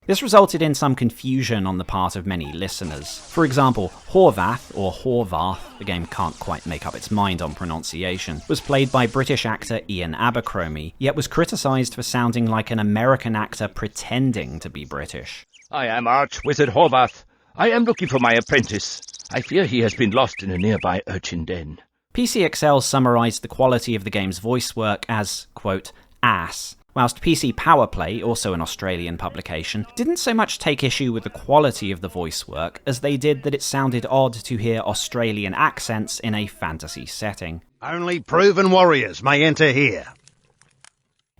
Speaker 2: This resulted in some confusion on the part of many listeners. For example, Horvath, or Horvath, the game can't quite make up its mind on pronunciation, was played by British actor Ian Abercrombie, yet was criticised for sounding like an American actor pretending to be British.
Speaker 10: I am Archwizard Horvath. I am looking for my apprentice. I fear he has been lost in a nearby urchin den.
Speaker 2: PCXL summarised the quality of the game's voice work as, quote, ass, whilst PC Powerplay, also an Australian publication, didn't so much take issue with the quality of the voice work as they did that it sounded odd to hear Australian accents in a fantasy setting.
Speaker 6: Only proven warriors may enter here.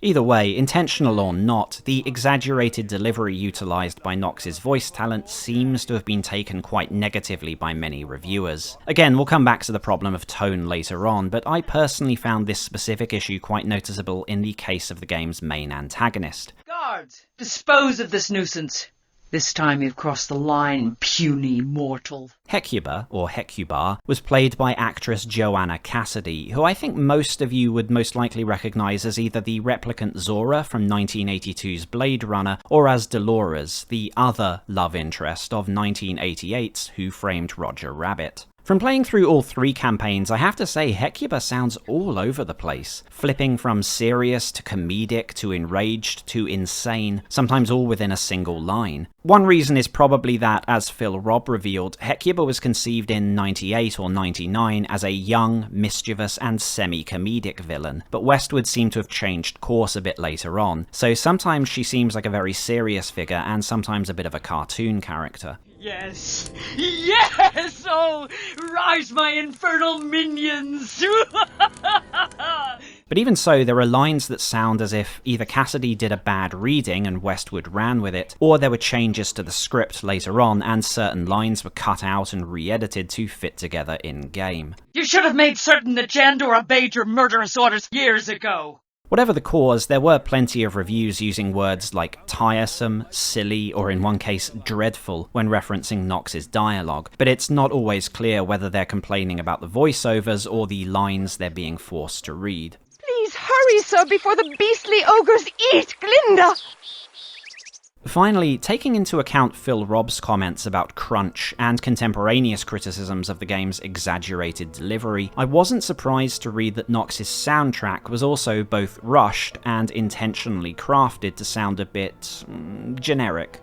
Speaker 2: Either way, intentional or not, the exaggerated delivery utilised by Nox's voice talent seems to have been taken quite negatively by many reviewers. Again, we'll come back to the problem of tone later on, but I personally found this specific issue quite noticeable in the case of the game's main antagonist.
Speaker 1: Guards, dispose of this nuisance. This time you've crossed the line, puny mortal.
Speaker 2: Hecubah, or Hecubah, was played by actress Joanna Cassidy, who I think most of you would most likely recognise as either the replicant Zora from 1982's Blade Runner, or as Dolores, the other love interest of 1988's Who Framed Roger Rabbit. From playing through all 3 campaigns, I have to say Hecubah sounds all over the place, flipping from serious to comedic to enraged to insane, sometimes all within a single line. One reason is probably that, as Phil Robb revealed, Hecubah was conceived in 98 or 99 as a young, mischievous and semi-comedic villain, but Westwood seemed to have changed course a bit later on, so sometimes she seems like a very serious figure and sometimes a bit of a cartoon character.
Speaker 1: Yes! Yes! Oh, rise my infernal minions!
Speaker 2: But even so, there are lines that sound as if either Cassidy did a bad reading and Westwood ran with it, or there were changes to the script later on and certain lines were cut out and re-edited to fit together in-game.
Speaker 1: You should have made certain that Jandor obeyed your murderous orders years ago!
Speaker 2: Whatever the cause, there were plenty of reviews using words like tiresome, silly, or in one case, dreadful when referencing Nox's dialogue, but it's not always clear whether they're complaining about the voiceovers or the lines they're being forced to read.
Speaker 5: Please hurry, sir, before the beastly ogres eat Glinda!
Speaker 2: Finally, taking into account Phil Robb's comments about crunch and contemporaneous criticisms of the game's exaggerated delivery, I wasn't surprised to read that Nox's soundtrack was also both rushed and intentionally crafted to sound a bit generic.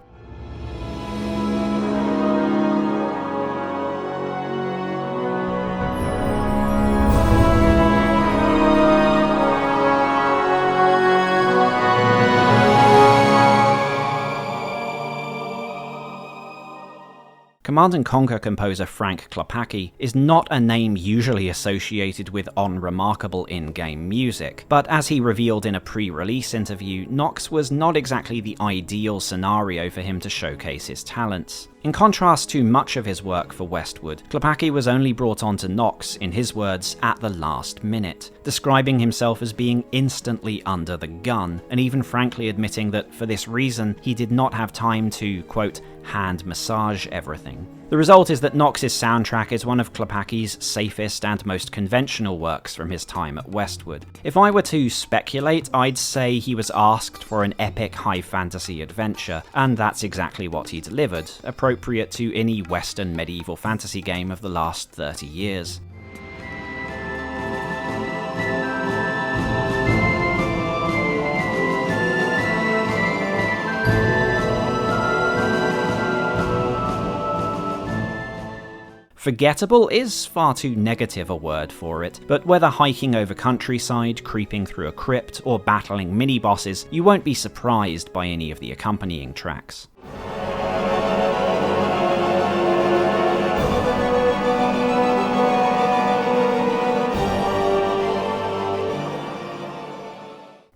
Speaker 2: Command & Conquer composer Frank Klepacki is not a name usually associated with unremarkable in-game music, but as he revealed in a pre-release interview, Nox was not exactly the ideal scenario for him to showcase his talents. In contrast to much of his work for Westwood, Klepacki was only brought onto Nox, in his words, at the last minute, describing himself as being instantly under the gun, and even frankly admitting that for this reason he did not have time to, quote, hand massage everything. The result is that Nox's soundtrack is one of Klepacki's safest and most conventional works from his time at Westwood. If I were to speculate, I'd say he was asked for an epic high fantasy adventure, and that's exactly what he delivered, appropriate to any Western medieval fantasy game of the last 30 years. Forgettable is far too negative a word for it, but whether hiking over countryside, creeping through a crypt, or battling mini-bosses, you won't be surprised by any of the accompanying tracks.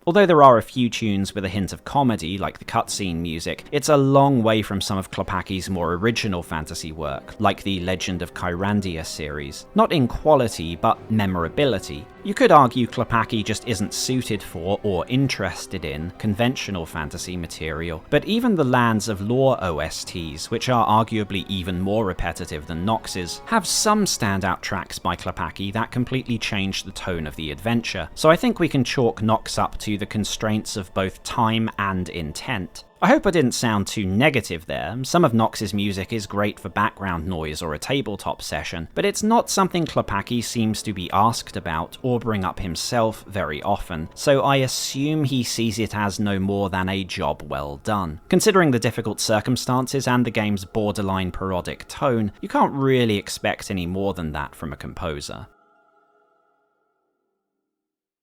Speaker 2: Although there are a few tunes with a hint of comedy, like the cutscene music, it's a long way from some of Klepacki's more original fantasy work, like the Legend of Kyrandia series. Not in quality, but memorability. You could argue Klepacki just isn't suited for, or interested in, conventional fantasy material, but even the Lands of Lore OSTs, which are arguably even more repetitive than Nox's, have some standout tracks by Klepacki that completely change the tone of the adventure, so I think we can chalk Nox up to the constraints of both time and intent. I hope I didn't sound too negative there. Some of Nox's music is great for background noise or a tabletop session, but it's not something Klepacki seems to be asked about or bring up himself very often, so I assume he sees it as no more than a job well done. Considering the difficult circumstances and the game's borderline parodic tone, you can't really expect any more than that from a composer.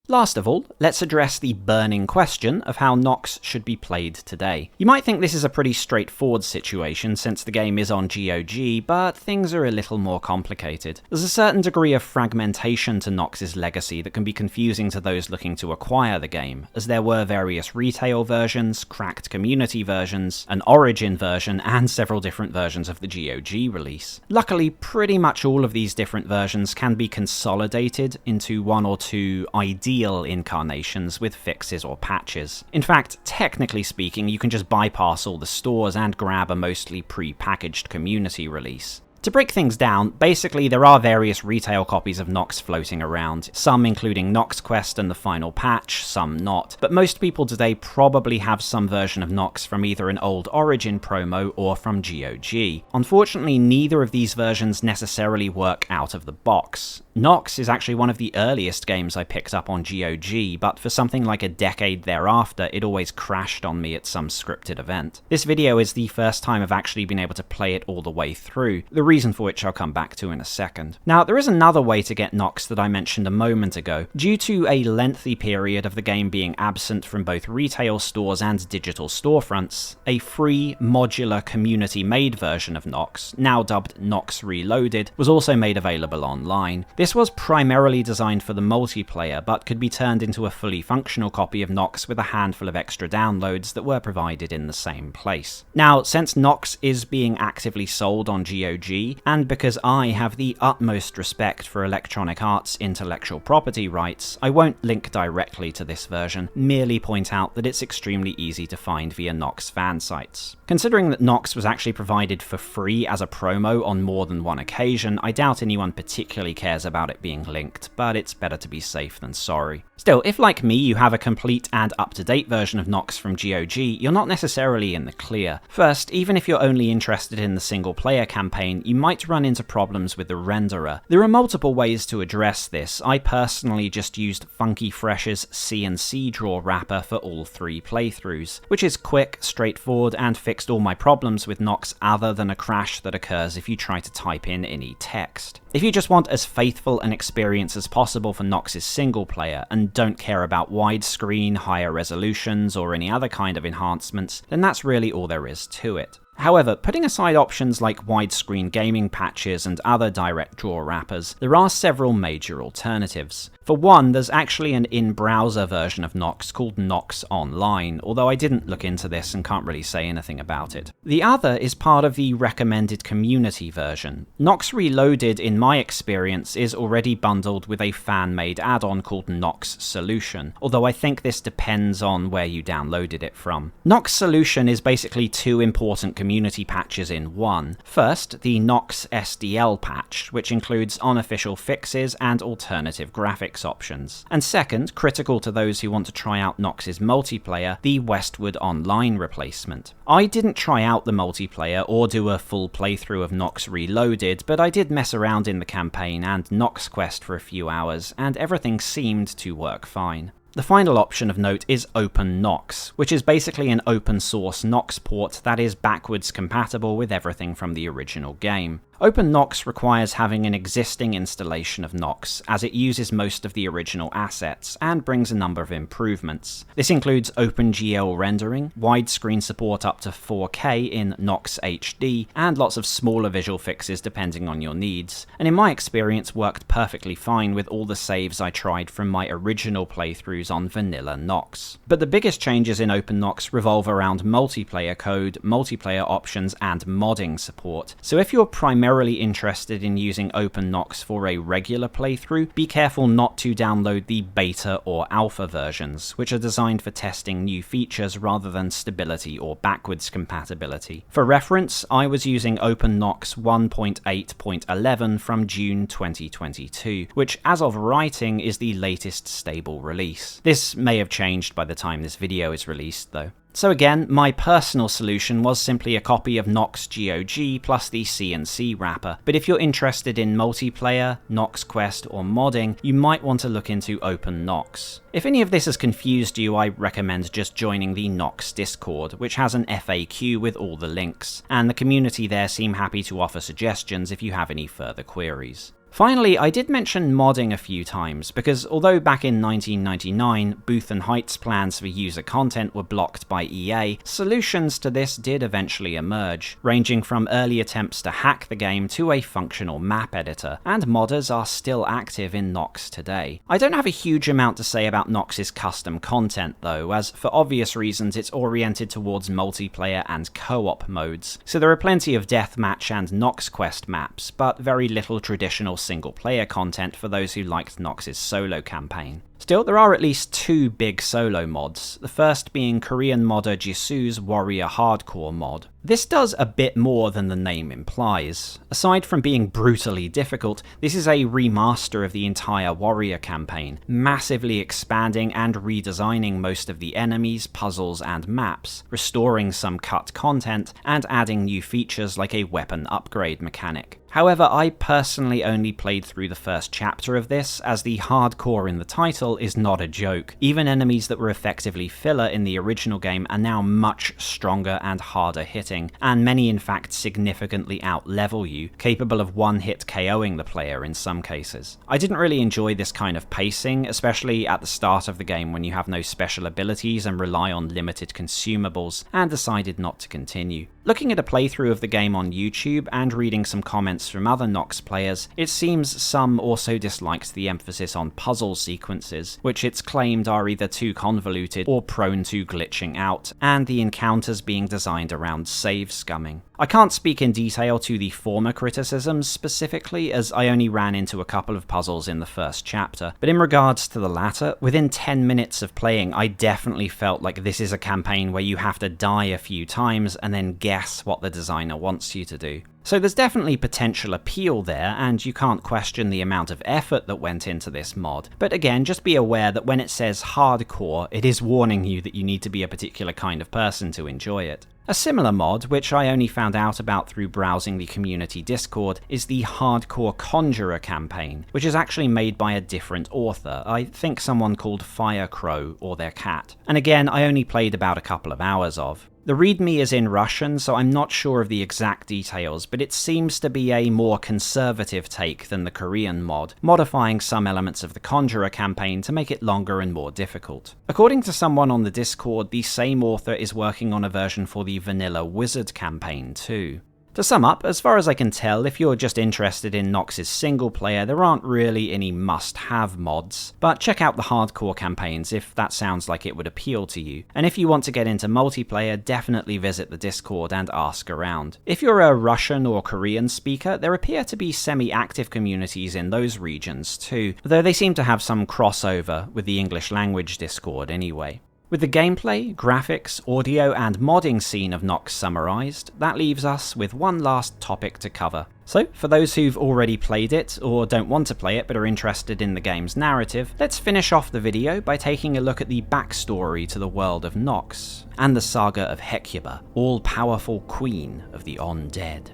Speaker 2: Last of all, let's address the burning question of how Nox should be played today. You might think this is a pretty straightforward situation since the game is on GOG, but things are a little more complicated. There's a certain degree of fragmentation to Nox's legacy that can be confusing to those looking to acquire the game, as there were various retail versions, cracked community versions, an Origin version, and several different versions of the GOG release. Luckily, pretty much all of these different versions can be consolidated into one or two ideal incarnations with fixes or patches. In fact, technically speaking, you can just bypass all the stores and grab a mostly pre-packaged community release. To break things down, basically there are various retail copies of Nox floating around, some including Nox Quest and the final patch, some not, but most people today probably have some version of Nox from either an old Origin promo or from GOG. Unfortunately, neither of these versions necessarily work out of the box. Nox is actually one of the earliest games I picked up on GOG, but for something like a decade thereafter, it always crashed on me at some scripted event. This video is the first time I've actually been able to play it all the way through, the reason for which I'll come back to in a second. Now, there is another way to get Nox that I mentioned a moment ago. Due to a lengthy period of the game being absent from both retail stores and digital storefronts, a free, modular, community-made version of Nox, now dubbed Nox Reloaded, was also made available online. This was primarily designed for the multiplayer, but could be turned into a fully functional copy of Nox with a handful of extra downloads that were provided in the same place. Now, since Nox is being actively sold on GOG, and because I have the utmost respect for Electronic Arts' intellectual property rights, I won't link directly to this version, merely point out that it's extremely easy to find via Nox fan sites. Considering that Nox was actually provided for free as a promo on more than one occasion, I doubt anyone particularly cares about it being linked, but it's better to be safe than sorry. Still, if like me you have a complete and up-to-date version of Nox from GOG, you're not necessarily in the clear. First, even if you're only interested in the single-player campaign, you might run into problems with the renderer. There are multiple ways to address this. I personally just used Funky Fresh's CNC draw wrapper for all 3 playthroughs, which is quick, straightforward, and fixed all my problems with Nox other than a crash that occurs if you try to type in any text. If you just want as faithful an experience as possible for Nox's single player and don't care about widescreen, higher resolutions, or any other kind of enhancements, then that's really all there is to it. However, putting aside options like widescreen gaming patches and other direct draw wrappers, there are several major alternatives. For one, there's actually an in-browser version of Nox called Nox Online, although I didn't look into this and can't really say anything about it. The other is part of the recommended community version. Nox Reloaded, in my experience, is already bundled with a fan-made add-on called Nox Solution, although I think this depends on where you downloaded it from. Nox Solution is basically 2 important community patches in one. First, the Nox SDL patch, which includes unofficial fixes and alternative graphics options. And second, critical to those who want to try out Nox's multiplayer, the Westwood Online replacement. I didn't try out the multiplayer or do a full playthrough of Nox Reloaded, but I did mess around in the campaign and Nox Quest for a few hours, and everything seemed to work fine. The final option of note is Open Nox, which is basically an open source Nox port that is backwards compatible with everything from the original game. Open Nox requires having an existing installation of Nox, as it uses most of the original assets, and brings a number of improvements. This includes OpenGL rendering, widescreen support up to 4K in Nox HD, and lots of smaller visual fixes depending on your needs, and in my experience worked perfectly fine with all the saves I tried from my original playthroughs on vanilla Nox. But the biggest changes in Open Nox revolve around multiplayer code, multiplayer options, and modding support, so if you're primarily interested in using Open Nox for a regular playthrough, be careful not to download the beta or alpha versions, which are designed for testing new features rather than stability or backwards compatibility. For reference, I was using Open Nox 1.8.11 from June 2022, which as of writing is the latest stable release. This may have changed by the time this video is released though. So again, my personal solution was simply a copy of Nox GOG plus the CNC wrapper, but if you're interested in multiplayer, Nox Quest, or modding, you might want to look into Open Nox. If any of this has confused you, I recommend just joining the Nox Discord, which has an FAQ with all the links, and the community there seem happy to offer suggestions if you have any further queries. Finally, I did mention modding a few times, because although back in 1999, Booth and Height's plans for user content were blocked by EA, solutions to this did eventually emerge, ranging from early attempts to hack the game to a functional map editor, and modders are still active in Nox today. I don't have a huge amount to say about Nox's custom content though, as for obvious reasons it's oriented towards multiplayer and co-op modes, so there are plenty of deathmatch and Nox Quest maps, but very little traditional single-player content for those who liked Nox's solo campaign. Still, there are at least 2 big solo mods, the first being Korean modder Jisoo's Warrior Hardcore mod. This does a bit more than the name implies. Aside from being brutally difficult, this is a remaster of the entire Warrior campaign, massively expanding and redesigning most of the enemies, puzzles, and maps, restoring some cut content, and adding new features like a weapon upgrade mechanic. However, I personally only played through the first chapter of this, as the hardcore in the title is not a joke. Even enemies that were effectively filler in the original game are now much stronger and harder hitting, and many in fact significantly out-level you, capable of one-hit KOing the player in some cases. I didn't really enjoy this kind of pacing, especially at the start of the game when you have no special abilities and rely on limited consumables, and decided not to continue. Looking at a playthrough of the game on YouTube and reading some comments from other Nox players, it seems some also disliked the emphasis on puzzle sequences, which it's claimed are either too convoluted or prone to glitching out, and the encounters being designed around save scumming. I can't speak in detail to the former criticisms specifically, as I only ran into a couple of puzzles in the first chapter, but in regards to the latter, within 10 minutes of playing I definitely felt like this is a campaign where you have to die a few times and then guess what the designer wants you to do. So there's definitely potential appeal there, and you can't question the amount of effort that went into this mod. But again, just be aware that when it says hardcore, it is warning you that you need to be a particular kind of person to enjoy it. A similar mod, which I only found out about through browsing the community Discord, is the Hardcore Conjurer campaign, which is actually made by a different author, I think someone called Firecrow or their cat. And again, I only played about a couple of hours of. The readme is in Russian, so I'm not sure of the exact details, but it seems to be a more conservative take than the Korean mod, modifying some elements of the Conjurer campaign to make it longer and more difficult. According to someone on the Discord, the same author is working on a version for the Vanilla Wizard campaign too. To sum up, as far as I can tell, if you're just interested in Nox's single player, there aren't really any must-have mods, but check out the hardcore campaigns if that sounds like it would appeal to you. And if you want to get into multiplayer, definitely visit the Discord and ask around. If you're a Russian or Korean speaker, there appear to be semi-active communities in those regions too, though they seem to have some crossover with the English language Discord anyway. With the gameplay, graphics, audio, and modding scene of Nox summarised, that leaves us with one last topic to cover. So, for those who've already played it, or don't want to play it but are interested in the game's narrative, let's finish off the video by taking a look at the backstory to the world of Nox, and the saga of Hecubah, all-powerful queen of the undead.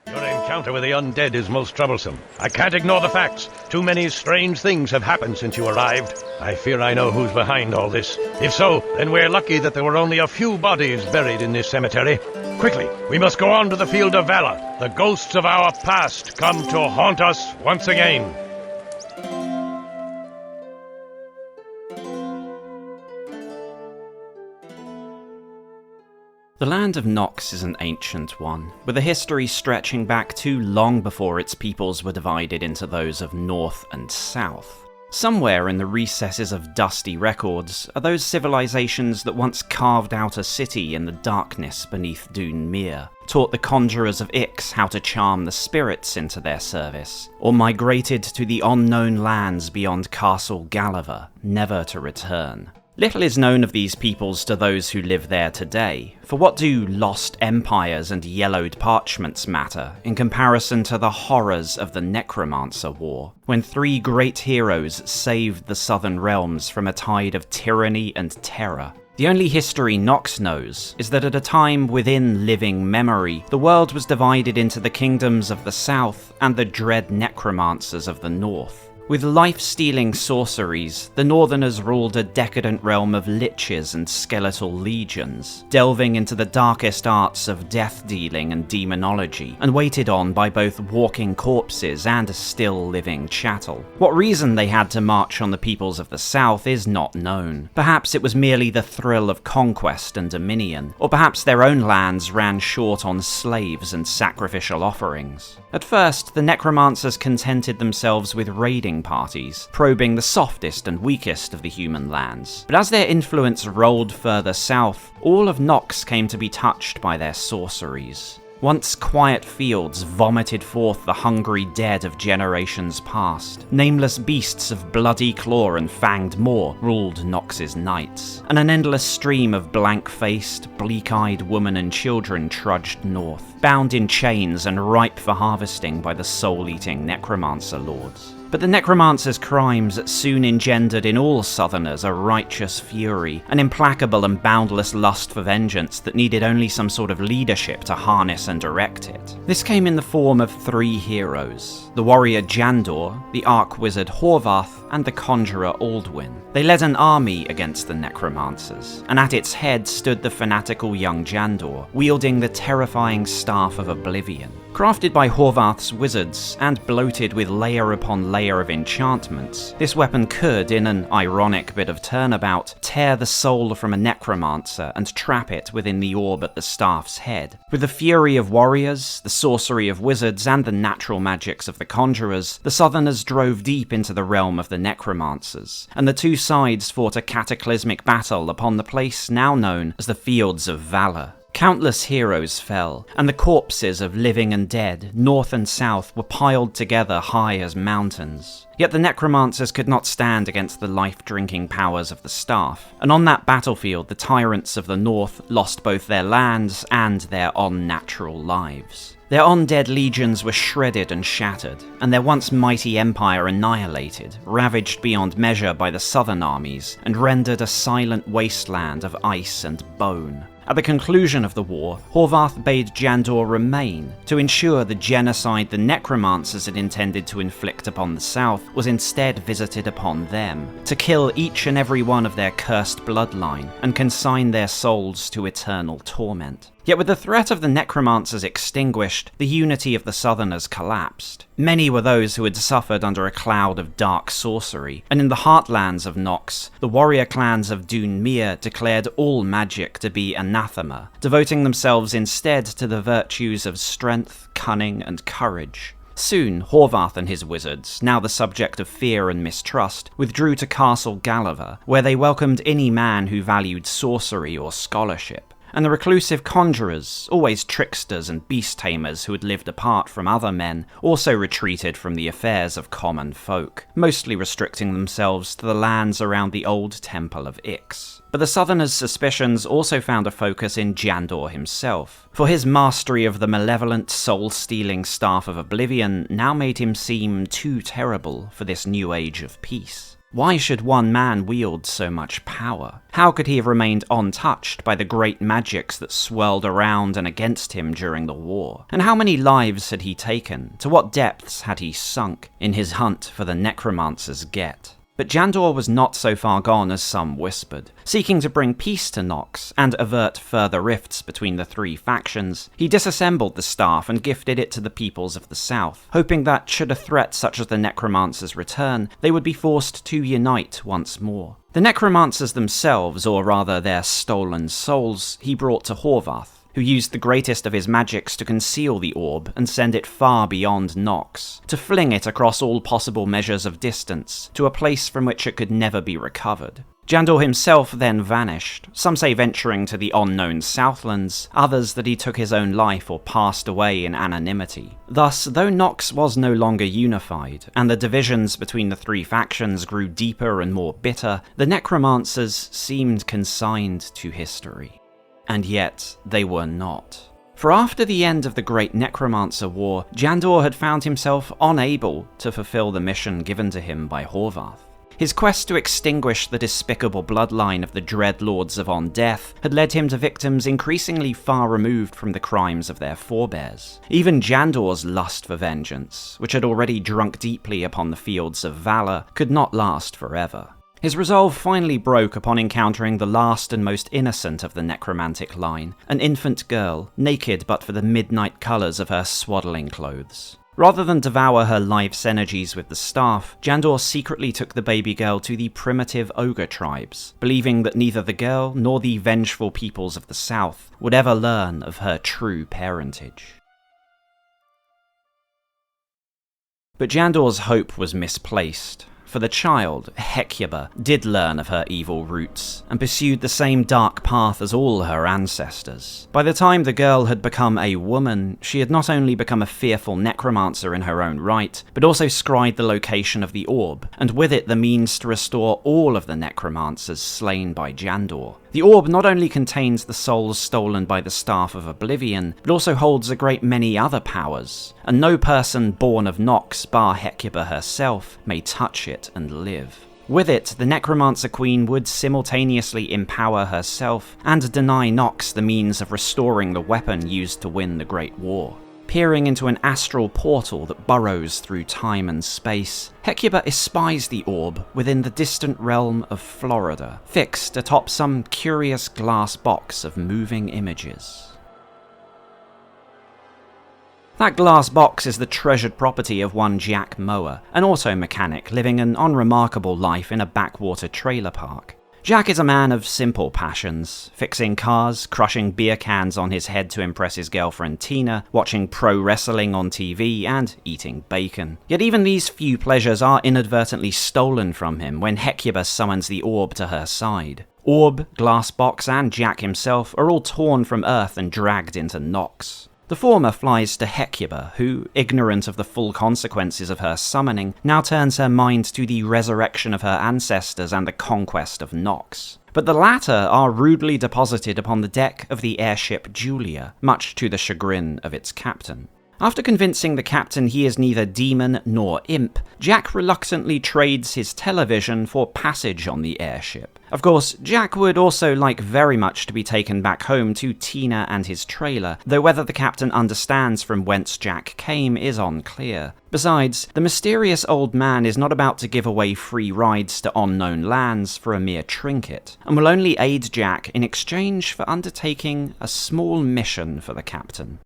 Speaker 3: Your encounter with the undead is most troublesome. I can't ignore the facts. Too many strange things have happened since you arrived. I fear I know who's behind all this. If so, then we're lucky that there were only a few bodies buried in this cemetery. Quickly, we must go on to the field of valor. The ghosts of our past come to haunt us once again.
Speaker 2: The land of Nox is an ancient one, with a history stretching back too long before its peoples were divided into those of North and South. Somewhere in the recesses of dusty records are those civilizations that once carved out a city in the darkness beneath Dune Mere, taught the conjurers of Ix how to charm the spirits into their service, or migrated to the unknown lands beyond Castle Gulliver, never to return. Little is known of these peoples to those who live there today, for what do lost empires and yellowed parchments matter in comparison to the horrors of the Necromancer War, when 3 great heroes saved the southern realms from a tide of tyranny and terror? The only history Nox knows is that at a time within living memory, the world was divided into the kingdoms of the south and the dread necromancers of the north. With life-stealing sorceries, the Northerners ruled a decadent realm of liches and skeletal legions, delving into the darkest arts of death-dealing and demonology, and waited on by both walking corpses and a still-living chattel. What reason they had to march on the peoples of the South is not known. Perhaps it was merely the thrill of conquest and dominion, or perhaps their own lands ran short on slaves and sacrificial offerings. At first, the necromancers contented themselves with raiding trading parties, probing the softest and weakest of the human lands. But as their influence rolled further south, all of Nox came to be touched by their sorceries. Once quiet fields vomited forth the hungry dead of generations past. Nameless beasts of bloody claw and fanged maw ruled Nox's nights, and an endless stream of blank-faced, bleak-eyed women and children trudged north, bound in chains and ripe for harvesting by the soul-eating necromancer lords. But the necromancer's crimes soon engendered in all Southerners a righteous fury, an implacable and boundless lust for vengeance that needed only some sort of leadership to harness and direct it. This came in the form of three heroes: the warrior Jandor, the arch-wizard Horvath, and the conjurer Aldwin. They led an army against the necromancers, and at its head stood the fanatical young Jandor, wielding the terrifying Staff of Oblivion. Crafted by Horvath's wizards, and bloated with layer upon layer of enchantments, this weapon could, in an ironic bit of turnabout, tear the soul from a necromancer and trap it within the orb at the staff's head. With the fury of warriors, the sorcery of wizards, and the natural magics of the conjurers, the Southerners drove deep into the realm of the necromancers, and the two sides fought a cataclysmic battle upon the place now known as the Fields of Valor. Countless heroes fell, and the corpses of living and dead, north and south, were piled together high as mountains. Yet the necromancers could not stand against the life-drinking powers of the staff, and on that battlefield the tyrants of the north lost both their lands and their unnatural lives. Their undead legions were shredded and shattered, and their once mighty empire annihilated, ravaged beyond measure by the southern armies, and rendered a silent wasteland of ice and bone. At the conclusion of the war, Horvath bade Jandor remain, to ensure the genocide the necromancers had intended to inflict upon the south was instead visited upon them, to kill each and every one of their cursed bloodline, and consign their souls to eternal torment. Yet with the threat of the necromancers extinguished, the unity of the Southerners collapsed. Many were those who had suffered under a cloud of dark sorcery, and in the heartlands of Nox, the warrior clans of Dunmere declared all magic to be anathema, devoting themselves instead to the virtues of strength, cunning, and courage. Soon, Horvath and his wizards, now the subject of fear and mistrust, withdrew to Castle Gallivor, where they welcomed any man who valued sorcery or scholarship. And the reclusive conjurers, always tricksters and beast-tamers who had lived apart from other men, also retreated from the affairs of common folk, mostly restricting themselves to the lands around the old Temple of Ix. But the Southerners' suspicions also found a focus in Jandor himself, for his mastery of the malevolent, soul-stealing Staff of Oblivion now made him seem too terrible for this new age of peace. Why should one man wield so much power? How could he have remained untouched by the great magics that swirled around and against him during the war? And how many lives had he taken? To what depths had he sunk in his hunt for the necromancer's get? But Jandor was not so far gone as some whispered. Seeking to bring peace to Nox, and avert further rifts between the three factions, he disassembled the staff and gifted it to the peoples of the south, hoping that, should a threat such as the necromancers return, they would be forced to unite once more. The necromancers themselves, or rather their stolen souls, he brought to Horvath, who used the greatest of his magics to conceal the orb and send it far beyond Nox, to fling it across all possible measures of distance, to a place from which it could never be recovered. Jandor himself then vanished, some say venturing to the unknown Southlands, others that he took his own life or passed away in anonymity. Thus, though Nox was no longer unified, and the divisions between the three factions grew deeper and more bitter, the necromancers seemed consigned to history. And yet, they were not. For after the end of the Great Necromancer War, Jandor had found himself unable to fulfill the mission given to him by Horvath. His quest to extinguish the despicable bloodline of the Dread Lords of Undeath had led him to victims increasingly far removed from the crimes of their forebears. Even Jandor's lust for vengeance, which had already drunk deeply upon the Fields of Valor, could not last forever. His resolve finally broke upon encountering the last and most innocent of the necromantic line, an infant girl, naked but for the midnight colours of her swaddling clothes. Rather than devour her life's energies with the staff, Jandor secretly took the baby girl to the primitive ogre tribes, believing that neither the girl nor the vengeful peoples of the south would ever learn of her true parentage. But Jandor's hope was misplaced. For the child, Hecubah, did learn of her evil roots, and pursued the same dark path as all her ancestors. By the time the girl had become a woman, she had not only become a fearful necromancer in her own right, but also scried the location of the orb, and with it the means to restore all of the necromancers slain by Jandor. The orb not only contains the souls stolen by the Staff of Oblivion, but also holds a great many other powers, and no person born of Nox, bar Hecubah herself, may touch it and live. With it, the Necromancer Queen would simultaneously empower herself and deny Nox the means of restoring the weapon used to win the Great War. Peering into an astral portal that burrows through time and space, Hecubah espies the orb within the distant realm of Florida, fixed atop some curious glass box of moving images. That glass box is the treasured property of one Jack Mower, an auto mechanic living an unremarkable life in a backwater trailer park. Jack is a man of simple passions, fixing cars, crushing beer cans on his head to impress his girlfriend Tina, watching pro wrestling on TV, and eating bacon. Yet even these few pleasures are inadvertently stolen from him when Hecubah summons the orb to her side. Orb, Glassbox, and Jack himself are all torn from Earth and dragged into Nox. The former flies to Hecubah, who, ignorant of the full consequences of her summoning, now turns her mind to the resurrection of her ancestors and the conquest of Nox. But the latter are rudely deposited upon the deck of the airship Julia, much to the chagrin of its captain. After convincing the captain he is neither demon nor imp, Jack reluctantly trades his television for passage on the airship. Of course, Jack would also like very much to be taken back home to Tina and his trailer, though whether the captain understands from whence Jack came is unclear. Besides, the mysterious old man is not about to give away free rides to unknown lands for a mere trinket, and will only aid Jack in exchange for undertaking a small mission for the captain.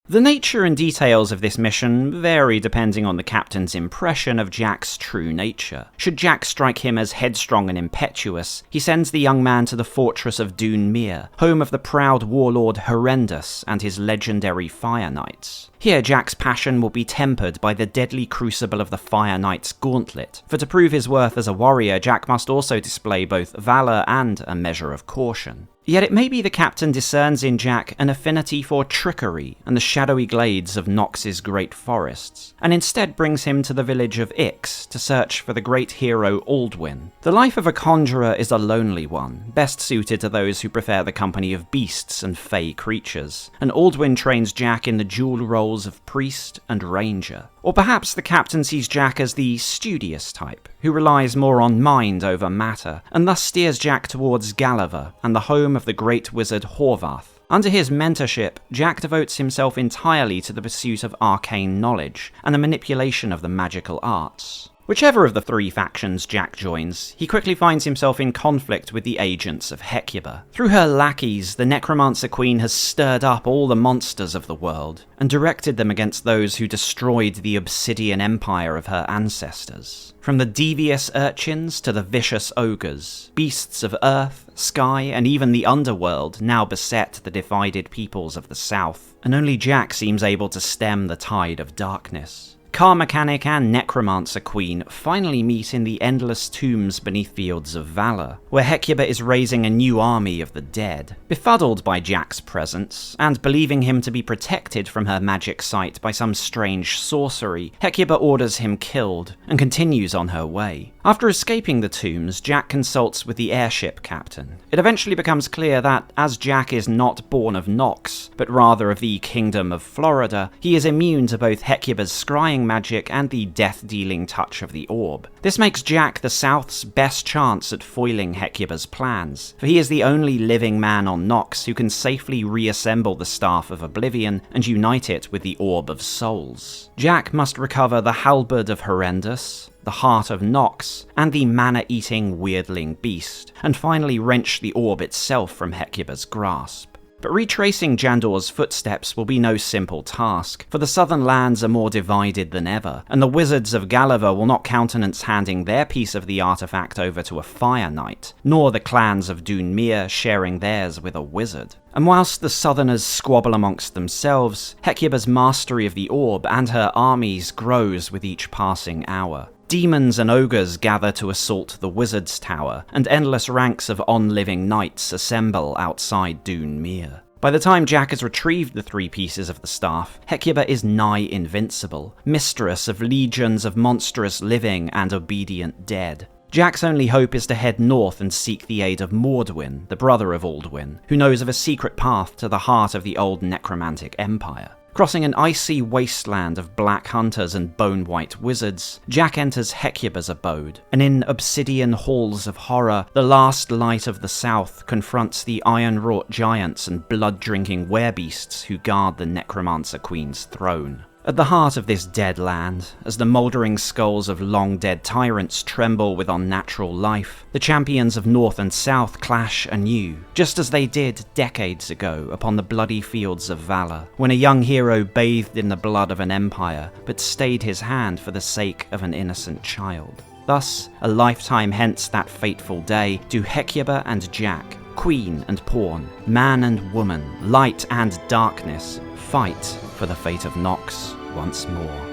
Speaker 2: The nature and details of this mission vary depending on the captain's impression of Jack's true nature. Should Jack strike him as headstrong and impetuous, he sends the young man to the fortress of Dunmere, home of the proud warlord Horrendous and his legendary Fire Knights. Here Jack's passion will be tempered by the deadly crucible of the Fire Knight's gauntlet, for to prove his worth as a warrior, Jack must also display both valour and a measure of caution. Yet it may be the captain discerns in Jack an affinity for trickery and the shadowy glades of Nox's great forests, and instead brings him to the village of Ix to search for the great hero Aldwyn. The life of a conjurer is a lonely one, best suited to those who prefer the company of beasts and fey creatures, and Aldwyn trains Jack in the dual roles of priest and ranger. Or perhaps the captain sees Jack as the studious type, who relies more on mind over matter, and thus steers Jack towards Galaver and the home of the great wizard Horvath. Under his mentorship, Jack devotes himself entirely to the pursuit of arcane knowledge and the manipulation of the magical arts. Whichever of the three factions Jack joins, he quickly finds himself in conflict with the agents of Hecubah. Through her lackeys, the Necromancer Queen has stirred up all the monsters of the world, and directed them against those who destroyed the obsidian empire of her ancestors. From the devious urchins to the vicious ogres, beasts of earth, sky, and even the underworld now beset the divided peoples of the south, and only Jack seems able to stem the tide of darkness. Car Mechanic and Necromancer Queen finally meet in the endless tombs beneath Fields of Valor, where Hecubah is raising a new army of the dead. Befuddled by Jack's presence, and believing him to be protected from her magic sight by some strange sorcery, Hecubah orders him killed, and continues on her way. After escaping the tombs, Jack consults with the airship captain. It eventually becomes clear that, as Jack is not born of Nox, but rather of the Kingdom of Florida, he is immune to both Hecubah's scrying magic and the death-dealing touch of the orb. This makes Jack the South's best chance at foiling Hecubah's plans, for he is the only living man on Nox who can safely reassemble the Staff of Oblivion and unite it with the Orb of Souls. Jack must recover the Halberd of Horrendous, the Heart of Nox, and the mana-eating Weirdling Beast, and finally wrench the orb itself from Hecubah's grasp. But retracing Jandor's footsteps will be no simple task, for the southern lands are more divided than ever, and the wizards of Galaver will not countenance handing their piece of the artifact over to a Fire Knight, nor the clans of Dunmere sharing theirs with a wizard. And whilst the Southerners squabble amongst themselves, Hecubah's mastery of the orb and her armies grows with each passing hour. Demons and ogres gather to assault the Wizard's Tower, and endless ranks of on-living knights assemble outside Dune Mere. By the time Jack has retrieved the 3 pieces of the staff, Hecubah is nigh invincible, mistress of legions of monstrous living and obedient dead. Jack's only hope is to head north and seek the aid of Mordwin, the brother of Aldwin, who knows of a secret path to the heart of the old necromantic empire. Crossing an icy wasteland of black hunters and bone-white wizards, Jack enters Hecubah's abode, and in obsidian halls of horror, the last light of the south confronts the iron-wrought giants and blood-drinking werebeasts who guard the Necromancer Queen's throne. At the heart of this dead land, as the mouldering skulls of long-dead tyrants tremble with unnatural life, the champions of North and South clash anew, just as they did decades ago upon the bloody fields of valor, when a young hero bathed in the blood of an empire, but stayed his hand for the sake of an innocent child. Thus, a lifetime hence that fateful day, do Hecubah and Jack, queen and pawn, man and woman, light and darkness, fight for the fate of Nox once more.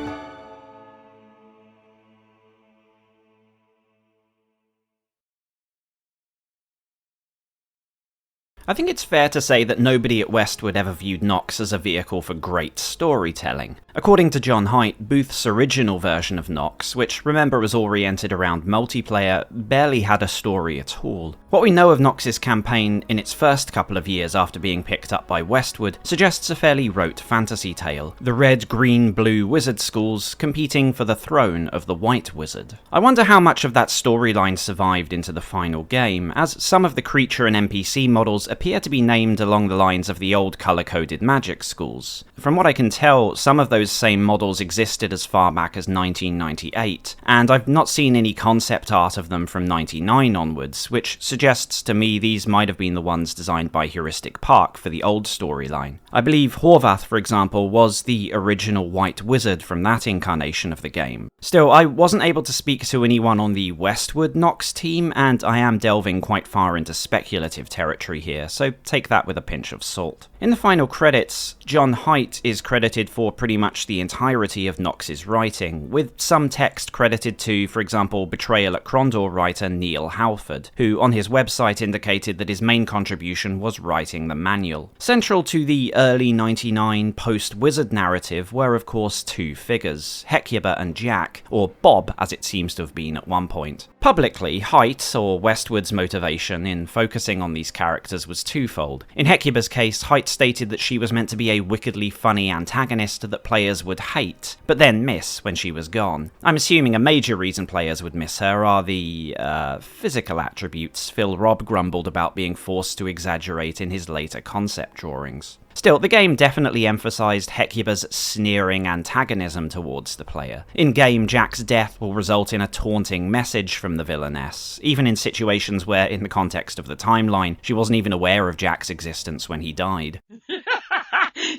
Speaker 2: I think it's fair to say that nobody at Westwood ever viewed Nox as a vehicle for great storytelling. According to John Haidt, Booth's original version of Nox, which remember was oriented around multiplayer, barely had a story at all. What we know of Nox's campaign in its first couple of years after being picked up by Westwood suggests a fairly rote fantasy tale, the red, green, blue wizard schools competing for the throne of the white wizard. I wonder how much of that storyline survived into the final game, as some of the creature and NPC models appear to be named along the lines of the old colour-coded magic schools. From what I can tell, some of those same models existed as far back as 1998, and I've not seen any concept art of them from 99 onwards, which suggests to me these might have been the ones designed by Heuristic Park for the old storyline. I believe Horvath, for example, was the original white wizard from that incarnation of the game. Still, I wasn't able to speak to anyone on the Westwood Nox team, and I am delving quite far into speculative territory here, so take that with a pinch of salt. In the final credits, John Haidt is credited for pretty much the entirety of Nox's writing, with some text credited to, for example, Betrayal at Krondor writer Neil Halford, who on his website indicated that his main contribution was writing the manual. Central to the early 99 post-Wizard narrative were of course 2 figures, Hecubah and Jack, or Bob as it seems to have been at one point. Publicly, Haidt, or Westwood's motivation in focusing on these characters was twofold. In Hecubah's case, Haidt stated that she was meant to be a wickedly funny antagonist that players would hate, but then miss when she was gone. I'm assuming a major reason players would miss her are the, physical attributes Phil Robb grumbled about being forced to exaggerate in his later concept drawings. Still, the game definitely emphasised Hecubah's sneering antagonism towards the player. In-game, Jack's death will result in a taunting message from the villainess, even in situations where, in the context of the timeline, she wasn't even aware of Jack's existence when he died.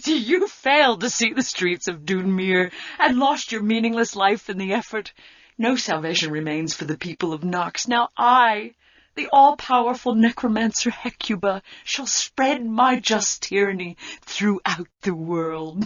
Speaker 1: You failed to see the streets of Dune Mere and lost your meaningless life in the effort. No salvation remains for the people of Nox. Now I, the all-powerful necromancer Hecubah, shall spread my just tyranny throughout the world.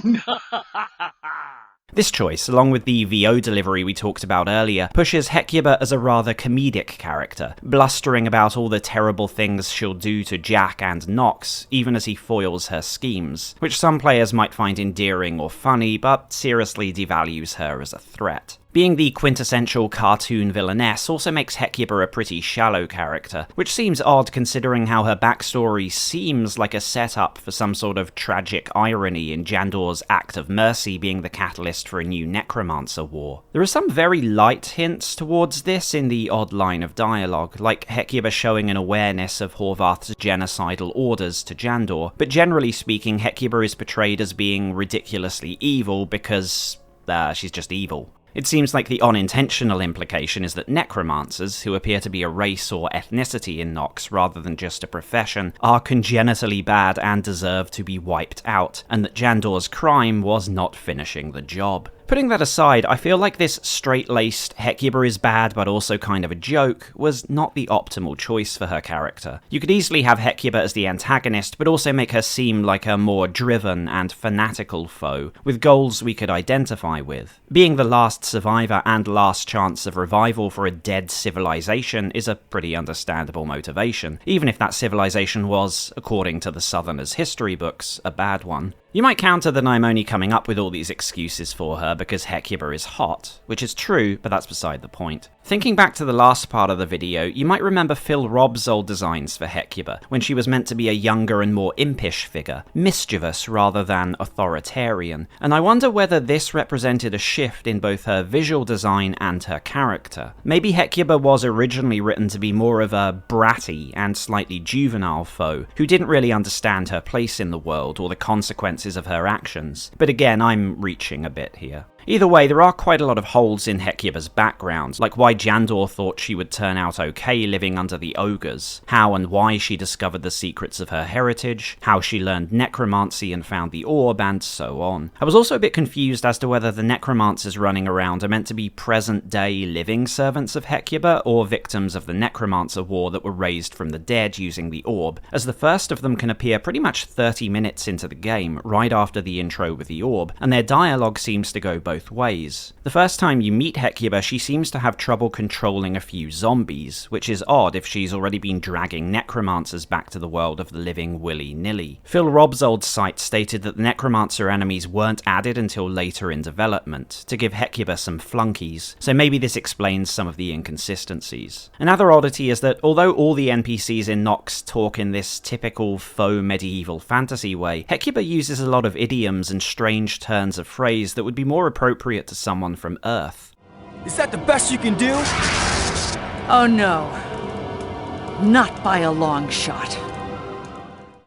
Speaker 2: This choice, along with the VO delivery we talked about earlier, pushes Hecubah as a rather comedic character, blustering about all the terrible things she'll do to Jack and Nox, even as he foils her schemes, which some players might find endearing or funny, but seriously devalues her as a threat. Being the quintessential cartoon villainess also makes Hecubah a pretty shallow character, which seems odd considering how her backstory seems like a setup for some sort of tragic irony in Jandor's act of mercy being the catalyst for a new necromancer war. There are some very light hints towards this in the odd line of dialogue, like Hecubah showing an awareness of Horvath's genocidal orders to Jandor, but generally speaking Hecubah is portrayed as being ridiculously evil because, she's just evil. It seems like the unintentional implication is that necromancers, who appear to be a race or ethnicity in Nox rather than just a profession, are congenitally bad and deserve to be wiped out, and that Jandor's crime was not finishing the job. Putting that aside, I feel like this straight-laced Hecubah is bad but also kind of a joke was not the optimal choice for her character. You could easily have Hecubah as the antagonist, but also make her seem like a more driven and fanatical foe, with goals we could identify with. Being the last survivor and last chance of revival for a dead civilization is a pretty understandable motivation, even if that civilization was, according to the Southerners' history books, a bad one. You might counter that I'm only coming up with all these excuses for her because Hecubah is hot, which is true, but that's beside the point. Thinking back to the last part of the video, you might remember Phil Robb's old designs for Hecubah, when she was meant to be a younger and more impish figure, mischievous rather than authoritarian, and I wonder whether this represented a shift in both her visual design and her character. Maybe Hecubah was originally written to be more of a bratty and slightly juvenile foe, who didn't really understand her place in the world or the consequences of her actions, but again, I'm reaching a bit here. Either way, there are quite a lot of holes in Hecubah's background, like why Jandor thought she would turn out okay living under the ogres, how and why she discovered the secrets of her heritage, how she learned necromancy and found the orb, and so on. I was also a bit confused as to whether the necromancers running around are meant to be present-day living servants of Hecubah, or victims of the necromancer war that were raised from the dead using the orb, as the first of them can appear pretty much 30 minutes into the game, right after the intro with the orb, and their dialogue seems to go both ways. The first time you meet Hecubah, she seems to have trouble controlling a few zombies, which is odd if she's already been dragging necromancers back to the world of the living willy-nilly. Phil Robb's old site stated that the necromancer enemies weren't added until later in development, to give Hecubah some flunkies, so maybe this explains some of the inconsistencies. Another oddity is that although all the NPCs in Nox talk in this typical faux medieval fantasy way, Hecubah uses a lot of idioms and strange turns of phrase that would be more appropriate to someone from Earth.
Speaker 11: Is that the best you can do?
Speaker 1: Oh no. Not by a long shot.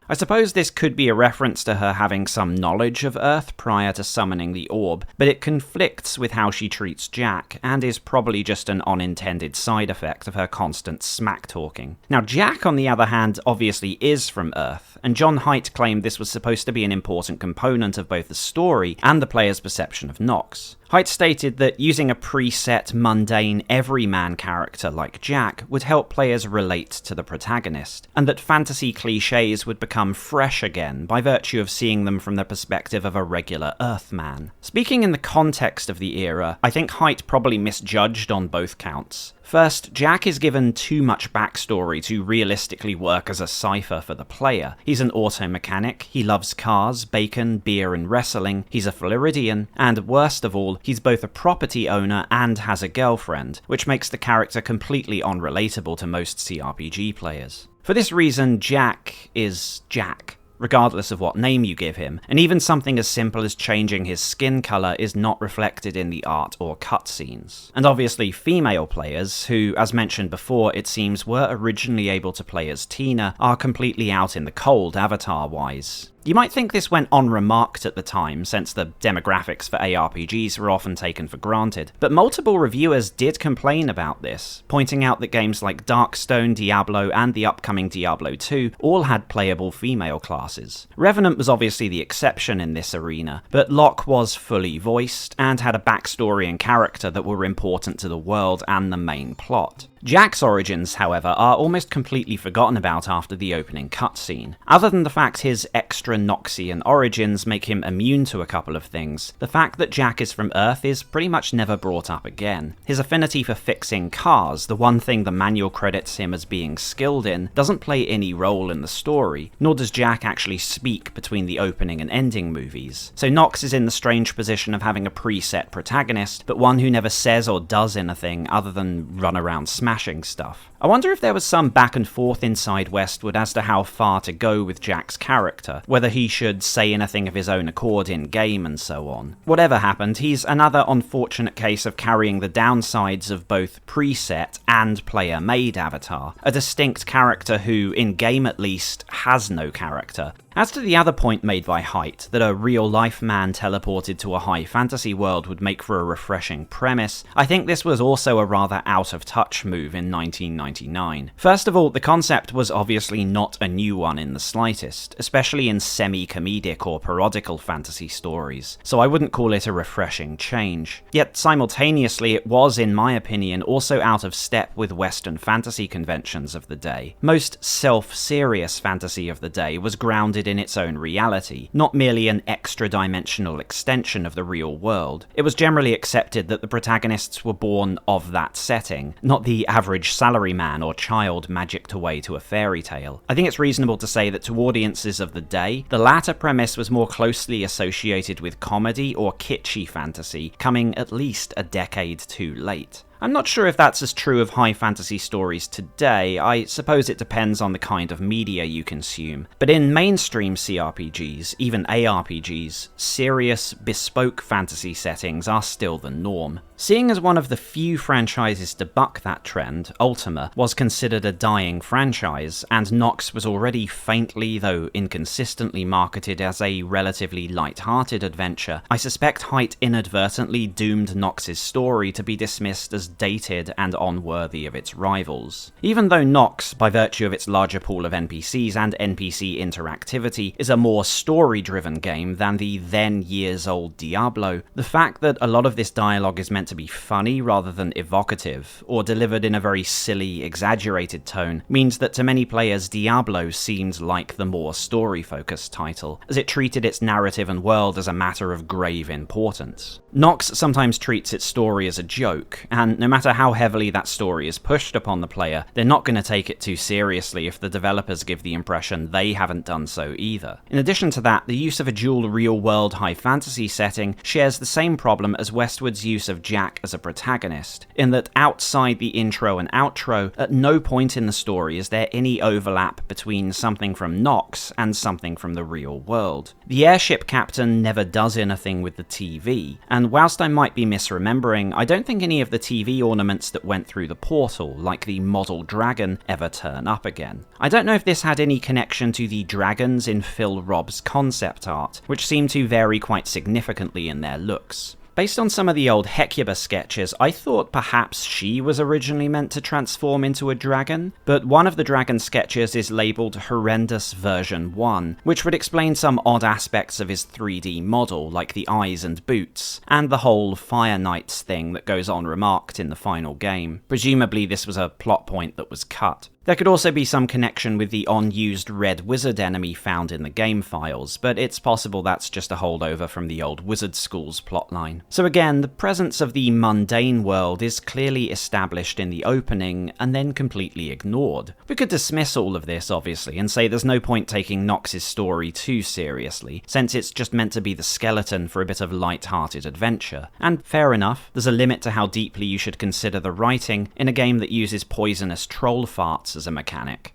Speaker 2: I suppose this could be a reference to her having some knowledge of Earth prior to summoning the orb, but it conflicts with how she treats Jack, and is probably just an unintended side effect of her constant smack-talking. Now Jack, on the other hand, obviously is from Earth, and John Haidt claimed this was supposed to be an important component of both the story and the player's perception of Nox. Haidt stated that using a preset, mundane, everyman character like Jack would help players relate to the protagonist, and that fantasy cliches would become fresh again by virtue of seeing them from the perspective of a regular Earthman. Speaking in the context of the era, I think Haidt probably misjudged on both counts. First, Jack is given too much backstory to realistically work as a cipher for the player. He's an auto mechanic, he loves cars, bacon, beer and wrestling, he's a Floridian, and worst of all, he's both a property owner and has a girlfriend, which makes the character completely unrelatable to most CRPG players. For this reason, Jack is Jack, regardless of what name you give him, and even something as simple as changing his skin colour is not reflected in the art or cutscenes. And obviously female players, who, as mentioned before, it seems were originally able to play as Tina, are completely out in the cold avatar-wise. You might think this went unremarked at the time, since the demographics for ARPGs were often taken for granted, but multiple reviewers did complain about this, pointing out that games like Darkstone, Diablo, and the upcoming Diablo II all had playable female classes. Revenant was obviously the exception in this arena, but Locke was fully voiced, and had a backstory and character that were important to the world and the main plot. Jack's origins, however, are almost completely forgotten about after the opening cutscene. Other than the fact his extra Noxian origins make him immune to a couple of things, the fact that Jack is from Earth is pretty much never brought up again. His affinity for fixing cars, the one thing the manual credits him as being skilled in, doesn't play any role in the story, nor does Jack actually speak between the opening and ending movies. So Nox is in the strange position of having a preset protagonist, but one who never says or does anything other than run around smashing stuff. I wonder if there was some back and forth inside Westwood as to how far to go with Jack's character, whether he should say anything of his own accord in-game and so on. Whatever happened, he's another unfortunate case of carrying the downsides of both preset and player-made Avatar, a distinct character who, in-game at least, has no character. As to the other point made by Haidt, that a real-life man teleported to a high fantasy world would make for a refreshing premise, I think this was also a rather out-of-touch move move in 1999. First of all, the concept was obviously not a new one in the slightest, especially in semi-comedic or parodical fantasy stories, so I wouldn't call it a refreshing change. Yet simultaneously, it was, in my opinion, also out of step with Western fantasy conventions of the day. Most self-serious fantasy of the day was grounded in its own reality, not merely an extra-dimensional extension of the real world. It was generally accepted that the protagonists were born of that setting, not the average salaryman or child magicked away to a fairy tale. I think it's reasonable to say that to audiences of the day, the latter premise was more closely associated with comedy or kitschy fantasy, coming at least a decade too late. I'm not sure if that's as true of high fantasy stories today. I suppose it depends on the kind of media you consume. But in mainstream CRPGs, even ARPGs, serious, bespoke fantasy settings are still the norm. Seeing as one of the few franchises to buck that trend, Ultima was considered a dying franchise, and Nox was already faintly, though inconsistently, marketed as a relatively light-hearted adventure, I suspect Height inadvertently doomed Nox's story to be dismissed as dated and unworthy of its rivals. Even though Nox, by virtue of its larger pool of NPCs and NPC interactivity, is a more story-driven game than the then years-old Diablo, the fact that a lot of this dialogue is meant to be funny rather than evocative, or delivered in a very silly, exaggerated tone, means that to many players Diablo seemed like the more story-focused title, as it treated its narrative and world as a matter of grave importance. Nox sometimes treats its story as a joke, and no matter how heavily that story is pushed upon the player, they're not going to take it too seriously if the developers give the impression they haven't done so either. In addition to that, the use of a dual real-world high fantasy setting shares the same problem as Westwood's use of Jack as a protagonist, in that outside the intro and outro, at no point in the story is there any overlap between something from Nox and something from the real world. The airship captain never does anything with the TV, and whilst I might be misremembering, I don't think any of the TV ornaments that went through the portal, like the model dragon, ever turn up again. I don't know if this had any connection to the dragons in Phil Robb's concept art, which seem to vary quite significantly in their looks. Based on some of the old Hecubah sketches, I thought perhaps she was originally meant to transform into a dragon, but one of the dragon sketches is labelled Horrendous Version 1, which would explain some odd aspects of his 3D model, like the eyes and boots, and the whole Fire Knights thing that goes unremarked in the final game. Presumably this was a plot point that was cut. There could also be some connection with the unused red wizard enemy found in the game files, but it's possible that's just a holdover from the old Wizard School's plotline. So again, the presence of the mundane world is clearly established in the opening, and then completely ignored. We could dismiss all of this, obviously, and say there's no point taking Nox's story too seriously, since it's just meant to be the skeleton for a bit of light-hearted adventure. And fair enough, there's a limit to how deeply you should consider the writing in a game that uses poisonous troll farts as a mechanic.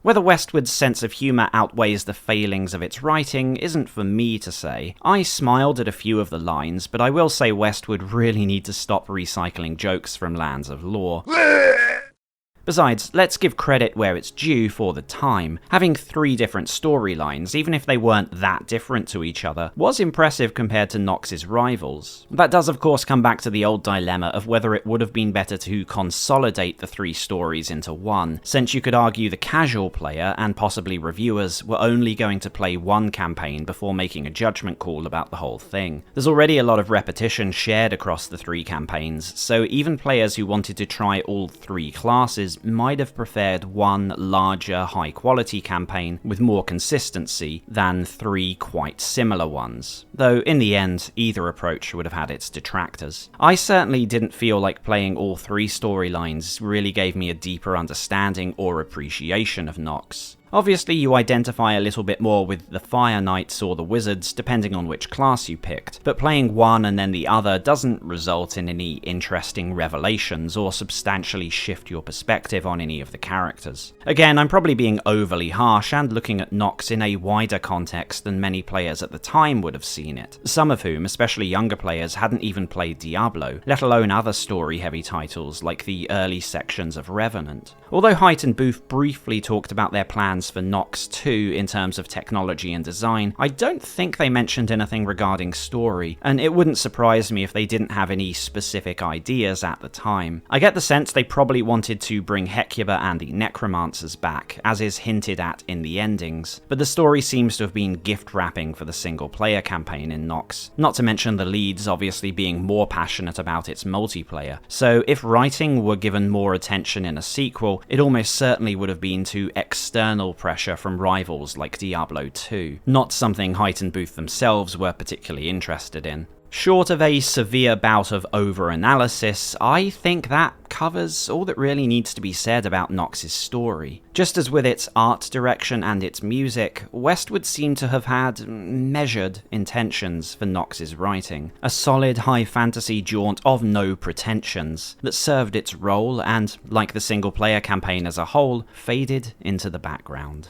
Speaker 2: Whether Westwood's sense of humour outweighs the failings of its writing isn't for me to say. I smiled at a few of the lines, but I will say Westwood really need to stop recycling jokes from Lands of Lore. Besides, let's give credit where it's due for the time. Having 3 different storylines, even if they weren't that different to each other, was impressive compared to Nox's rivals. That does of course come back to the old dilemma of whether it would have been better to consolidate the 3 stories into one, since you could argue the casual player, and possibly reviewers, were only going to play one campaign before making a judgment call about the whole thing. There's already a lot of repetition shared across the 3 campaigns, so even players who wanted to try all 3 classes might have preferred one larger, high-quality campaign with more consistency than 3 quite similar ones, though in the end, either approach would have had its detractors. I certainly didn't feel like playing all 3 storylines really gave me a deeper understanding or appreciation of Nox. Obviously, you identify a little bit more with the Fire Knights or the Wizards, depending on which class you picked, but playing one and then the other doesn't result in any interesting revelations or substantially shift your perspective on any of the characters. Again, I'm probably being overly harsh and looking at Nox in a wider context than many players at the time would have seen it, some of whom, especially younger players, hadn't even played Diablo, let alone other story-heavy titles like the early sections of Revenant. Although Height and Booth briefly talked about their plans plans for Nox 2 in terms of technology and design, I don't think they mentioned anything regarding story, and it wouldn't surprise me if they didn't have any specific ideas at the time. I get the sense they probably wanted to bring Hecubah and the Necromancers back, as is hinted at in the endings, but the story seems to have been gift wrapping for the single player campaign in Nox, not to mention the leads obviously being more passionate about its multiplayer. So if writing were given more attention in a sequel, it almost certainly would have been to external pressure from rivals like Diablo II, not something Height and Booth themselves were particularly interested in. Short of a severe bout of over-analysis, I think that covers all that really needs to be said about Nox's story. Just as with its art direction and its music, Westwood seemed to have had measured intentions for Nox's writing. A solid high fantasy jaunt of no pretensions that served its role and, like the single-player campaign as a whole, faded into the background.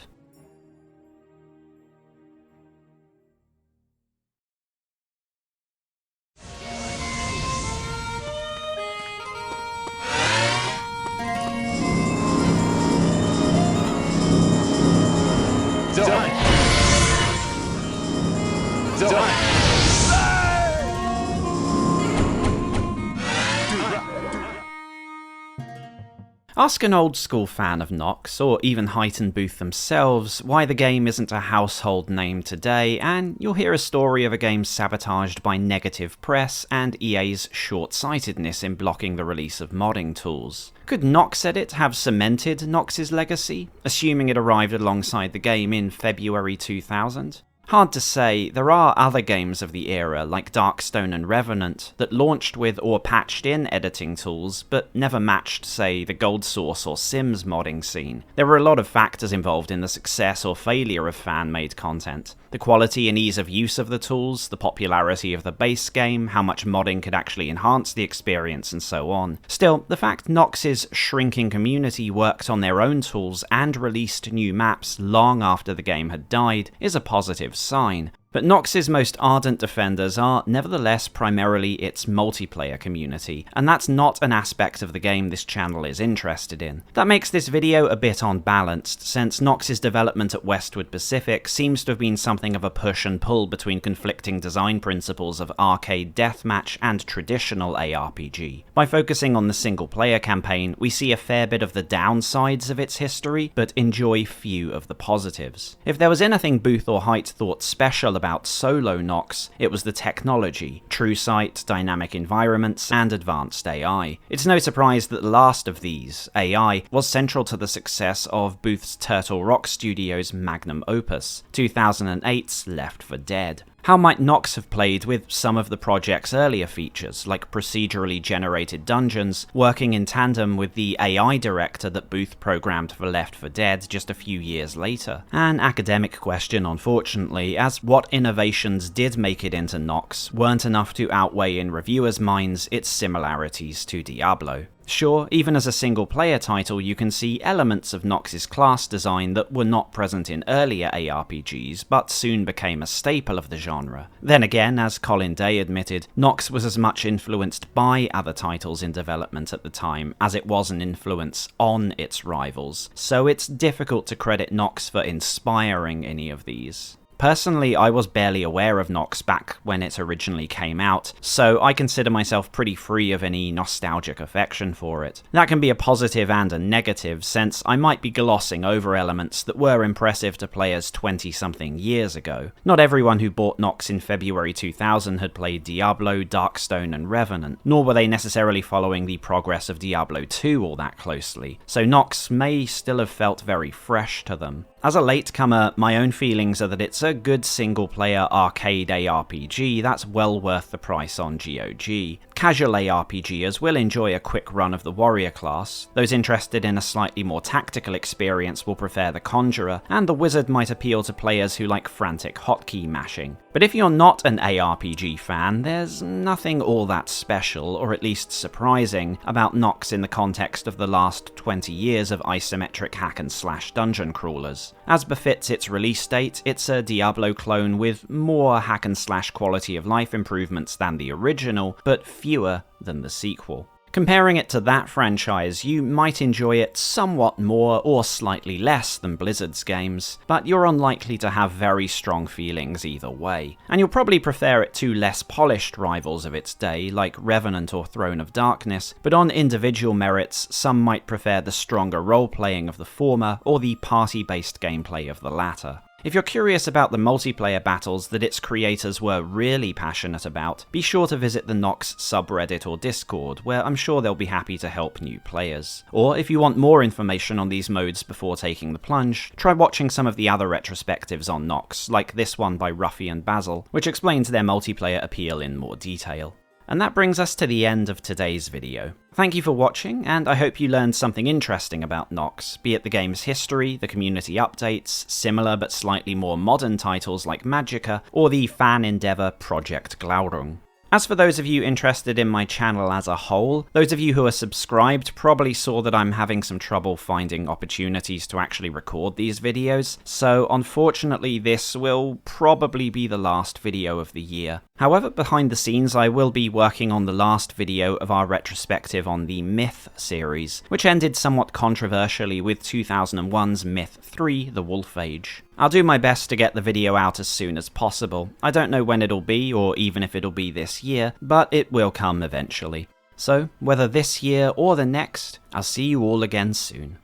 Speaker 2: Ask an old school fan of Nox, or even Height and Booth themselves, why the game isn't a household name today, and you'll hear a story of a game sabotaged by negative press and EA's short-sightedness in blocking the release of modding tools. Could Nox Edit have cemented Nox's legacy, assuming it arrived alongside the game in February 2000? Hard to say. There are other games of the era, like Darkstone and Revenant, that launched with or patched in editing tools, but never matched, say, the Gold Source or Sims modding scene. There were a lot of factors involved in the success or failure of fan-made content. The quality and ease of use of the tools, the popularity of the base game, how much modding could actually enhance the experience, and so on. Still, the fact Nox's shrinking community worked on their own tools and released new maps long after the game had died is a positive sign. But Nox's most ardent defenders are nevertheless primarily its multiplayer community, and that's not an aspect of the game this channel is interested in. That makes this video a bit unbalanced, since Nox's development at Westwood Pacific seems to have been something of a push and pull between conflicting design principles of arcade deathmatch and traditional ARPG. By focusing on the single player campaign, we see a fair bit of the downsides of its history, but enjoy few of the positives. If there was anything Booth or Height thought special about solo Nox, it was the technology, true sight, dynamic environments, and advanced AI. It's no surprise that the last of these, AI, was central to the success of Booth's Turtle Rock Studios' magnum opus, 2008's Left 4 Dead. How might Nox have played with some of the project's earlier features, like procedurally generated dungeons, working in tandem with the AI director that Booth programmed for Left 4 Dead just a few years later? An academic question, unfortunately, as what innovations did make it into Nox weren't enough to outweigh in reviewers' minds its similarities to Diablo. Sure, even as a single-player title, you can see elements of Nox's class design that were not present in earlier ARPGs, but soon became a staple of the genre. Then again, as Colin Day admitted, Nox was as much influenced by other titles in development at the time as it was an influence on its rivals, so it's difficult to credit Nox for inspiring any of these. Personally, I was barely aware of Nox back when it originally came out, so I consider myself pretty free of any nostalgic affection for it. That can be a positive and a negative, since I might be glossing over elements that were impressive to players 20-something years ago. Not everyone who bought Nox in February 2000 had played Diablo, Darkstone, and Revenant, nor were they necessarily following the progress of Diablo II all that closely, so Nox may still have felt very fresh to them. As a latecomer, my own feelings are that it's a good single-player arcade ARPG that's well worth the price on GOG. Casual ARPGers will enjoy a quick run of the warrior class, those interested in a slightly more tactical experience will prefer the conjurer, and the wizard might appeal to players who like frantic hotkey mashing. But if you're not an ARPG fan, there's nothing all that special, or at least surprising, about Nox in the context of the last 20 years of isometric hack-and-slash dungeon crawlers. As befits its release date, it's a Diablo clone with more hack-and-slash quality of life improvements than the original, but fewer than the sequel. Comparing it to that franchise, you might enjoy it somewhat more or slightly less than Blizzard's games, but you're unlikely to have very strong feelings either way. And you'll probably prefer it to less polished rivals of its day, like Revenant or Throne of Darkness, but on individual merits, some might prefer the stronger role-playing of the former or the party-based gameplay of the latter. If you're curious about the multiplayer battles that its creators were really passionate about, be sure to visit the Nox subreddit or Discord, where I'm sure they'll be happy to help new players. Or if you want more information on these modes before taking the plunge, try watching some of the other retrospectives on Nox, like this one by Ruffy and Basil, which explains their multiplayer appeal in more detail. And that brings us to the end of today's video. Thank you for watching, and I hope you learned something interesting about Nox, be it the game's history, the community updates, similar but slightly more modern titles like Magicka, or the fan endeavour Project Glaurung. As for those of you interested in my channel as a whole, those of you who are subscribed probably saw that I'm having some trouble finding opportunities to actually record these videos, so unfortunately this will probably be the last video of the year. However, behind the scenes I will be working on the last video of our retrospective on the Myth series, which ended somewhat controversially with 2001's Myth 3, The Wolf Age. I'll do my best to get the video out as soon as possible. I don't know when it'll be, or even if it'll be this year, but it will come eventually. So, whether this year or the next, I'll see you all again soon.